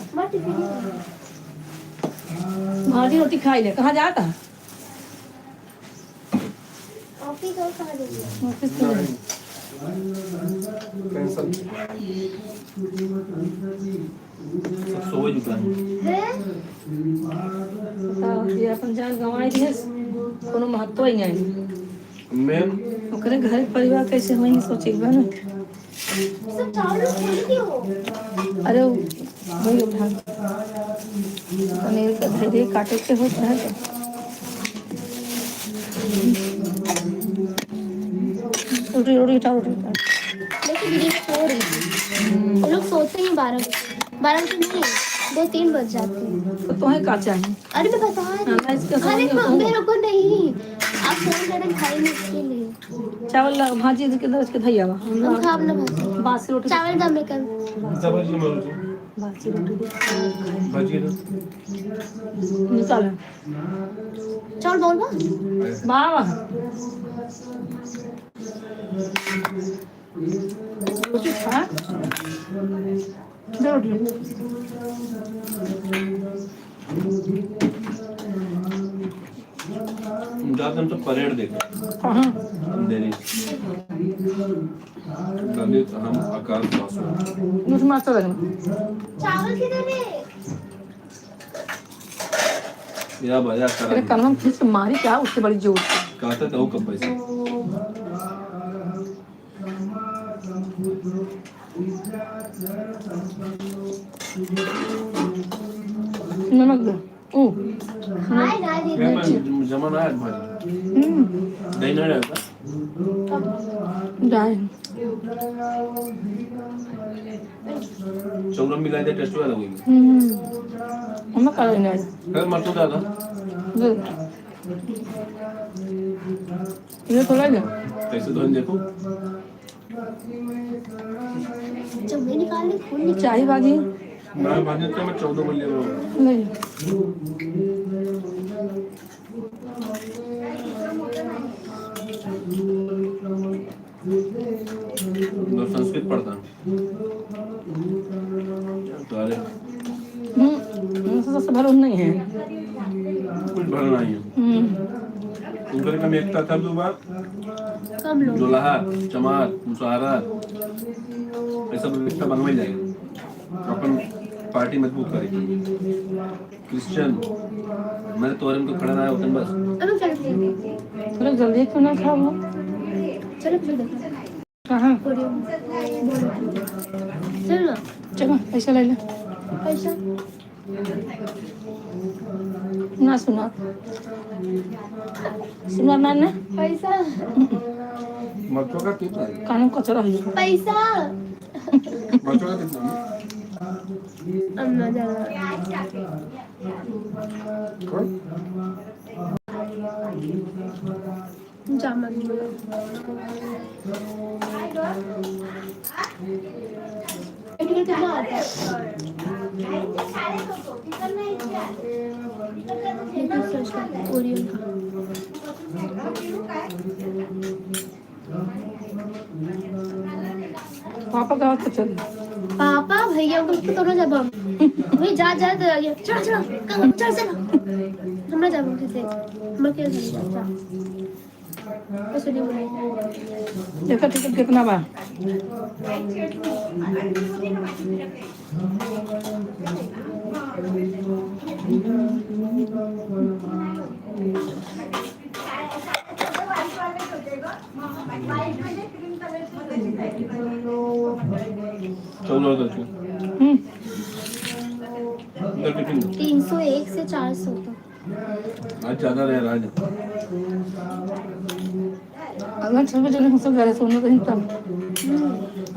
भाटी रोटी खाई ले। कहाँ जाता? ऑफिस तो नहीं। सोए जुटा बताओ ये अपन जान गंवाई दिए कोनो महत्व ही नहीं। मैम ओकरे घर परिवार कैसे होई सोचे बा ना। अरे वही उठा पनीर का धैर्य काटे के होता है तो रोटी रोटी उठा रोटी उठा। लेकिन दीदी सो रही थी। वो लोग सोते हैं 12 बजे नहीं 2-3 बज जाते हैं। तो तुम्हें का चाहिए? अरे मैं बता रही हूँ। अरे मेरे को नहीं आप फोन करके खाएंगे इसके लिए। चावल भाजी के दस के धैया बा हम खाब ना भाजी बासी रोटी चावल दम में कर बासी रोटी भाजी निकाल चावल बोल बा बाबा रोटी खा दे रोटी जाते हम तो परेड देखे कहाँ दिल्ली ललित हम आकाश बासु मुझ मास्टर लगना चावल किधर है या भैया तेरे करा कान में फिर से मारी क्या उससे बड़ी जोर से कहते तो कब पैसे नमक दे हाय ना दीदी जमा ना है भाई नहीं ना रहता जाए चौरम मिलाए दे टेस्ट वाला कोई हम कर लेंगे अगर मत तो दादा ये थोड़ा ही कैसे तो देखो जब मैं निकालने खून चाय भाजी मैं भाजी तो मैं 14 बोल रहा हूं नहीं तो संस्कृत पढ़ता हूँ तो अरे सबसे भरोसा नहीं है। कुछ भरना नहीं है उनकर कम एकता था दो बार कम लोग जोलाहा चमार मुसहारा ये सब एकता बनवा ही जाएगा अपन पार्टी मजबूत करेगी क्रिश्चियन मैंने तो को खड़ा रहा होता बस अरे चल थोड़ा जल्दी क्यों ना खाओ? चलो चलो कहाँ? चल ना चलो पैसा ले ले। पैसा ना सुना सुना मैंने पैसा मरचों का कितना है कान में कचरा है। पैसा मरचों का कितना है अम्मा जाना कौन जामन कितना आता है लेकिन सर्च करते हैं कोरियन का पापा का तो चल पापा भैया को तो ना जब भाई जा जा तो चल चल चल चल हमरा जाबो कैसे हमरा के जा बस नहीं बोले देखा टिकट कितना बा? चलो उधर चलो 301 से 400 तक आज ज्यादा रह रहा है अगर 6 बजे हम सब घर सोने कहीं तब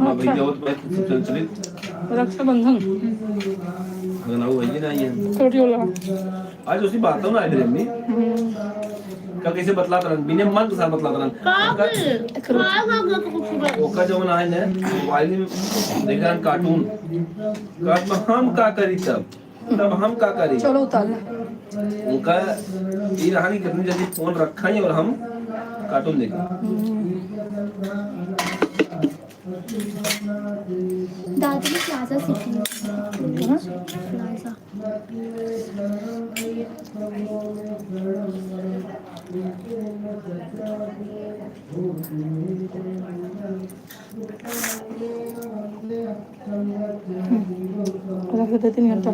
हाँ भैया वो तो चल चले रक्षाबंधन अगर ना वो वही ना ये छोटी वाला आज उसी बात हो ना आई ड्रीम में कल कैसे बतला तरन बिना मन के साथ बतला तरन ओका जो ना है मोबाइल में देख रहा कार्टून कार्ट में हम का करी तब हम का करी चलो उतार ले। उनका ये रहानी कितनी जल्दी फोन रखा ही और हम कार्टून देखें दादी ने प्लाजा सीखी है प्लाजा रख देते 3 घंटा